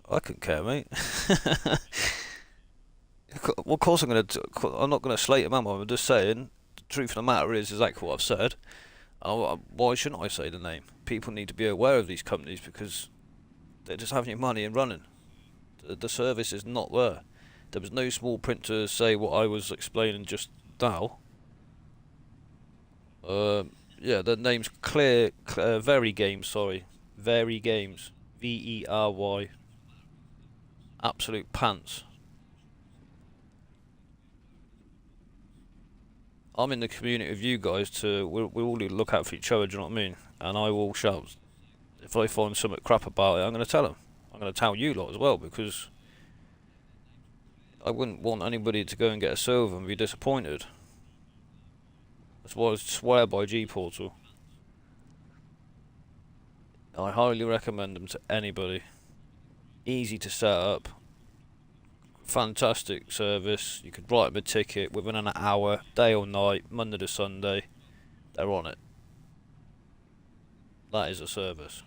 S1: I couldn't care, mate. Well, of course I'm not gonna slate him, am I? I'm just saying, the truth of the matter is exactly what I've said. Why shouldn't I say the name? People need to be aware of these companies because they're just having your money and running. The service is not there. There was no small print to say what I was explaining just now. Yeah, the name's Very Games, sorry. Very Games. Very. Absolute pants. I'm in the community with you guys we all need to look out for each other, do you know what I mean? And I will shout. If I find something crap about it, I'm going to tell them. I'm going to tell you lot as well, because I wouldn't want anybody to go and get a server and be disappointed. That's why I swear by G-Portal. I highly recommend them to anybody. Easy to set up. Fantastic service. You could write them a ticket within an hour, day or night, Monday to Sunday. They're on it. That is a service.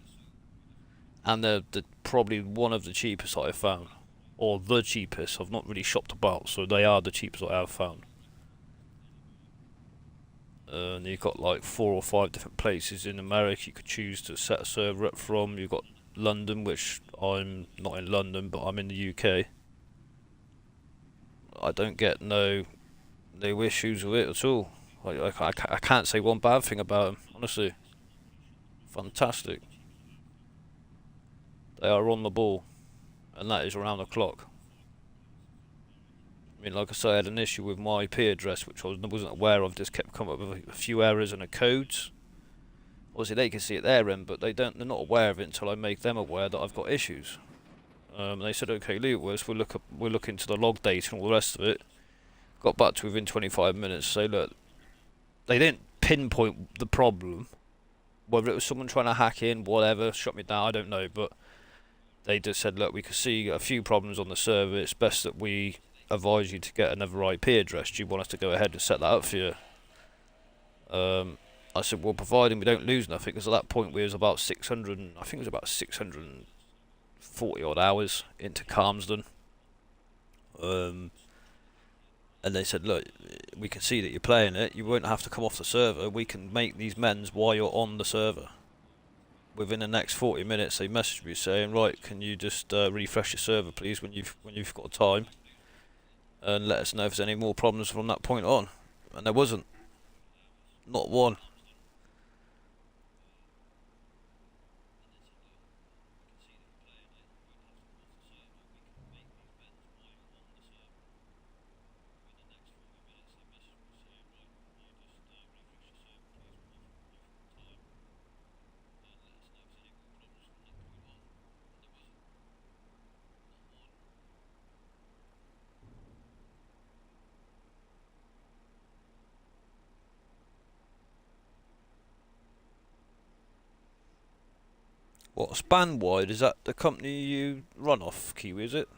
S1: And they're probably one of the cheapest I've found. Or the cheapest. I've not really shopped about, so they are the cheapest I have found. And you've got like 4 or 5 different places in America you could choose to set a server up from. You've got London, which I'm not in London, but I'm in the UK. I don't get no issues with it at all. I can't say one bad thing about them, honestly. Fantastic. They are on the ball, and that is around the clock. I mean, like I say, I had an issue with my IP address, which I wasn't aware of. Just kept coming up with a few errors in the codes. Obviously, they can see it their end, but they're not aware of it until I make them aware that I've got issues. They said, okay, leave it with us. We'll look into the log data and all the rest of it. Got back to within 25 minutes. Say, look, they didn't pinpoint the problem. Whether it was someone trying to hack in, whatever, shut me down, I don't know. But they just said, look, we can see a few problems on the server. It's best that we advise you to get another IP address. Do you want us to go ahead and set that up for you? I said, well, providing we don't lose nothing, because at that point we was about 600, I think it was about 640 odd hours into Calmsden. And they said, look, we can see that you're playing it. You won't have to come off the server. We can make these mends while you're on the server. Within the next 40 minutes, they messaged me saying, right, can you just refresh your server, please, when you've got time, and let us know if there's any more problems from that point on. And there wasn't, not one. What, Spanwide, is that the company you run off, Kiwi, is it?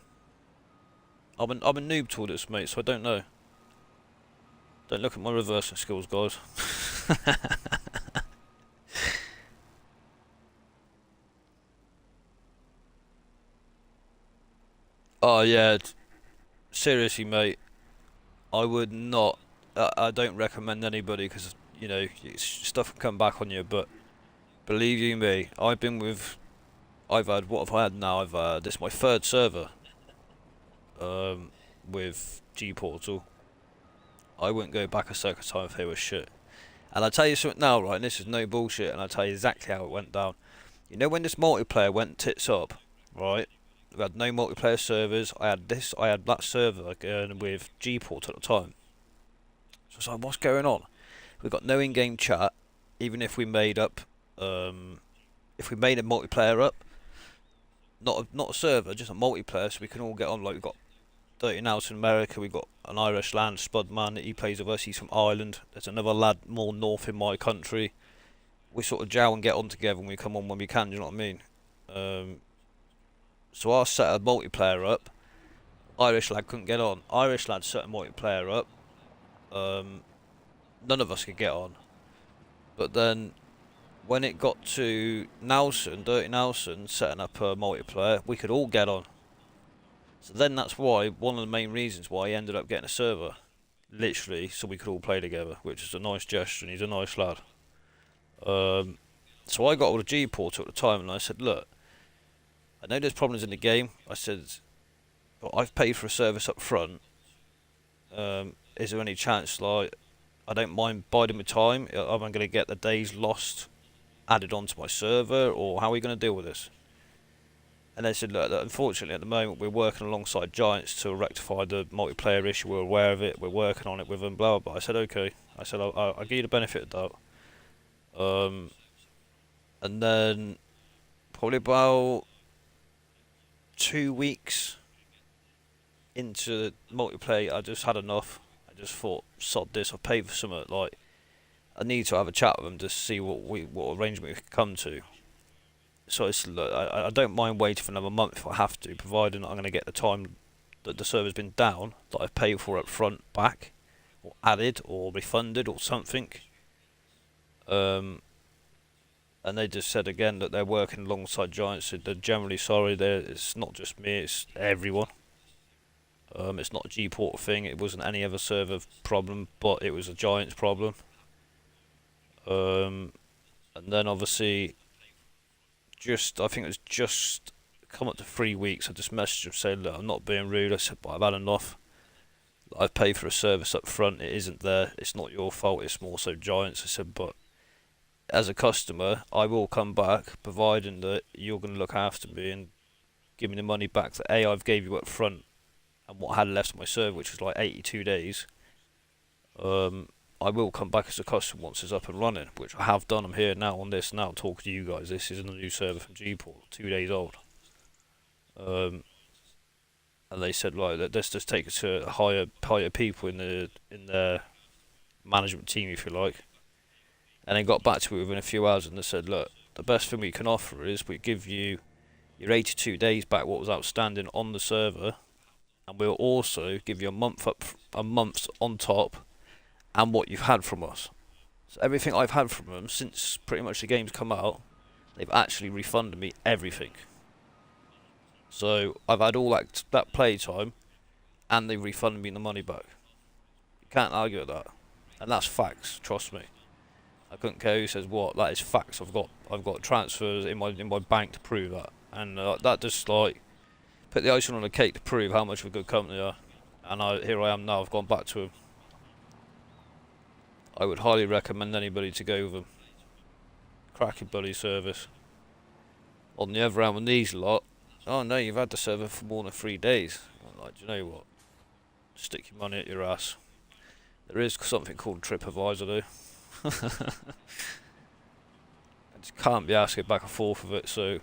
S1: I'm a noob to all this, mate, so I don't know. Don't look at my reversing skills, guys. Oh yeah, seriously, mate. I would not. I don't recommend anybody because you know stuff can come back on you. But believe you me, I've been with. I've had what have I had now? This is my third server. With G Portal. I wouldn't go back a second time if they were shit. And I'll tell you something now, right? And this is no bullshit. And I'll tell you exactly how it went down. You know when this multiplayer went tits up, right? We had no multiplayer servers. I had that server with Gport at the time. So it's like, what's going on? We've got no in-game chat, even if we made up, if we made a multiplayer up, not a server, just a multiplayer, so we can all get on. Like we've got Dirty Nelson in America, we've got an Irish lad, Spudman, that he plays with us. He's from Ireland. There's another lad more north in my country. We sort of gel and get on together, and we come on when we can. Do you know what I mean? So I set a multiplayer up. Irish lad couldn't get on. Irish lad set a multiplayer up. None of us could get on. But then, when it got to Nelson, Dirty Nelson, setting up a multiplayer, we could all get on. So then that's why, one of the main reasons why he ended up getting a server. Literally, so we could all play together, which is a nice gesture, and he's a nice lad. So I got all the G-Portal at the time, and I said, look, I know there's problems in the game. I said, but I've paid for a service up front. Is there any chance, like, I don't mind biding my time? Am I going to get the days lost added onto my server, or how are we going to deal with this? And they said, look, unfortunately at the moment we're working alongside Giants to rectify the multiplayer issue. We're aware of it. We're working on it with them. Blah blah. Blah. I said, okay. I said, I'll give you the benefit of the doubt. And then probably about 2 weeks into multiplayer, I just had enough. I just thought, sod this. I've paid for something. Like, I need to have a chat with them to see what arrangement we can come to. So it's, look, I don't mind waiting for another month if I have to, providing I'm going to get the time that the server's been down that I've paid for up front back, or added, or refunded, or something. And they just said again that they're working alongside Giants. So they're generally sorry. It's not just me; it's everyone. It's not a G-Port thing. It wasn't any other server problem, but it was a Giants problem. And then obviously, I think it was just come up to 3 weeks. I just messaged him saying, look, I'm not being rude. I said, but I've had enough. I've paid for a service up front. It isn't there. It's not your fault. It's more so Giants. I said, but as a customer, I will come back, providing that you're going to look after me and give me the money back that I've gave you up front and what I had left on my server, which was like 82 days. I will come back as a customer once it's up and running, which I have done. I'm here now on this now talking to you guys. This is a new server from Gport, 2 days old. And they said, right, let's just take it to higher people in their management team, if you like. And they got back to me within a few hours and they said, look, the best thing we can offer is we give you your 82 days back, what was outstanding on the server, and we'll also give you a month on top, and what you've had from us. So everything I've had from them since pretty much the game's come out, they've actually refunded me everything. So I've had all that play time, and they refunded me the money back. You can't argue with that, and that's facts. Trust me. I couldn't care who says what. That is facts. I've got transfers in my bank to prove that, and that just like put the icing on the cake to prove how much of a good company they are. And here I am now. I've gone back to them. I would highly recommend anybody to go with them. Cracking buddy service. On the other hand, with these lot, oh no, you've had the server for more than 3 days. I'm like, do you know what? Stick your money at your ass. There is something called TripAdvisor though. I just can't be asking back and forth of it, so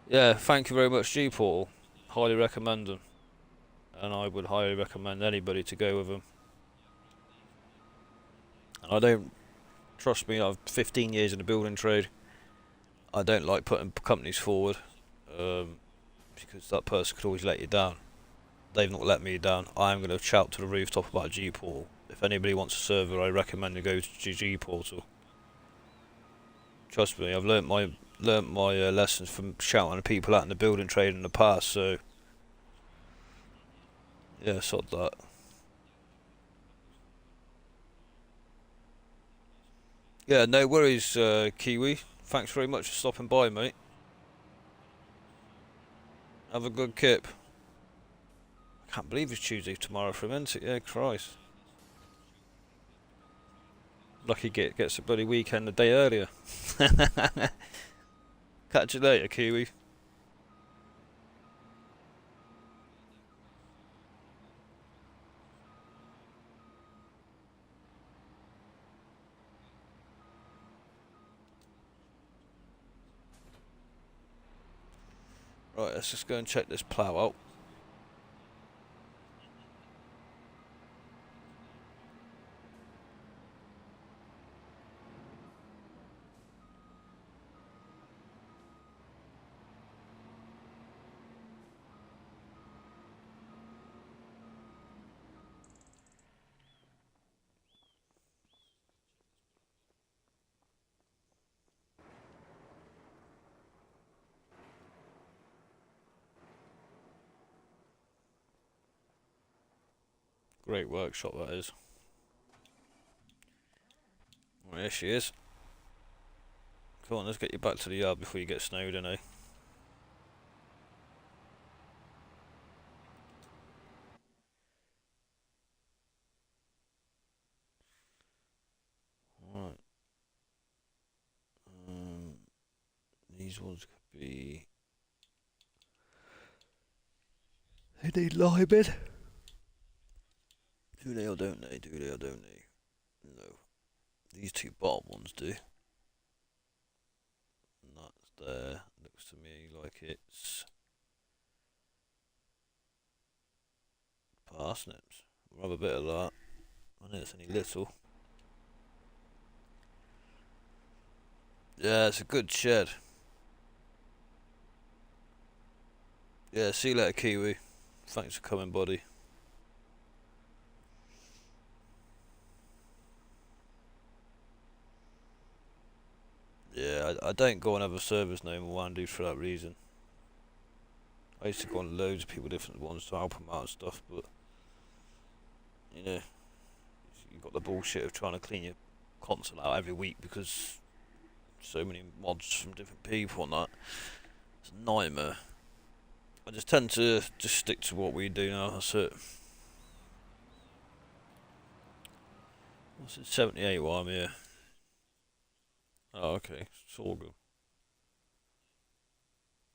S1: yeah, thank you very much G-Portal. Highly recommend them. And I would highly recommend anybody to go with them. And I don't, trust me, I've 15 years in the building trade. I don't like putting companies forward, because that person could always let you down. They've not let me down. I am going to shout to the rooftop about G-Portal. If anybody wants a server, I recommend you go to G-Portal. Trust me, I've learnt my lessons from shouting at people out in the building trade in the past, so yeah, sod that. Yeah, no worries, Kiwi. Thanks very much for stopping by, mate. Have a good kip. I can't believe it's Tuesday tomorrow for him, isn't it? Yeah, Christ. Lucky gets a bloody weekend a day earlier. Catch you later, Kiwi. Right, let's just go and check this plough out. Great workshop that is. Well, there she is. Come on, let's get you back to the yard before you get snowed in, eh? Right. These ones could be... They need liming. Do they or don't they? Do they or don't they? No. These two bottom ones do. And that's there. Looks to me like it's parsnips. We'll have a bit of that. I know it's only little. Yeah, it's a good shed. Yeah, see you later, Kiwi. Thanks for coming, buddy. Yeah, I don't go on other servers no more, Andy, for that reason. I used to go on loads of people, different ones, to help them out and stuff, but you know, you got the bullshit of trying to clean your console out every week because so many mods from different people and that. It's a nightmare. I just tend to just stick to what we do now. That's it. What's it? 78 while I'm here. Oh, okay. It's all good.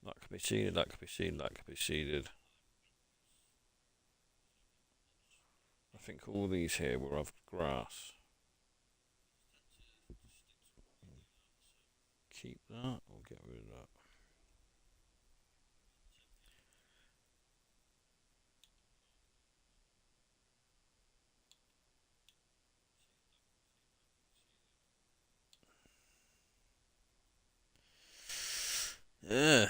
S1: That could be seeded. That could be seeded. That could be seeded. I think all these here will have grass. Keep that or get rid of that. Yeah.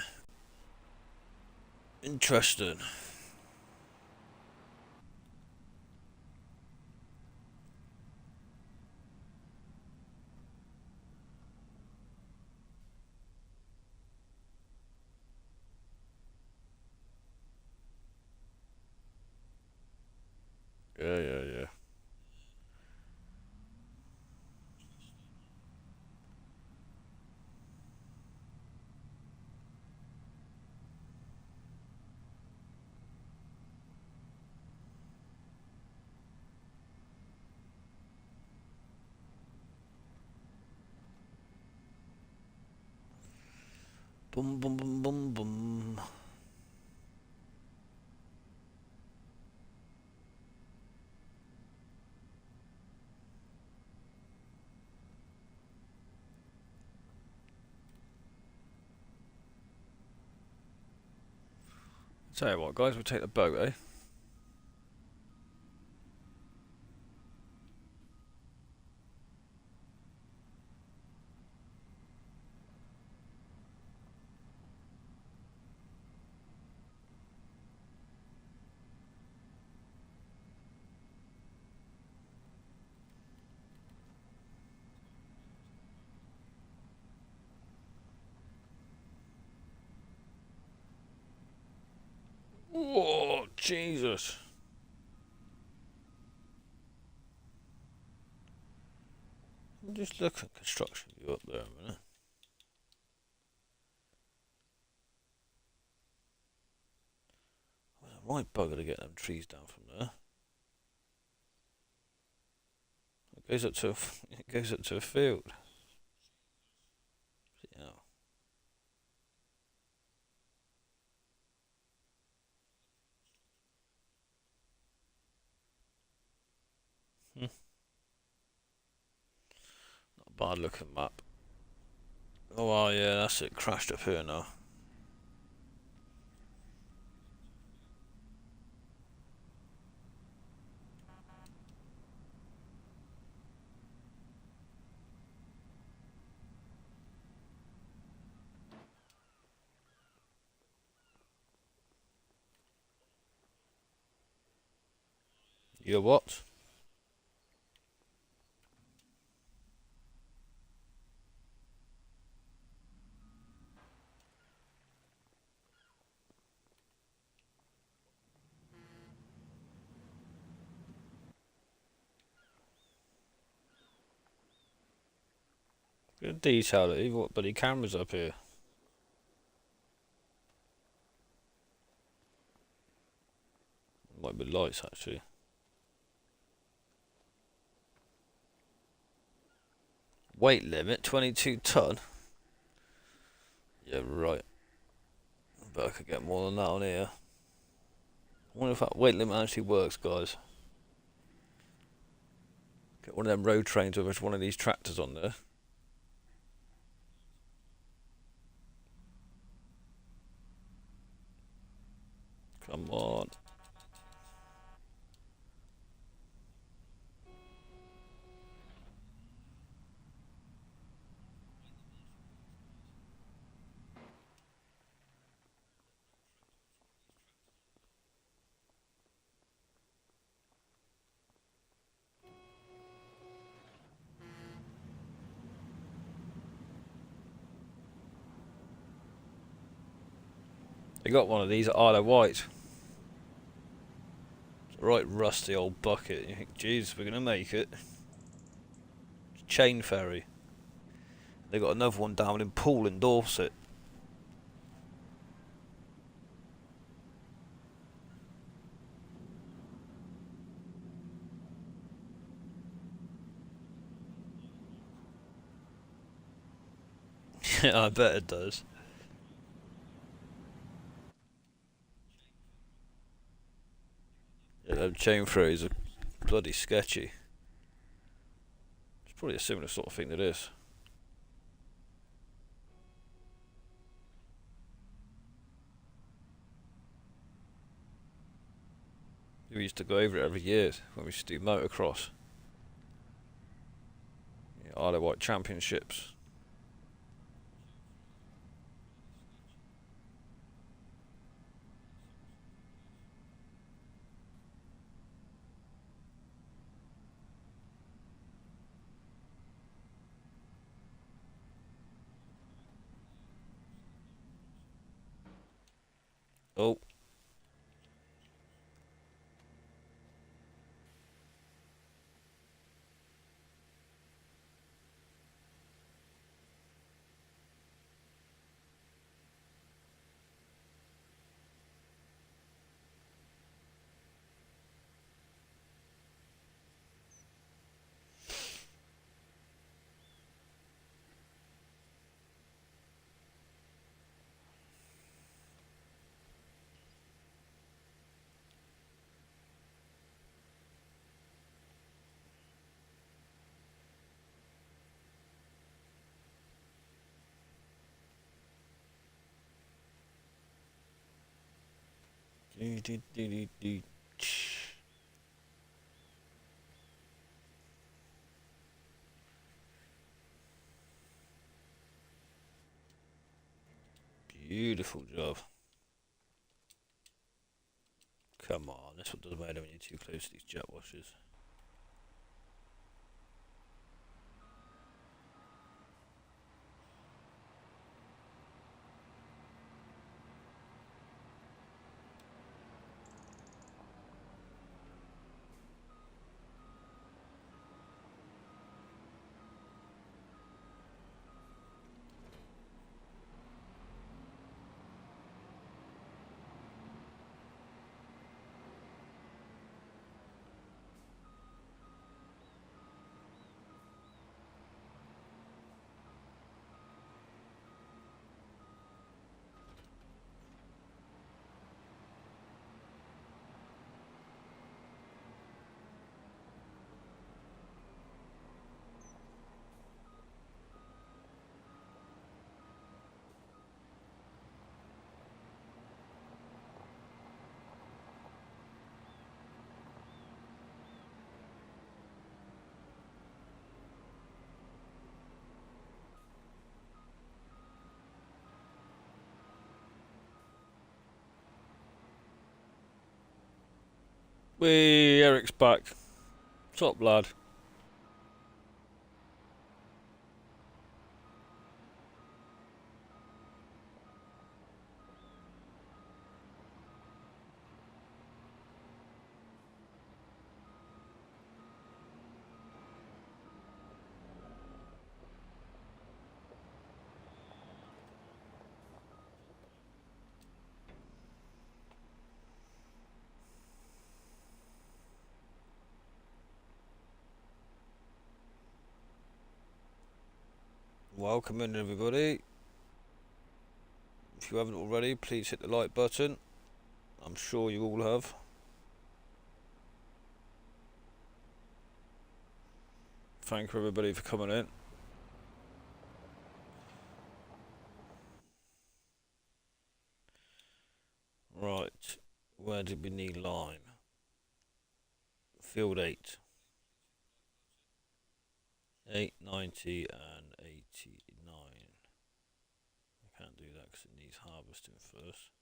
S1: Interesting. Boom, boom, boom, boom, boom. Tell you what, guys, we'll take the boat, eh? Whoa, Jesus. Just look at construction view up there a minute. Right bugger to get them trees down from there. It goes up to it goes up to a field. Yeah. Hmm. Not a bad looking map. Oh well, yeah, that's it. Crashed up here now. You what? Good detail it. You've got bloody cameras up here. Might be lights actually. Weight limit 22 ton. Yeah, right. But I could get more than that on here. I wonder if that weight limit actually works, guys. Get one of them road trains with one of these tractors on there. Come on. They got one of these at Isle of Wight. It's a right rusty old bucket. You think, geez, we're gonna make it. Chain ferry. They got another one down in Poole in Dorset. Yeah, I bet it does. Yeah, them chain ferries are bloody sketchy. It's probably a similar sort of thing to this. We used to go over it every year when we used to do motocross. Yeah, Isle of Wight Championships. Oh. Beautiful job. Come on, that's what doesn't matter when you're too close to these jet washers. Whee, Eric's back. Top lad. Welcome in, everybody. If you haven't already, please hit the like button. I'm sure you all have. Thank you, everybody, for coming in. Right, where did we need lime? Field 8. 8, 90 and 89. I can't do that because it needs harvesting first.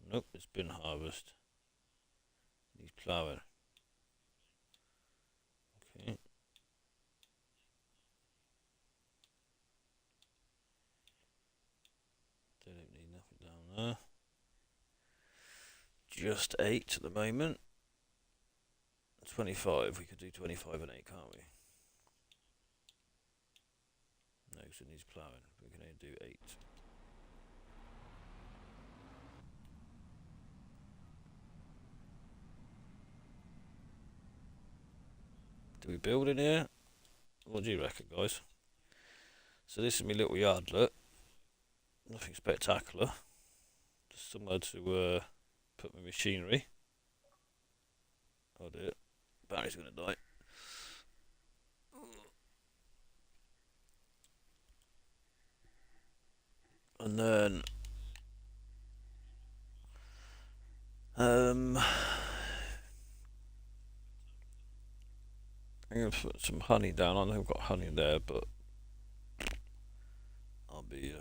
S1: Nope, it's been harvested. Needs ploughing. Okay. They don't need nothing down there. Just 8 at the moment. 25, we could do 25 and 8, can't we? No, because it needs ploughing. We can only do 8. Do we build in here? What do you reckon, guys? So this is my little yardlet. Nothing spectacular. Just somewhere to put my machinery. Oh dear. Barry's gonna die. And then I'm gonna put some honey down. I know I've got honey there, but I'll be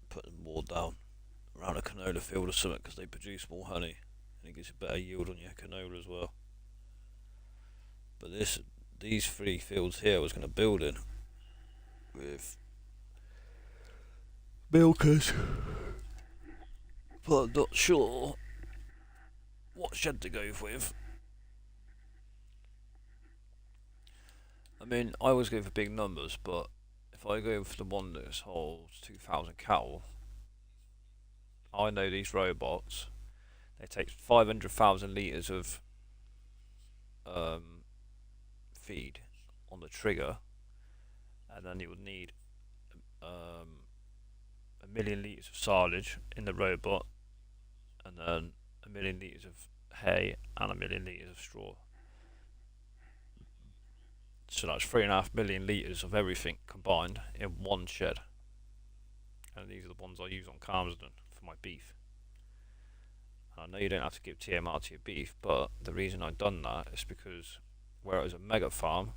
S1: putting more down around a canola field or something because they produce more honey and it gives a better yield on your canola as well. But these 3 fields here I was going to build in with milkers, but I'm not sure what shed to go with. I mean, I always go for big numbers, but if I go for the one that holds 2,000 cattle, I know these robots, they take 500,000 litres of feed on the trigger, and then you would need 1,000,000 litres of silage in the robot, and then 1,000,000 litres of hay and 1,000,000 litres of straw. So that's 3.5 million litres of everything combined in one shed. And these are the ones I use on Calmsden for my beef. I know you don't have to give TMR to your beef, but the reason I've done that is because where it was a mega farm,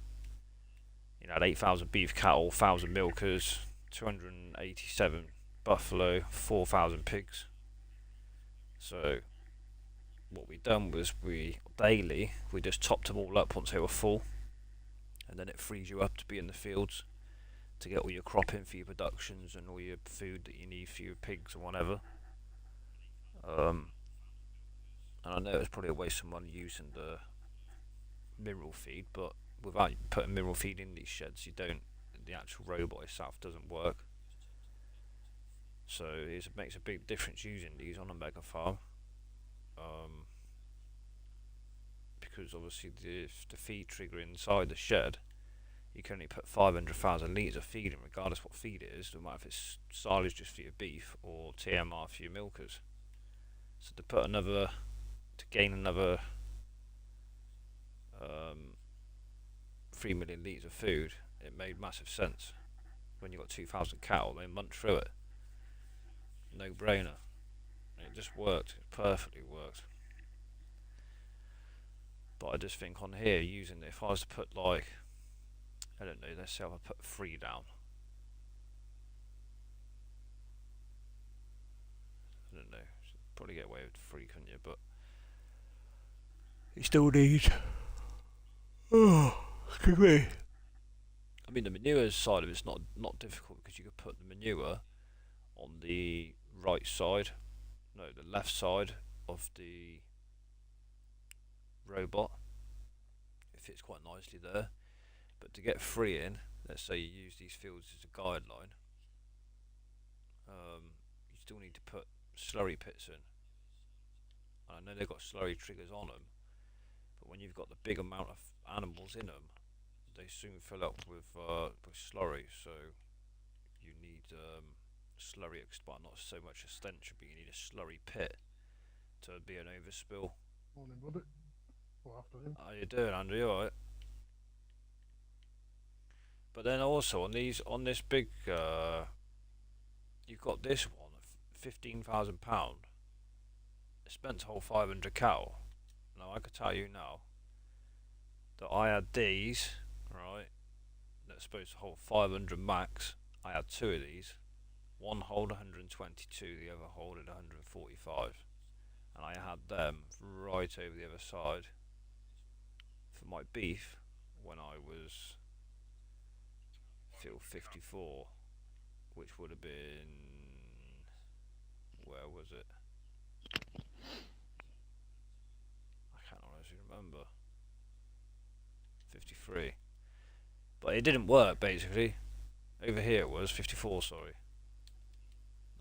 S1: you had 8,000 beef cattle, 1,000 milkers, 287 buffalo, 4,000 pigs. So what we done was we just topped them all up once they were full, and then it frees you up to be in the fields to get all your crop in for your productions and all your food that you need for your pigs and whatever. And I know it was probably a waste of money using the mineral feed, but without putting mineral feed in these sheds, the actual robot itself doesn't work. So it makes a big difference using these on a mega farm. Because obviously the feed trigger inside the shed, you can only put 500,000 litres of feed in, regardless what feed it is, no matter if it's silage just for your beef or TMR for your milkers. So to gain another 3 million litres of food, it made massive sense. When you've got 2,000 cattle, they munch through it. No brainer. It just worked, it perfectly worked. But I just think on here, using it, if I was to put like, I don't know, let's say I put 3 down. I don't know, probably get away with 3, couldn't you? But you still need. Oh, excuse me. I mean, the manure side of it's not difficult because you could put the manure on the right side, no, the left side of the robot. It fits quite nicely there. But to get 3 in, let's say you use these fields as a guideline, you still need to put slurry pits in. I know they've got slurry triggers on them, but when you've got the big amount of animals in them, they soon fill up with slurry. So you need slurry, well, not so much a stench, but you need a slurry pit to be an overspill.
S2: Morning, buddy. Well, afternoon.
S1: How you doing, Andrew? You alright? But then also on this big, you've got this one, £15,000. It spent a whole 500 cow. Now I could tell you now that I had these, right, that's supposed to hold 500 max. I had 2 of these. One hold 122, the other holded 145. And I had them right over the other side for my beef when I was field 54, which would have been, where was it? I can't honestly remember. 53. But it didn't work basically. Over here it was 54, sorry.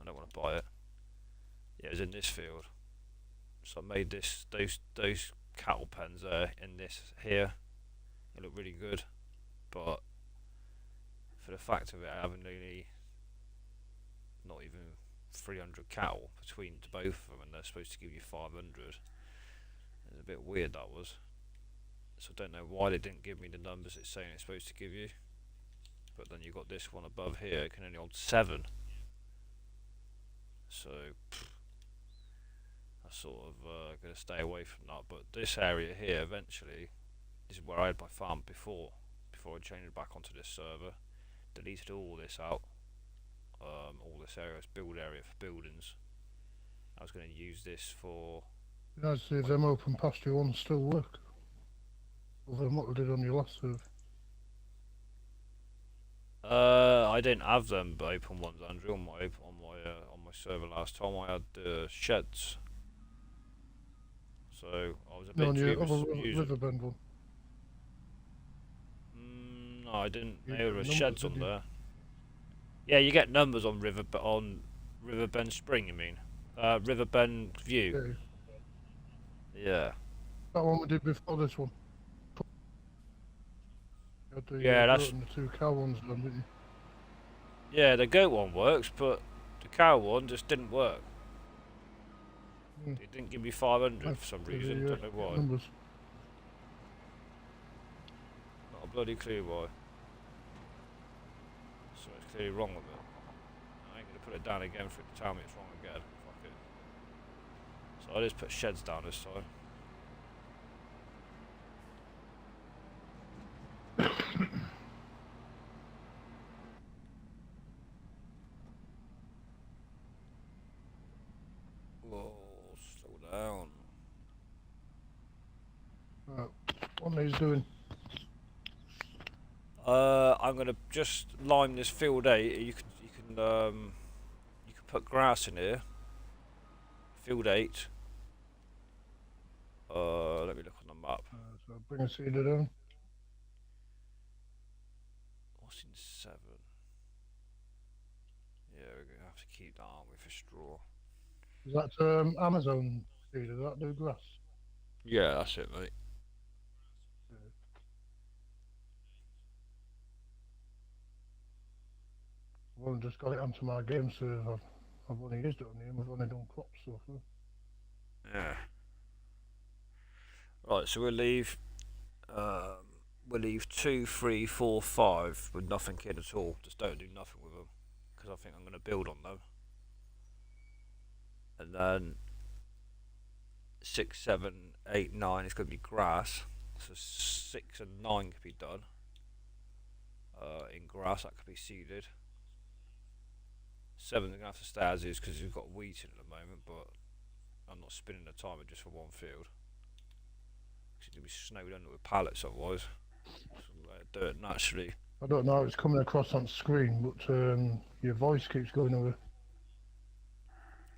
S1: I don't want to buy it. Yeah, it was in this field. So I made those cattle pens there in this here. It looked really good, but for the fact of it having only not even 300 cattle between both of them, and they're supposed to give you 500, it's a bit weird, that was. So I don't know why they didn't give me the numbers it's saying it's supposed to give you. But then you've got this one above here, it can only hold 7. So I'm sort of going to stay away from that. But this area here, eventually, this is where I had my farm before I changed it back onto this server. Deleted all this out. All this area is build area for buildings. I was going to use this for.
S2: Yeah, I'd see if them open pasture ones still work. Other than what we did on your last serve.
S1: I didn't have them open ones, Andrew, on my server last time. I had sheds, so I was a bit dubious using.
S2: Riverbend one.
S1: No, I didn't. There were sheds on there. Yeah, you get numbers on Riverbend Spring. You mean Riverbend View? Yeah.
S2: That one we did before this one.
S1: Yeah, that's.
S2: The 2 cow ones done, didn't you?
S1: Yeah, the goat one works, but the cow one just didn't work. It didn't give me 500 for some reason. Don't know why.
S2: Numbers.
S1: Not a bloody clue why. So it's clearly wrong with it. I ain't gonna put it down again for it to tell me it's wrong again. Fuck it. So I just put sheds down this time. Whoa, slow down.
S2: What are these doing?
S1: I'm gonna just lime this field 8. You can put grass in here. Field 8. Let me look on the map.
S2: So bring a seeder down.
S1: What's in 7? Yeah, we're gonna have to keep that, aren't we, for straw?
S2: Is that Amazon seeder? Does that do grass?
S1: Yeah, that's it, mate.
S2: I've only just got it onto my game server. I've only used it on here. I've only done crops so far.
S1: Yeah. Right, so we'll leave 2, 3, 4, 5 with nothing in at all. Just don't do nothing with them, because I think I'm gonna build on them. And then 6, 7, 8, 9 is gonna be grass. So 6 and 9 could be done. In grass, that could be seeded. 7 is gonna have to stay as is because we've got wheat in at the moment, but I'm not spinning the timer just for one field. It's gonna be snowed under with pallets otherwise. So let it do it naturally.
S2: I don't know how it's coming across on screen, but your voice keeps going away.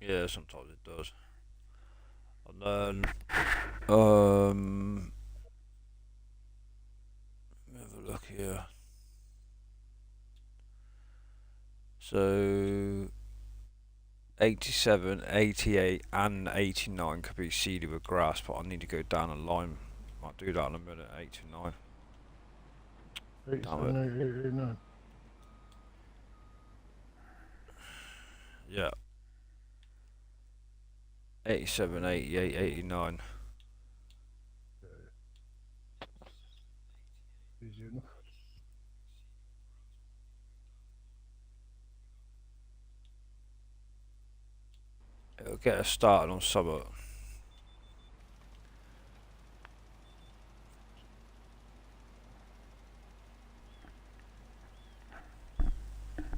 S1: Yeah, sometimes it does. And then let me have a look here. So 87, 88 and 89 could be seeded with grass, but I need to go down a line. Might do that in a minute. 89.
S2: 87, 88, 89.
S1: Yeah. 87, 88, 89.
S2: Easy enough.
S1: It'll get us started on summer.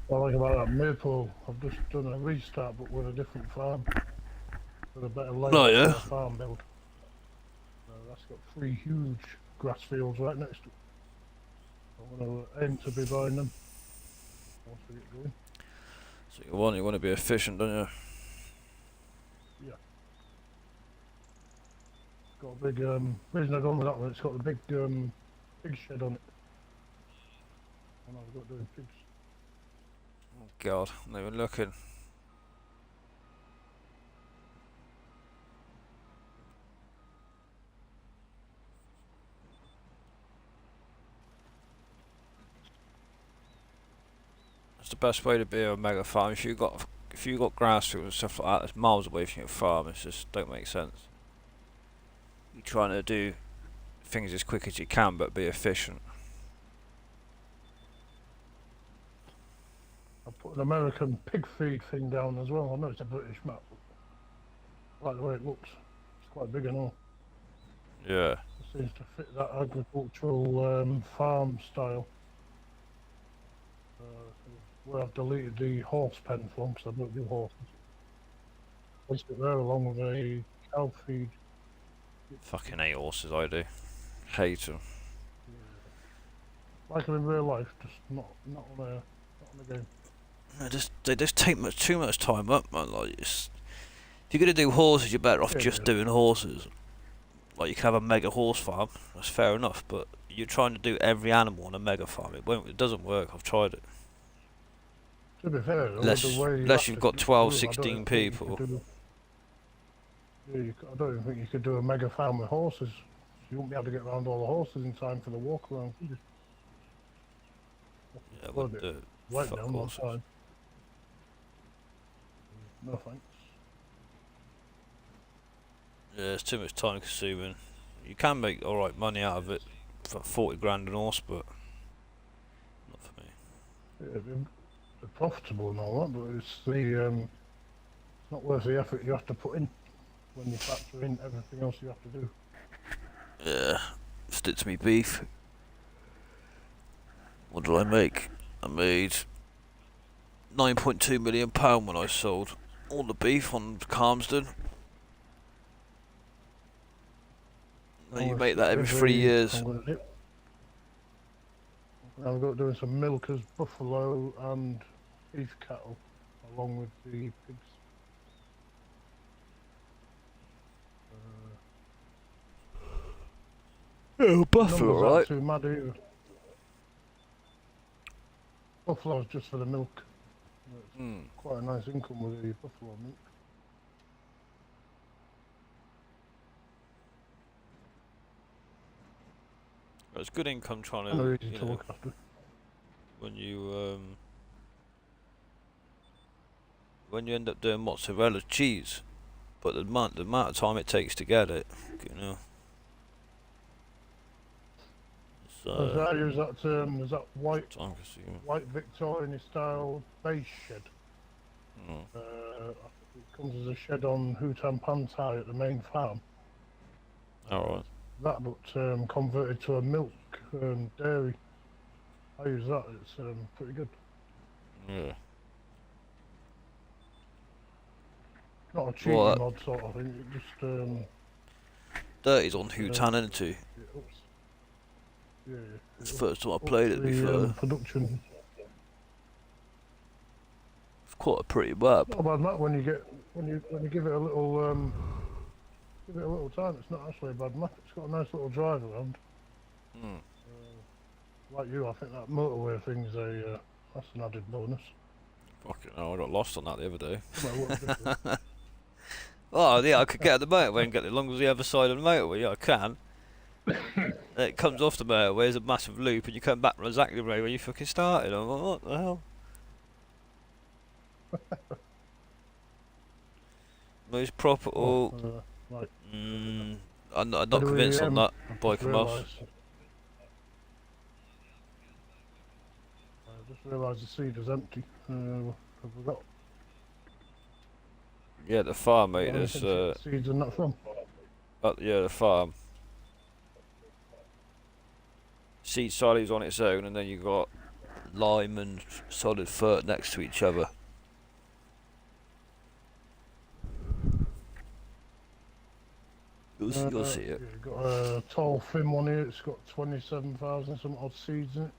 S2: What I like about that maple, I've just done a restart but with a different farm. With a better layout
S1: Oh, yeah?
S2: farm build. That's got 3 huge grass fields right next to it. I'm going to aim to be buying them once we get going.
S1: So you want to be efficient, don't you?
S2: Yeah. It's got a big, reason I've gone with that one, it's got a big pig shed on it. And I've got doing pigs.
S1: Oh God, I'm not even looking. That's the best way to be a mega farm. If you got grass fields and stuff like that, that's miles away from your farm. It just don't make sense. You're trying to do things as quick as you can, but be efficient.
S2: I put an American pig feed thing down as well. I know it's a British map, but I like the way it looks. It's quite big and all.
S1: Yeah.
S2: It seems to fit that agricultural farm style. Where I've deleted the horse pen from because I don't do horses. Placed it there along with a cow feed.
S1: Fucking hate horses, I do. Hate them.
S2: Like them in real life, just not on the game.
S1: They just take too much time up, man. Like, if you're gonna do horses, you're better off just doing horses. Like, you can have a mega horse farm, that's fair enough. But you're trying to do every animal on a mega farm. It doesn't work. I've tried it.
S2: To be fair,
S1: Unless you've got 12, 16 people.
S2: I don't even think you could do a mega farm with horses. You won't be able to get around all the horses in time for the walk around.
S1: Yeah, I wouldn't do it.
S2: Right down one side. No thanks.
S1: Yeah, it's too much time consuming. You can make alright money out of it for 40 grand an horse, but not for me.
S2: Yeah, they're profitable and all that, but it's not worth the effort you have to put in when you factor in everything else you have to do.
S1: Yeah, stick to me beef. What did I make? I made £9.2 million when I sold all the beef on Calmsden. Now you make that every 3 years.
S2: I'm going to doing some milk as buffalo and beef cattle, along with the pigs.
S1: Oh, buffalo,
S2: Numbers
S1: right?
S2: aren't too mad either. Buffalo's just for the milk. It's quite a nice income with the buffalo milk.
S1: It's good income trying
S2: And they're
S1: to,
S2: easy
S1: you
S2: to
S1: know,
S2: look after.
S1: when you end up doing mozzarella cheese, but the amount of time it takes to get it, you know.
S2: So I use that there's that white
S1: time consuming.
S2: Victorian style base shed. It comes as a shed on Hootan Pans High at the main farm.
S1: Alright.
S2: That but converted to a milk dairy. I use that, it's pretty good.
S1: Yeah.
S2: Not a cheating mod sort of thing, it just
S1: Dirty's on Hootan, isn't it?
S2: Yeah,
S1: It's the first time I played it before.
S2: Production.
S1: It's quite a pretty map.
S2: Not bad map when you give it a little time. It's not actually a bad map. It's got a nice little drive around. Like you, I think that motorway thing's that's an added bonus.
S1: Fucking hell, I got lost on that the other day.
S2: Well,
S1: Oh yeah, I could get on the motorway and get as long as the other side of the motorway. Yeah, I can. It comes off the motorway, there's a massive loop, and you come back from exactly the way where you fucking started. I'm like, what the hell? Most proper.
S2: right.
S1: I'm not convinced on that bike from us.
S2: I just realised the seed is empty. Have we got?
S1: Yeah, the farm, mate. There's
S2: seeds in that farm.
S1: yeah, the farm. Seed silos on its own, and then you got lime and solid fert next to each other. You'll see it.
S2: Yeah, got a tall, thin one here. It's got 27,000 some odd seeds in it.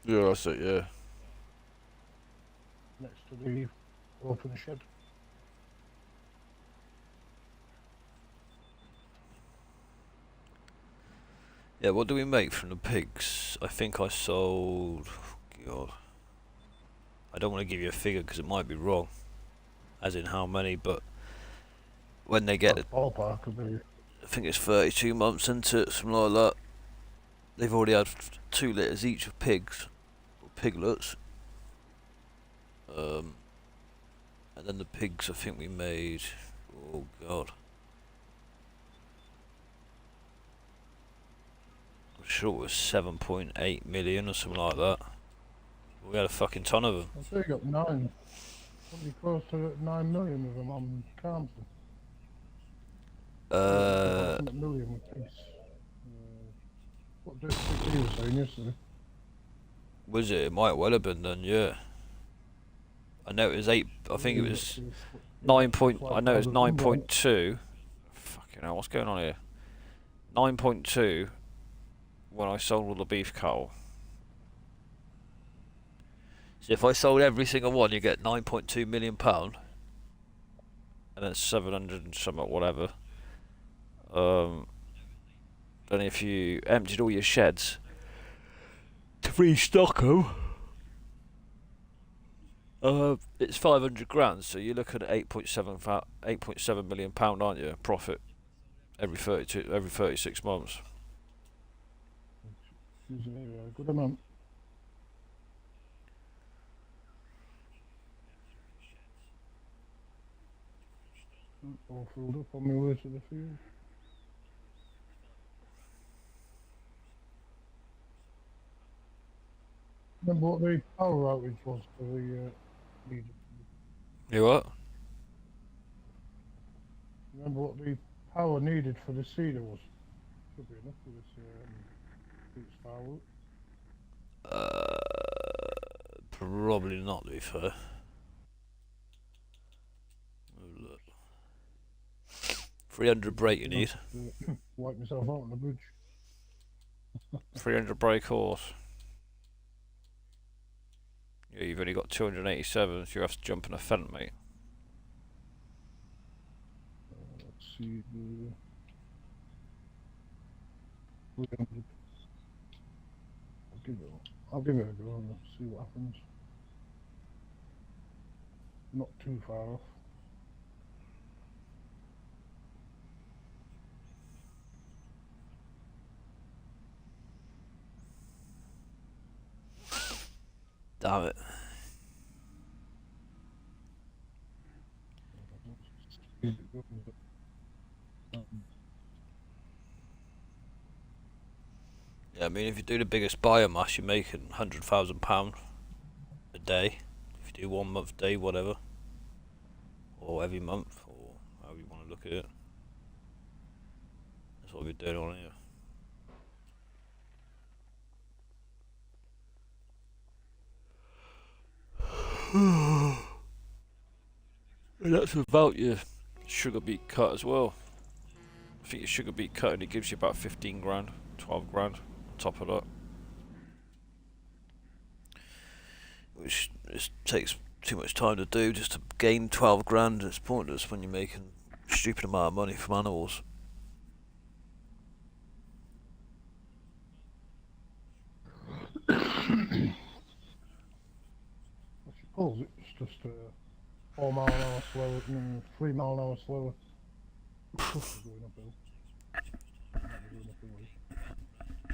S1: Yeah, that's it. Yeah.
S2: Next to the open shed.
S1: Yeah, what do we make from the pigs? I think I sold. God. I don't want to give you a figure because it might be wrong. As in how many, but when they get it.
S2: Ballpark could be.
S1: I think it's 32 months into it, something like that. They've already had 2 litters each of pigs, or piglets. And then the pigs, I think we made. Oh God. I'm sure it was 7.8 million or something like that. We had a fucking ton of them.
S2: I say you got 9. Probably close to 9 million of them on Carmston. Million with pigs. What did you were saying yesterday?
S1: Was it? It might well have been then, yeah. I know it was 8. I think it was 9 point. I know it's 9.2. Fucking hell, what's going on here? 9.2 when I sold all the beef cattle. So if I sold every single one, you get £9.2 million, and then 700 and something, whatever. Then if you emptied all your sheds to restock them, it's 500 grand. So you're looking at 8.7 million pound, aren't you? Profit every 36 months.
S2: A good amount. All filled up on my way to the field. Remember what the power outage was for the leader?
S1: You what?
S2: Remember what the power needed for the seeder was? Should be enough for this Boots firework.
S1: Probably not, to be fair. Oh, look. 300 brake you need.
S2: Wipe myself out on the bridge.
S1: 300 brake horse. Yeah, you've only got 287, so you have to jump in a fence, mate.
S2: Let's see the 300. I'll give it a go and see what happens. Not too far off.
S1: Damn it. Yeah, I mean, if you do the biggest biomass, you're making £100,000 a day. If you do 1 month day, whatever. Or every month, or however you want to look at it. That's what we're doing on here. And that's without your sugar beet cut as well. I think your sugar beet cut only gives you about 15 grand, 12 grand on top of that. Which just takes too much time to do just to gain 12 grand. It's pointless when you're making a stupid amount of money from animals.
S2: I suppose it's just 4 mile an hour slower, 3 mile an hour slower. Going uphill.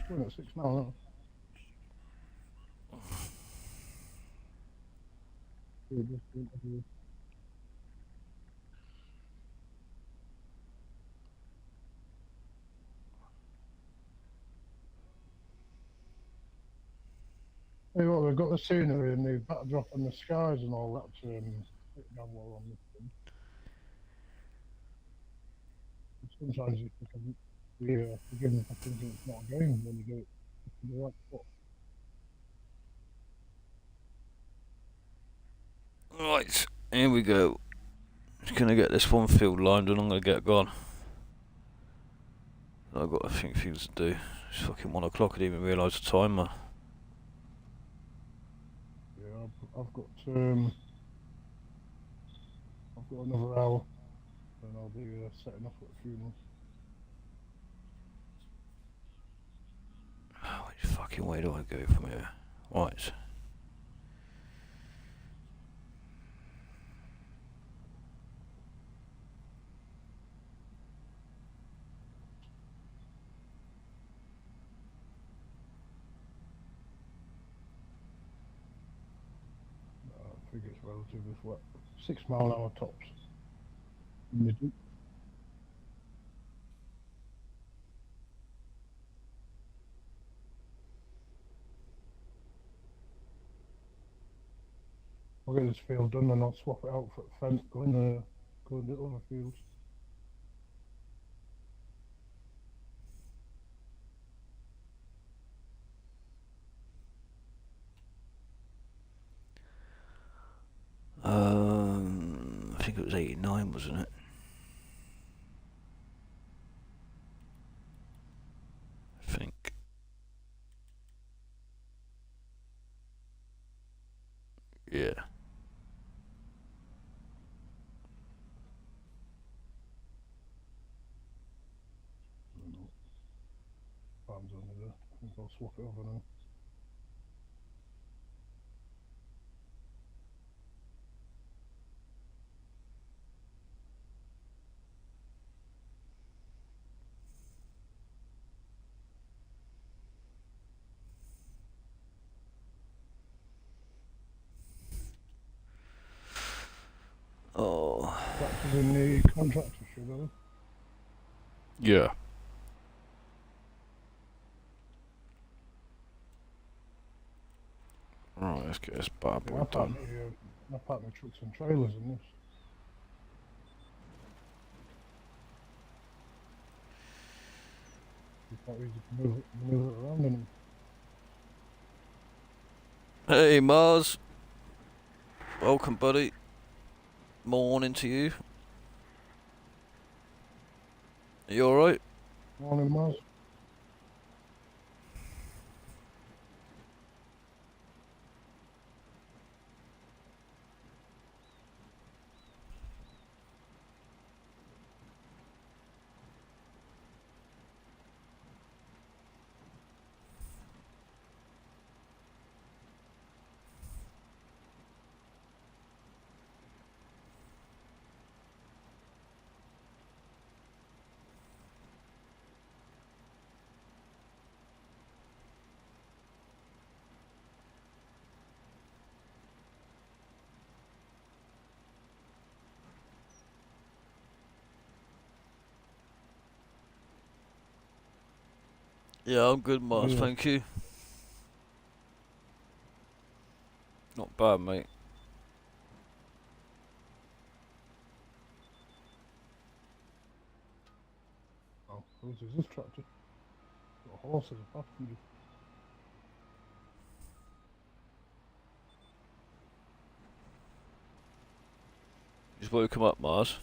S2: Going at 6 mile an hour. Hey, what, they've got the scenery and the backdrop and the skies and all that to take down well on this thing. Sometimes it's because the beginning of thinking it's not a game when you do it in the right spot.
S1: Right, here we go. Just gonna get this one field lined and I'm gonna get gone. I've got a few things to do. It's fucking 1 o'clock, I didn't even realise the time, man.
S2: Yeah, I've got another hour and I'll be setting off at the funeral.
S1: Which fucking way do I go from here? Right.
S2: I think it's relatively flat. 6 mile an hour tops. I'll get this field done and I'll swap it out for a fence, go into other fields.
S1: I think it was 89, wasn't it? I think. Yeah.
S2: Farm's only there. I think I'll swap it over now.
S1: Oh.
S2: Tractors in the contractor shed, are they?
S1: Yeah. Right, let's get this bad
S2: Yeah,
S1: boy done.
S2: I park my trucks and trailers in this. It's quite easy to move it around in them.
S1: Hey Mars, welcome buddy. Morning to you. Are you alright?
S2: Morning, Mars.
S1: Yeah, I'm good Mars,
S2: Yeah.
S1: thank you. Not bad mate.
S2: Oh, whose is this tractor? Got a horse as a passenger.
S1: Just woke him up Mars.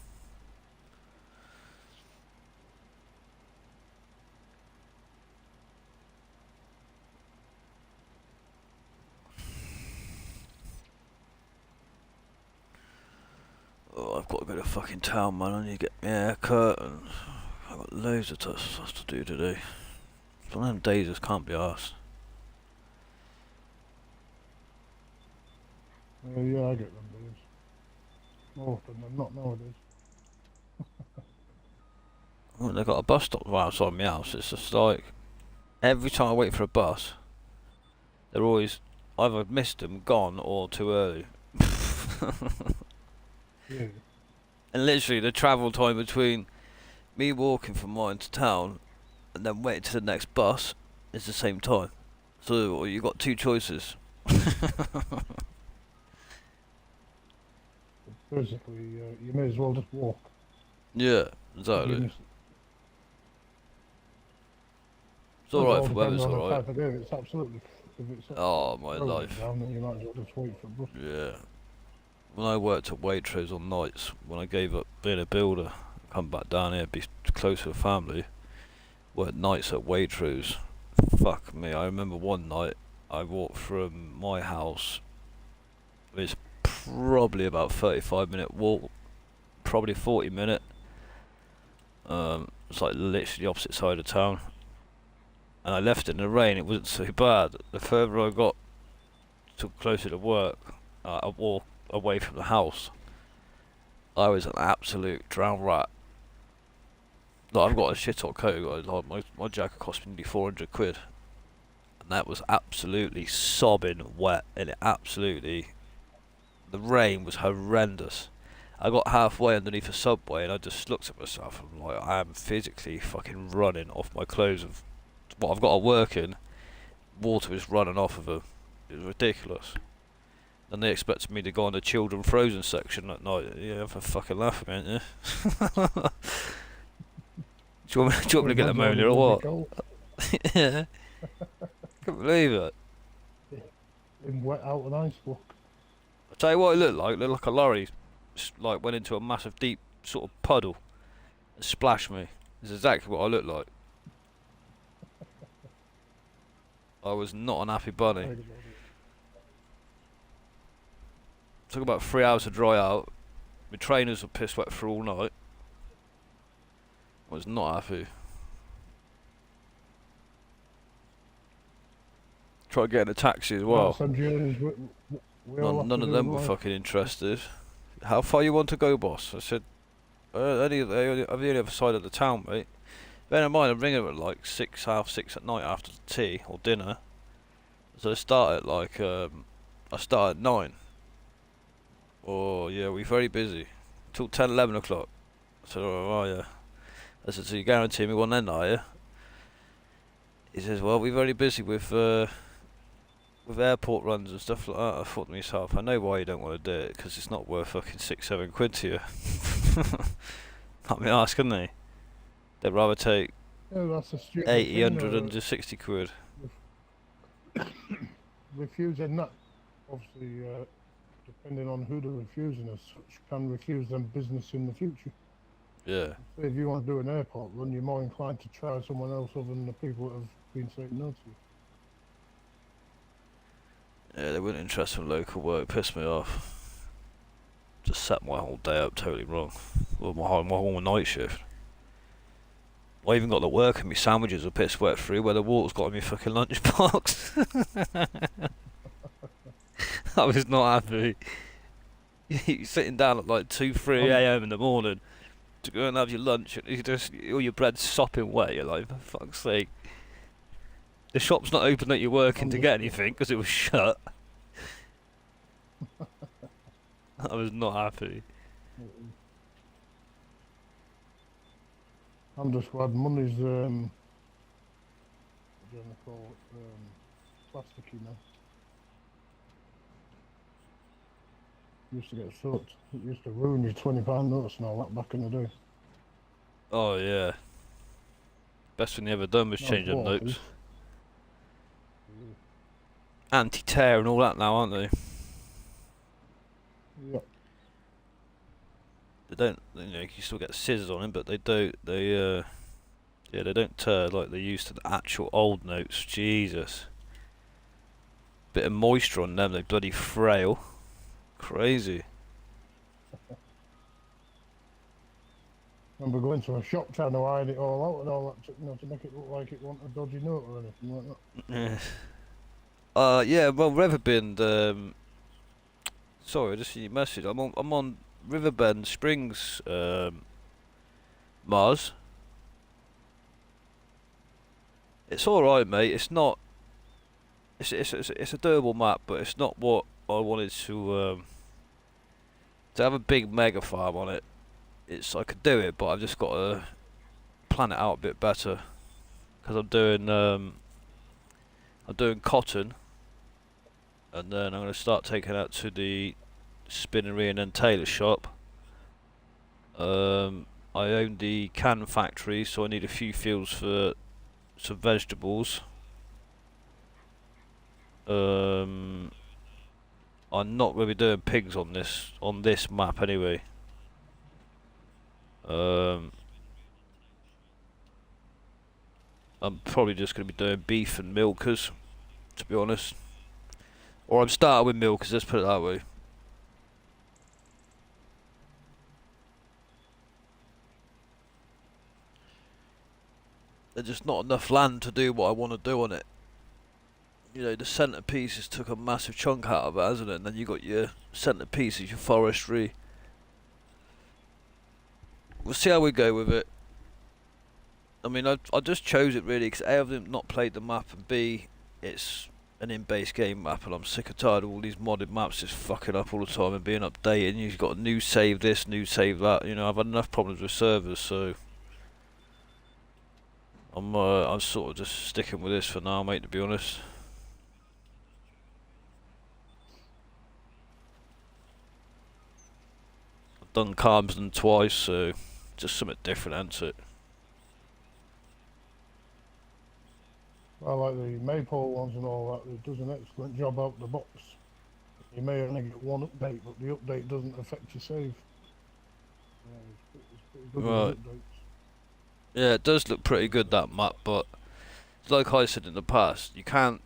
S1: Oh, I've got to go to fucking town man, I need to get my hair cut and I've got loads of stuff to do today. It's one of them days just can't be arsed.
S2: Yeah, I get them days. More often than not nowadays.
S1: Oh, they've got a bus stop right outside my house. It's just like every time I wait for a bus, they're always either missed them, gone, or too early.
S2: Yeah.
S1: And literally, the travel time between me walking from mine to town and then waiting to the next bus is the same time. So you got two choices.
S2: Basically, you may as well just walk.
S1: Yeah, exactly.
S2: Goodness.
S1: It's alright
S2: All
S1: for weather,
S2: depends
S1: it's
S2: on the
S1: alright.
S2: type of day. It's absolutely. If it's
S1: Oh, my
S2: throwing
S1: life.
S2: it down, then you might as well just wait for a bus.
S1: Yeah. When I worked at Waitrose on nights, when I gave up being a builder, come back down here, be closer to family, worked nights at Waitrose. Fuck me, I remember one night I walked from my house. It's probably about 35-minute walk, probably 40-minute. It's like literally the opposite side of town. And I left it in the rain, it wasn't so bad. The further I got to closer to work, I walked away from the house. I was an absolute drown rat. Like, I've got a shit hot coat, like my jacket cost me nearly 400 quid. And that was absolutely sobbing wet, and the rain was horrendous. I got halfway underneath a subway and I just looked at myself and I'm like, I am physically fucking running off my clothes of what I've got to work in. Water is running off of them. It was ridiculous. And they expected me to go on the children frozen section at night. Yeah, have a fucking laugh at me, yeah. Do you want me to get ammonia or what? Yeah. Can't believe it.
S2: In wet out and ice block.
S1: I'll tell you what it looked like. It looked like a lorry like went into a massive deep sort of puddle and splashed me. It's exactly what I looked like. I was not an happy bunny. Took about 3 hours to dry out. My trainers were piss wet for all night. I was not happy. Tried getting a taxi as well. None of them were fucking interested. How far you want to go, boss? I said, I'm the other side of the town, mate. Bear in mind, I'm ringing at like 6, half 6 at night after tea or dinner. So I start at like, I start at 9. Oh yeah, we're very busy. Till 10, 11 o'clock. I said, oh yeah. I said, so you guarantee me one then, are you? He says, well, we're very busy with with airport runs and stuff like that, I thought to myself, I know why you don't want to do it, because it's not worth fucking 6-7 quid to you. Not me ask, couldn't they? They'd rather take
S2: Yeah, that's a stupid
S1: 80,
S2: thing,
S1: 100 and just 60 quid.
S2: Refusing that, obviously, depending on who they're refusing as such, can refuse them business in the future.
S1: Yeah.
S2: So if you want to do an airport run, you're more inclined to try someone else other than the people that have been saying no to you.
S1: Yeah, they weren't interested in local work, pissed me off. Just set my whole day up totally wrong. Well, my whole night shift. I even got the work and my sandwiches were piss wet through where the water's got in my fucking lunchbox. I was not happy. You're sitting down at like 2, 3 a.m. in the morning to go and have your lunch and all your bread's sopping wet. You're like, for fuck's sake. The shop's not open that you're working to get anything because it was shut. I was not happy.
S2: I'm just glad money's, what do you want to call it, plasticky now. Used to get soaked. It used to ruin your £20 notes and all that back in the day.
S1: Oh yeah. Best thing you ever done was change them notes. Anti-tear and all that now, aren't they?
S2: Yep.
S1: They don't, you know, you still get scissors on them, but they don't, yeah, they don't tear like they used to the actual old notes. Jesus. Bit of moisture on them, they bloody frail. Crazy.
S2: Remember going to a shop trying to hide it all out and all that, you know, to make it look like it wasn't a dodgy note or anything like that.
S1: Yeah, well, Riverbend, sorry, I just seen your message. I'm on Riverbend Springs, Mars. It's alright, mate. It's not, it's a doable map, but it's not what I wanted to have a big mega farm on it. I could do it, but I've just got to plan it out a bit better. Because I'm doing cotton, and then I'm going to start taking that to the spinnery and then tailor shop. I own the can factory, so I need a few fields for some vegetables. I'm not going to be doing pigs on this map anyway. I'm probably just going to be doing beef and milkers, to be honest. Or I'm starting with milkers, let's put it that way. There's just not enough land to do what I want to do on it. You know, the centerpieces took a massive chunk out of it, hasn't it? And then you got your centerpieces, your forestry. We'll see how we go with it. I mean, I just chose it really because A, I've not played the map, and B, it's an in-base game map, and I'm sick and tired of all these modded maps just fucking up all the time and being updated. And you've got a new save this, new save that. You know, I've had enough problems with servers, so I'm sort of just sticking with this for now, mate. To be honest. I've done Carmsden twice, so just something different, ain't it?
S2: I like the Maypole ones and all that. It does an excellent job out the box. You may only get one update, but the update doesn't affect your save. Yeah, it's pretty good with updates.
S1: Yeah, it does look pretty good, that map, but like I said in the past, you can't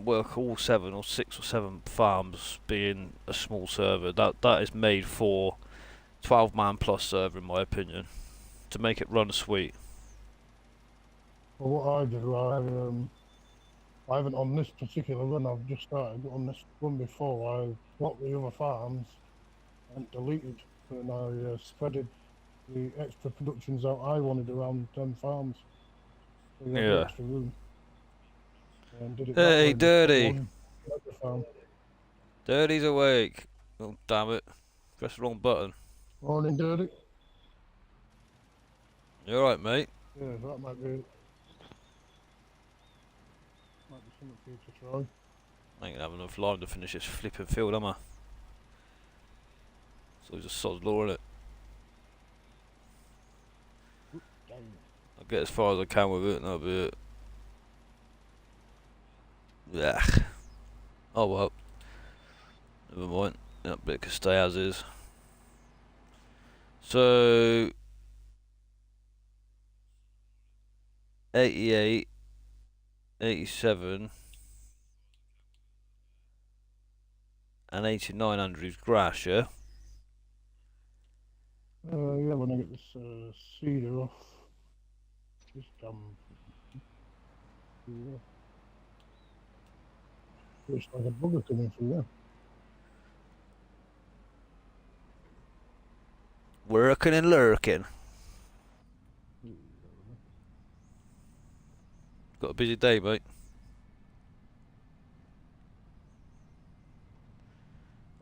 S1: work all 7 or 6 or 7 farms being a small server. That is made for 12-man plus server, in my opinion, to make it run sweet.
S2: Well, what I do, I haven't on this particular run. I've just started, but on this one before, I blocked the other farms and deleted, and I spreaded the extra productions out I wanted around them farms. So you had the extra room. And did it that
S1: Hey,
S2: way,
S1: Dirty!
S2: farm.
S1: Dirty's awake! Oh, damn it. Press the wrong button.
S2: Morning, Dirty.
S1: You alright, mate?
S2: Yeah, that might be something for you to try.
S1: I ain't gonna have enough lime to finish this flipping field, am I? So just sod law in it.
S2: Damn.
S1: I'll get as far as I can with it and that'll be it. Yeah. Oh well. Never mind. That bit can stay as is. So 88, 87 and 8900 is grass, yeah?
S2: Yeah, when I get this cedar off. This damn. Yeah. Looks like a bugger coming through there.
S1: Working and lurking. Got a busy day, mate.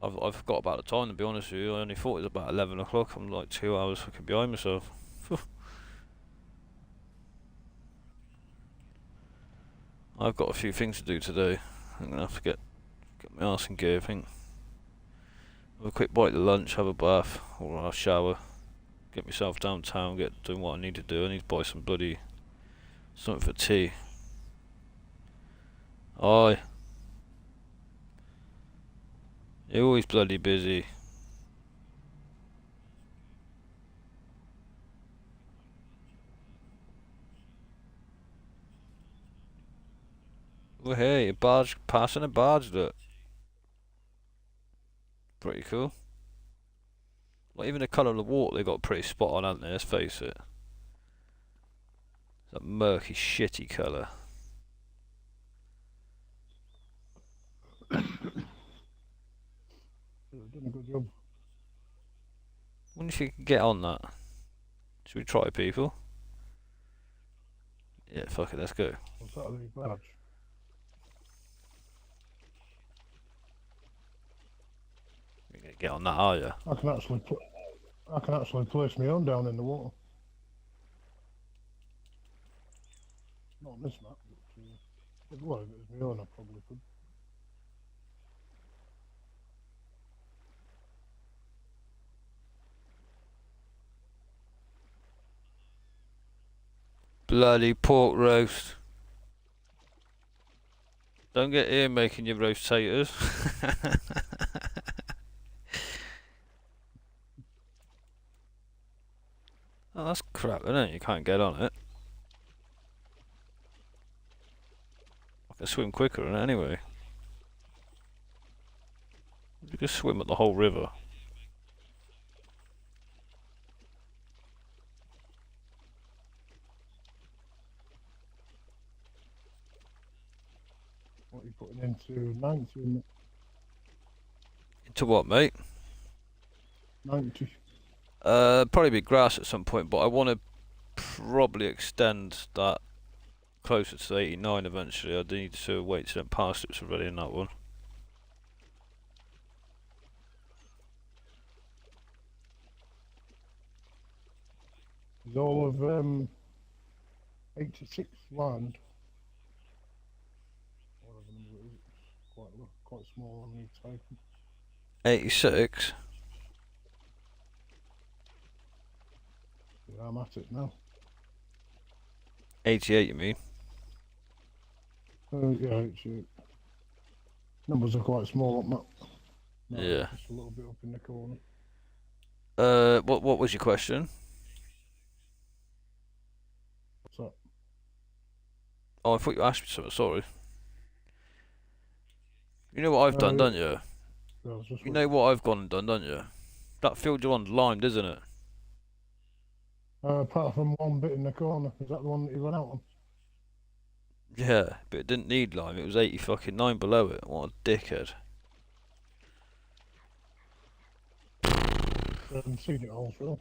S1: I've forgot about the time, to be honest with you. I only thought it was about 11 o'clock. I'm like 2 hours fucking behind myself. I've got a few things to do today. I'm gonna have to get my arse in gear, I think. Have a quick bite of lunch, have a bath, or I'll shower, get myself downtown, get doing what I need to do. I need to buy some bloody something for tea. Aye. You're always bloody busy. Well, hey, a barge, passing a barge, look. Pretty cool. Like, even the colour of the water, they got pretty spot on, haven't they? Let's face it. That murky, shitty colour.
S2: You've done a good job.
S1: Wonder if you could get on that. Should we try, people? Yeah, fuck it, let's go.
S2: What's that, the badge?
S1: You're gonna get on that, are you?
S2: I can actually place my own down in the water. Not on this map, but if it was my own, I probably could.
S1: Bloody pork roast. Don't get here making your roast taters. Oh, that's crap, isn't it? You can't get on it. I can swim quicker than it anyway. You can swim at the whole river.
S2: What are you putting into 90?
S1: Into what, mate?
S2: 90.
S1: Probably be grass at some point, but I want to probably extend that closer to 89 eventually. I need to wait till the parsnips are ready in that one.
S2: Is all of 86 land? Whatever number it is, it's quite small on the type.
S1: 86?
S2: Yeah, I'm at it now.
S1: 88 you mean?
S2: Yeah, it's numbers are quite small on that. No,
S1: Yeah.
S2: just a little bit up in the corner.
S1: What was your question?
S2: What's that?
S1: Oh, I thought you asked me something, sorry. You know what I've done,
S2: Yeah.
S1: don't you?
S2: Yeah, I was just
S1: You know what I've gone and done, don't you? That field you're on limed, isn't it?
S2: apart from one bit in the corner, is that the one that you went out on?
S1: Yeah, but it didn't need lime, it was 80 fucking 9 below it. What a dickhead.
S2: I haven't seen it all through.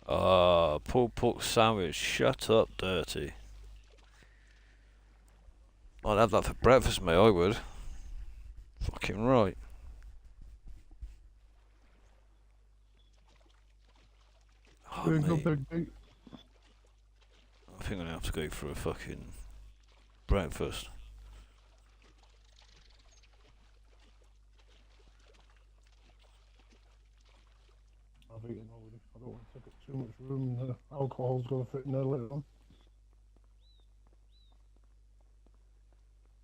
S1: Ah, pulled pork sandwich. Shut up, dirty. I'd have that for breakfast, mate, I would. Fucking right.
S2: Doing
S1: mate.
S2: good, big.
S1: I think I'm gonna have to go for a fucking breakfast.
S2: I've eaten already. I don't want to take up too much room. The alcohol's going to fit in there later on.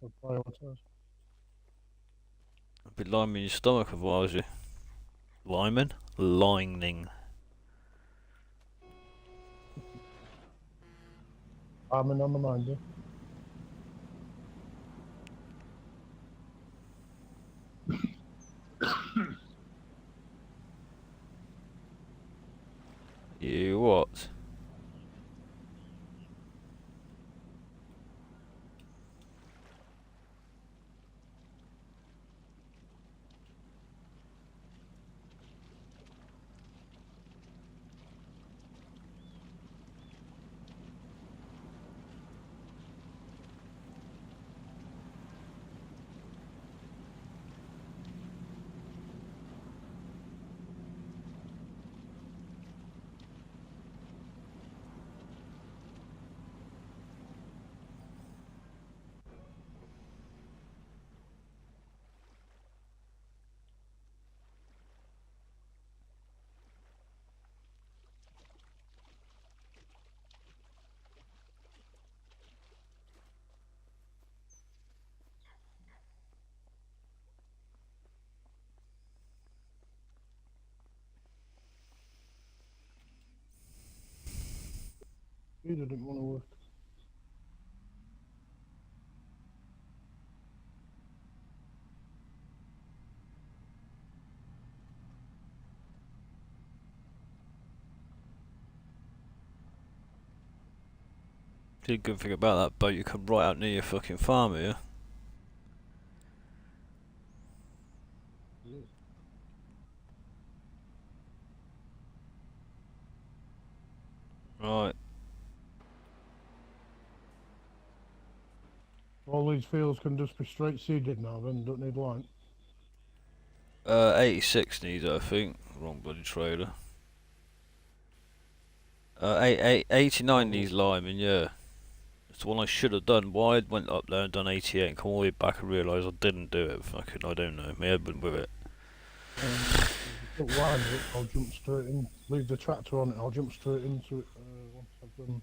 S2: I'll prioritise.
S1: I'd be liming your stomach if I was you. Liming? Lining.
S2: I'm in on the mind, yeah.
S1: You what?
S2: He didn't want to work.
S1: The good thing about that boat, you come right out near your fucking farm here.
S2: Yeah.
S1: Right.
S2: All these fields can just be straight seeded now, then don't need line.
S1: 86 needs it, I think. Wrong bloody trailer. 89 needs liming, yeah. It's the one I should have done. Why I went up there and done 88 and come all the way back and realised I didn't do it. Fucking, I don't know. My head went with it.
S2: If you put line in it, I'll jump straight in. Leave the tractor on it, I'll jump straight into it once I've done.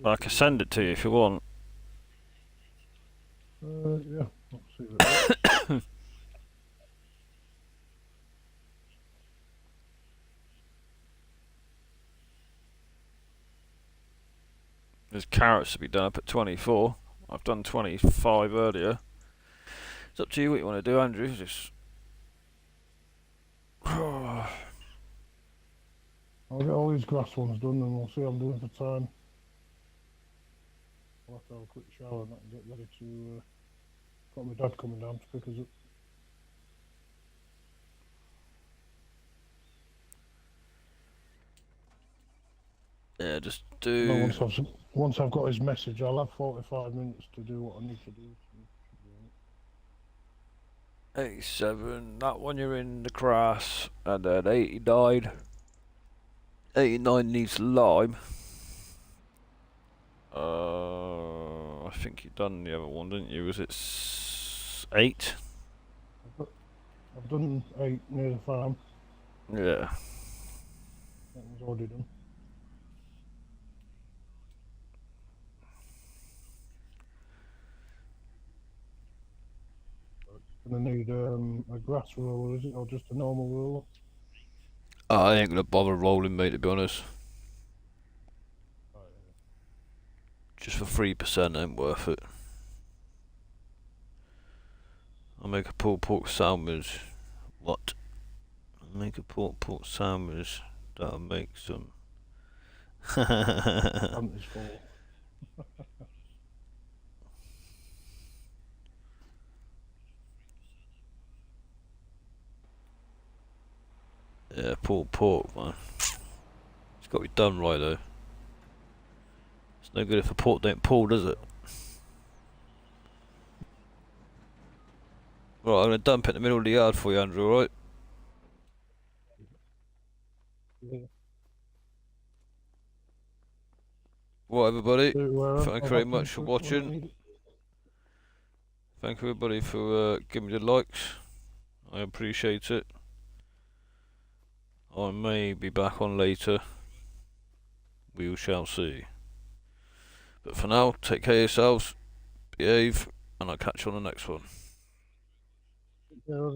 S1: I can send it to you if you want.
S2: Yeah, let's see that.
S1: There's carrots to be done up at 24. I've done 25 earlier. It's up to you what you want to do, Andrew. Just
S2: I'll get all these grass ones done and we'll see how I'm doing for time. I'll have to have a quick shower and that and get ready to. Got my dad coming down to pick us up.
S1: yeah, just
S2: No,
S1: do
S2: once I've got his message, I'll have 45 minutes to do what I need to do. So
S1: 87. That one you're in the grass, and then 89. 89 needs lime. I think you done the other one, didn't you? Was it 8?
S2: I've done 8 near the farm.
S1: Yeah.
S2: That was already done. Gonna need a grass roller, is it, or just a normal roller?
S1: I ain't gonna bother rolling, mate, to be honest. Just for 3% ain't worth it. I'll make a pulled pork sandwich. What? I'll make a pulled pork sandwich. That'll make some.
S2: Pant is full.
S1: Yeah, pulled pork, man. It's got to be done right, though. It's no good if the pork don't pull, does it? Right, I'm gonna dump it in the middle of the yard for you, Andrew, right?
S2: Yeah.
S1: Well, everybody,
S2: Do it wherever
S1: thank you
S2: I
S1: very
S2: happen
S1: much for
S2: to it when I
S1: watching.
S2: need it.
S1: Thank you everybody for giving me the likes. I appreciate it. I may be back on later. We shall see. But for now, take care of yourselves, behave, and I'll catch you on the next one.
S2: Yeah,